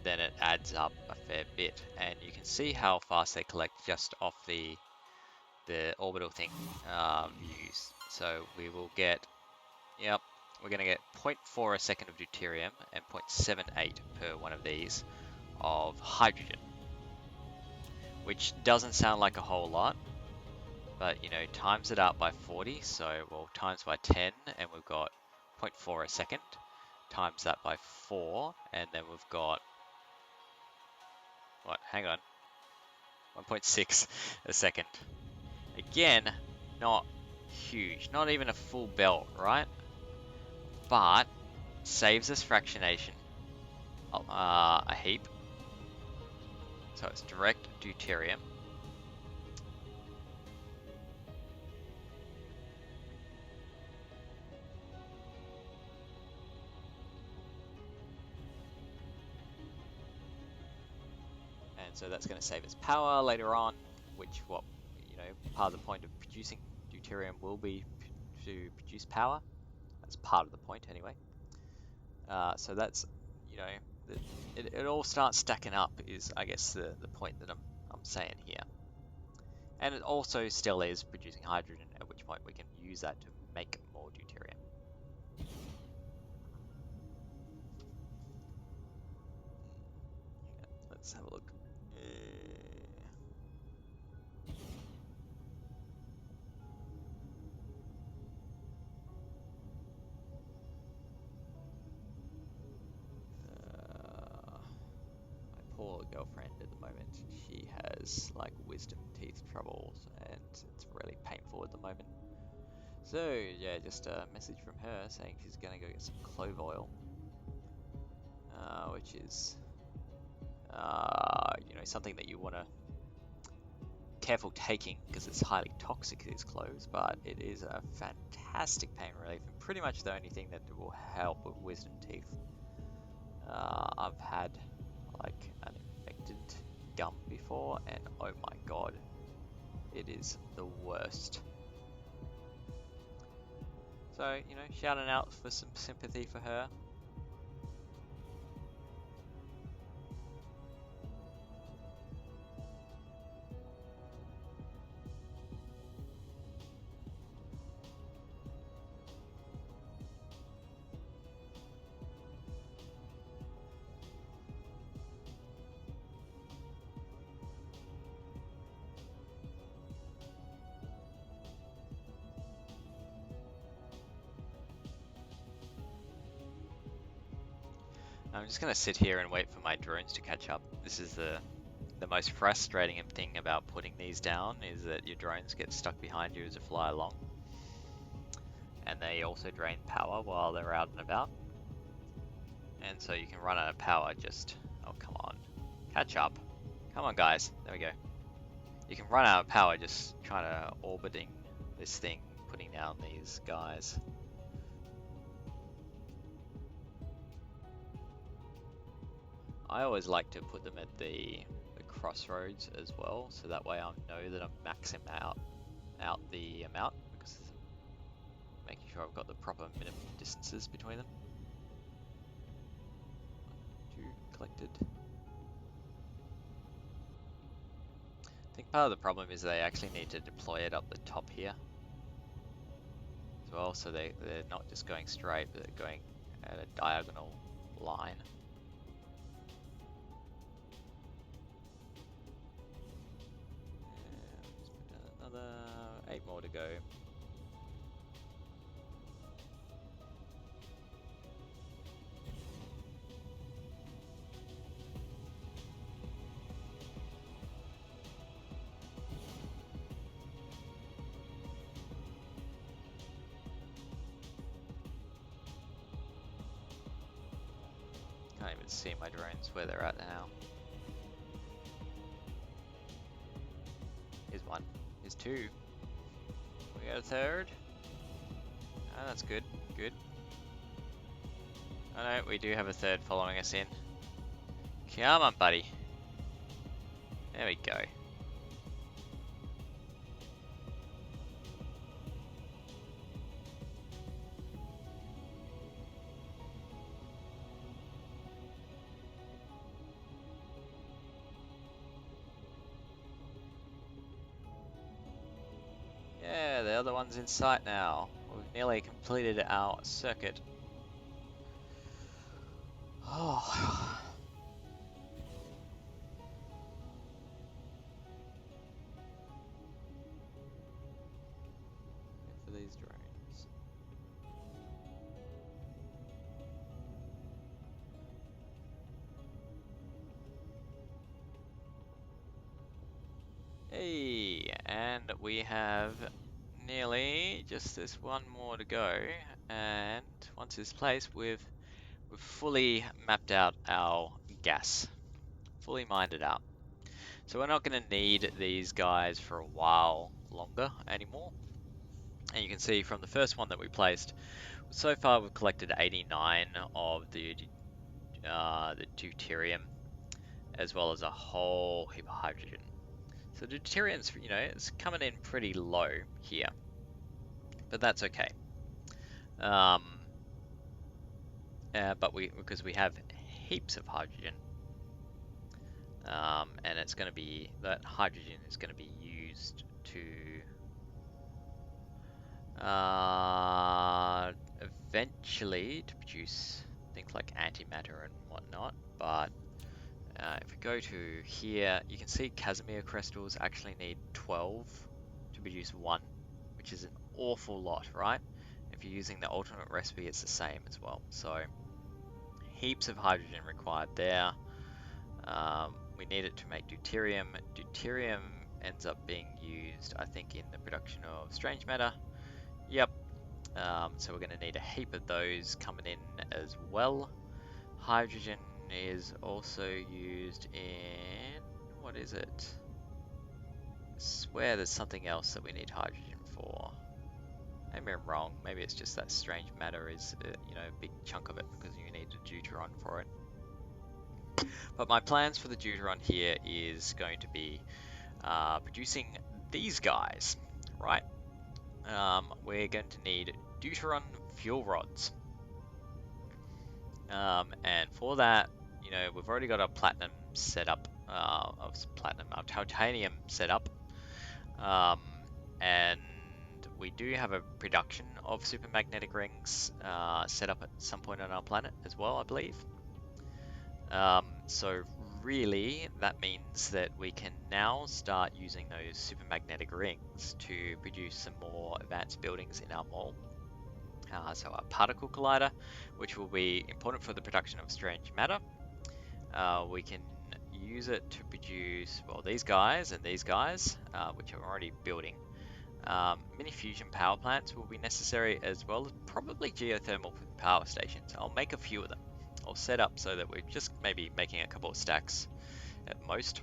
then it adds up a fair bit. And you can see how fast they collect just off the orbital thing views. So we will get, yep, we're going to get 0.4 a second of deuterium and 0.78 per one of these of hydrogen, which doesn't sound like a whole lot, but times it out by 40, so well, times by 10, and we've got 0.4 a second, times that by 4, and then we've got, what, hang on, 1.6 a second. Again, not huge, not even a full belt, right? But saves us fractionation a heap. So it's direct deuterium. And so that's going to save us power later on, which part of the point of producing deuterium will be to produce power. That's part of the point anyway. So that's, it all starts stacking up is, I guess, the point that I'm saying here. And it also still is producing hydrogen, at which point we can use that to make more deuterium. Let's have a look. My poor girlfriend at the moment, she has like wisdom teeth troubles and it's really painful at the moment. So yeah, just a message from her saying she's gonna go get some clove oil, which is something that you want to careful taking because it's highly toxic, these cloves, but it is a fantastic pain relief and pretty much the only thing that will help with wisdom teeth. I've had like an infected gum before and oh my god, it is the worst. So, shouting out for some sympathy for her. I'm just going to sit here and wait for my drones to catch up. This is the most frustrating thing about putting these down, is that your drones get stuck behind you as you fly along. And they also drain power while they're out and about. And so you can run out of power just... Oh, come on. Catch up. Come on, guys. There we go. You can run out of power just trying to orbiting this thing, putting down these guys. I always like to put them at the crossroads as well, so that way I know that I'm maxing out the amount, because making sure I've got the proper minimum distances between them. 2 collected. I think part of the problem is they actually need to deploy it up the top here as well, so they're not just going straight, but they're going at a diagonal line. Another 8 more to go. Can't even see my drones where they're at now. Here's one. Here's 2. We got a 3rd. Ah, that's good. Good. Oh no, we do have a third following us in. Come on, buddy. There we go. Yeah, the other one's in sight now. We've nearly completed our circuit. Oh. For these drones. Hey, and we have nearly just this one more to go, and once it's placed, we've fully mapped out our gas, fully mined it out. So we're not going to need these guys for a while longer anymore. And you can see from the first one that we placed, so far we've collected 89 of the deuterium, as well as a whole heap of hydrogen. So the deuterium's, you know, it's coming in pretty low here, but that's okay. But because we have heaps of hydrogen, and it's going to be, that hydrogen is going to be used to eventually to produce things like antimatter and whatnot. But if we go to here, you can see Casimir crystals actually need 12 to produce 1, which is an awful lot, right? If you're using the alternate recipe, it's the same as well. So heaps of hydrogen required there. We need it to make deuterium. Deuterium ends up being used, I think, in the production of strange matter. Yep. So we're going to need a heap of those coming in as well. Hydrogen is also used in, what is it? I swear there's something else that we need hydrogen for. Maybe I'm wrong. Maybe it's just that strange matter is, you know, a big chunk of it because you need a deuteron for it. But my plans for the deuteron here is going to be producing these guys, right? We're going to need deuteron fuel rods. And for that, you know, we've already got our platinum set up, our titanium set up. And we do have a production of supermagnetic rings set up at some point on our planet as well, I believe. So really, that means that we can now start using those supermagnetic rings to produce some more advanced buildings in our mall. So our particle collider, which will be important for the production of strange matter. We can use it to produce, well, these guys and these guys, which I'm already building. Mini fusion power plants will be necessary, as well as probably geothermal power stations. I'll make a few of them. I'll set up so that we're just maybe making a couple of stacks at most.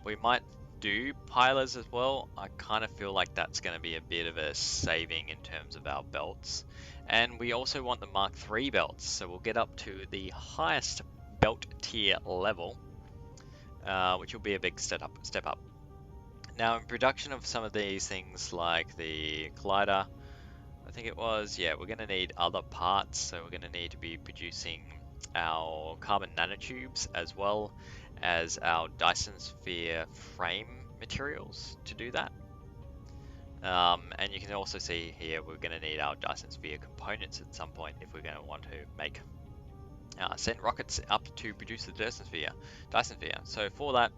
We might do pilers as well. I kind of feel like that's going to be a bit of a saving in terms of our belts. And we also want the Mark III belts, so we'll get up to the highest belt tier level, which will be a big step up. Now, in production of some of these things like the collider, I think it was, yeah, we're going to need other parts, so we're going to need to be producing our carbon nanotubes as well as our Dyson Sphere frame materials to do that. And you can also see here we're going to need our Dyson Sphere components at some point if we're going to want to make send rockets up to produce the Dyson Sphere. So for that,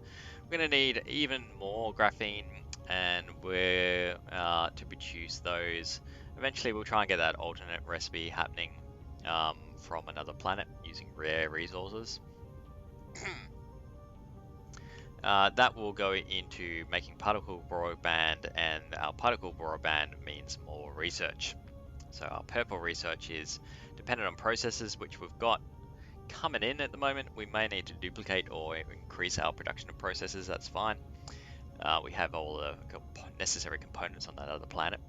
we're going to need even more graphene, and we're to produce those. Eventually, we'll try and get that alternate recipe happening from another planet using rare resources. That will go into making particle broadband, and our particle broadband means more research. So our purple research is dependent on processes which we've got coming in at the moment. We may need to duplicate or increase our production of processes. That's fine. We have all the necessary components on that other planet.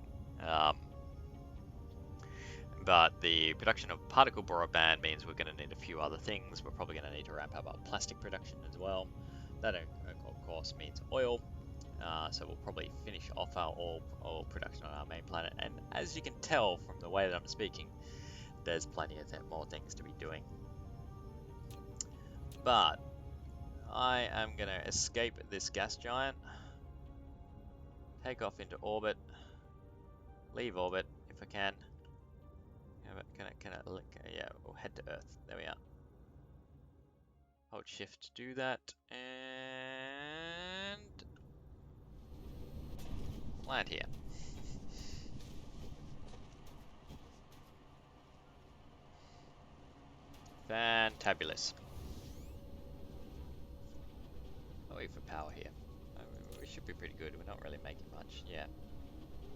But the production of particle broadband means we're going to need a few other things. We're probably going to need to ramp up our plastic production as well. That, of course, means oil. So we'll probably finish off our oil production on our main planet. And as you can tell from the way that I'm speaking, there's plenty of more things to be doing. But I am going to escape this gas giant, take off into orbit, leave orbit if I can. Yeah, we'll head to Earth. There we are. Hold shift to do that, and land here. Fantabulous. I'll wait for power here. We should be pretty good. We're not really making much. Yeah,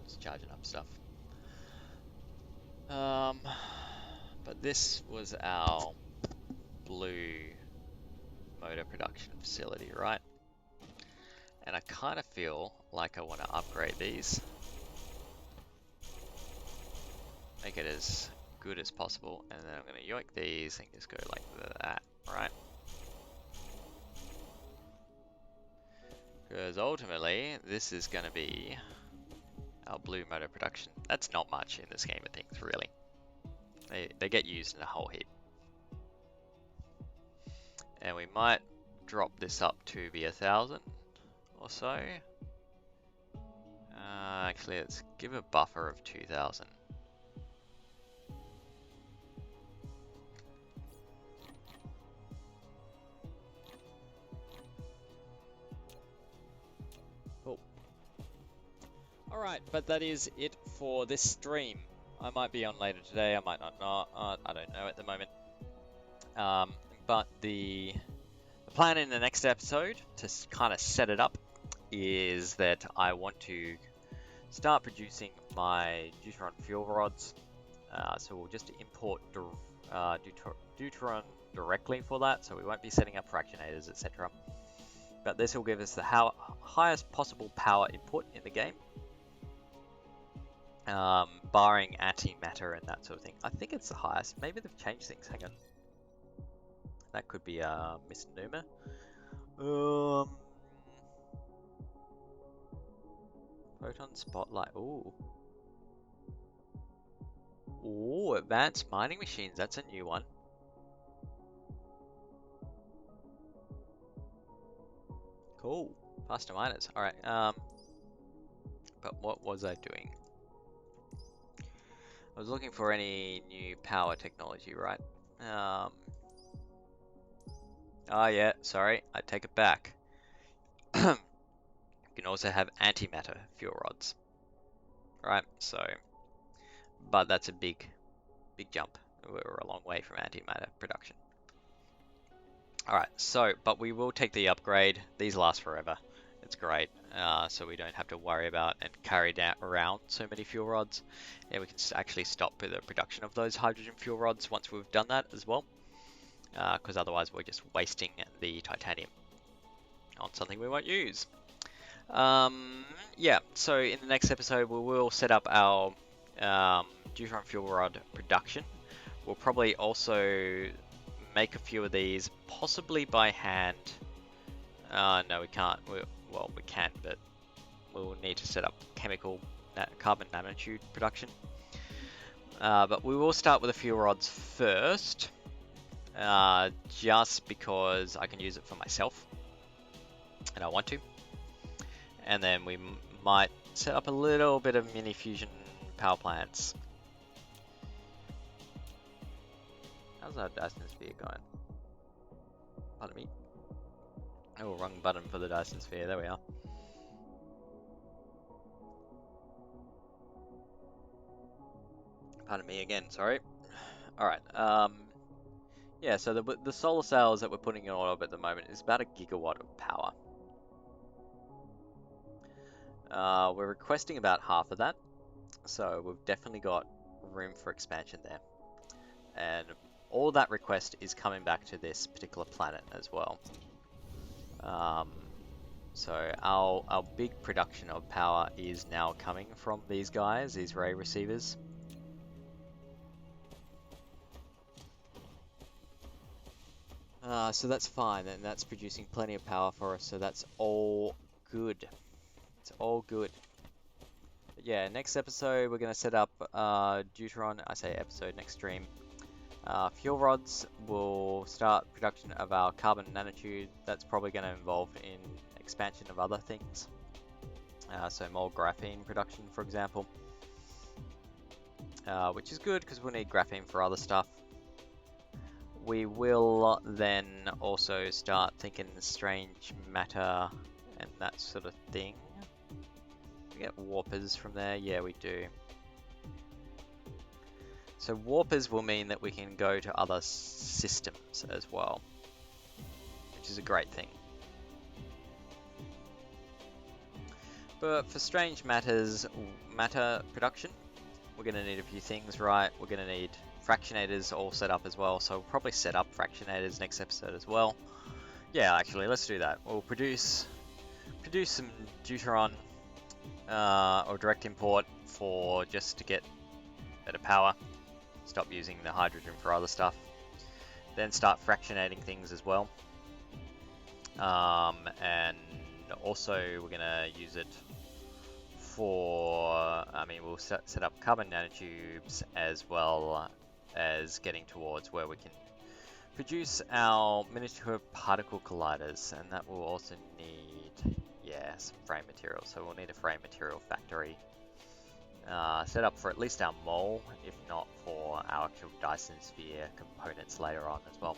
just charging up stuff. But this was our blue motor production facility, right? And I kind of feel like I want to upgrade these. Make it as good as possible. And then I'm going to yoink these and just go like that, right? Because ultimately, this is going to be our blue motor production. That's not much in the scheme of things, really. They get used in a whole heap. And we might drop this up to be 1,000 or so. Actually, let's give a buffer of 2,000. Cool. Alright, but that is it for this stream. I might be on later today, I might not. I don't know at the moment. But the plan in the next episode, to kind of set it up, is that I want to start producing my Deuteron fuel rods. So we'll just import Deuteron directly for that, so we won't be setting up fractionators, etc. But this will give us the highest possible power input in the game, barring antimatter and that sort of thing. I think it's the highest. Maybe they've changed things. Hang on. That could be a misnomer. Photon spotlight. Ooh. Ooh, advanced mining machines. That's a new one. Cool. Faster miners. Alright. But what was I doing? I was looking for any new power technology, right? Oh yeah, sorry, I take it back. You can also have antimatter fuel rods, right? So, but that's a big jump. We're a long way from antimatter production. Alright, so, but we will take the upgrade. These last forever. It's great. So we don't have to worry about and carry around so many fuel rods. And we can actually stop with the production of those hydrogen fuel rods once we've done that as well. Because otherwise we're just wasting the titanium on something we won't use. Yeah, so in the next episode we will set up our Deuteron fuel rod production. We'll probably also make a few of these, possibly by hand. No, we can't. Well, we can, but we'll need to set up chemical carbon nanotube production. But we will start with the fuel rods first. Just because I can use it for myself and I want to, and then we might set up a little bit of mini fusion power plants. How's our Dyson sphere going? Pardon me. Oh, wrong button for the Dyson sphere. There we are. Pardon me again, sorry. Alright, yeah, so the solar cells that we're putting in orbit at the moment is about 1 gigawatt of power. We're requesting about half of that, so we've definitely got room for expansion there. And all that request is coming back to this particular planet as well. So our big production of power is now coming from these guys, these ray receivers. So that's fine, and that's producing plenty of power for us, so that's all good. It's all good. But yeah, next episode we're going to set up Deuteron, I say episode, next stream. Fuel rods will start production of our carbon nanotube. That's probably going to involve in expansion of other things. So more graphene production, for example. Which is good because we'll need graphene for other stuff. We will then also start thinking strange matter and that sort of thing. We get warpers from there? Yeah, we do. So warpers will mean that we can go to other systems as well, which is a great thing. But for strange matter production, we're going to need a few things, right? We're going to need fractionators all set up as well, so we'll probably set up fractionators next episode as well. Yeah, actually, let's do that. We'll produce some Deuteron or direct import for just to get better power. Stop using the hydrogen for other stuff. Then start fractionating things as well. And also we're gonna use it for, we'll set up carbon nanotubes as well as getting towards where we can produce our miniature particle colliders, and that will also need, yeah, some frame material. So we'll need a frame material factory set up for at least our mole, if not for our actual Dyson Sphere components later on as well.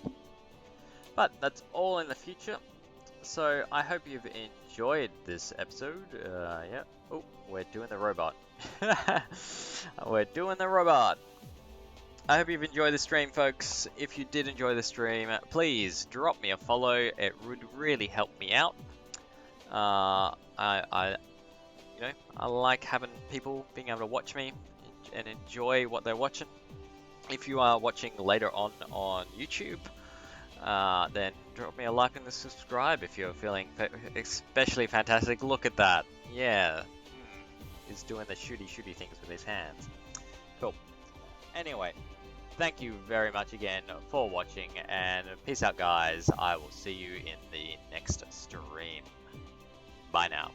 But that's all in the future. So I hope you've enjoyed this episode. Yeah. Oh, we're doing the robot. We're doing the robot. I hope you've enjoyed the stream, folks. If you did enjoy the stream, please drop me a follow. It would really help me out. I like having people being able to watch me and enjoy what they're watching. If you are watching later on YouTube, then drop me a like and a subscribe if you're feeling especially fantastic. Look at that. Yeah. He's doing the shooty things with his hands. Cool. Anyway, thank you very much again for watching, and peace out, guys. I will see you in the next stream. Bye now.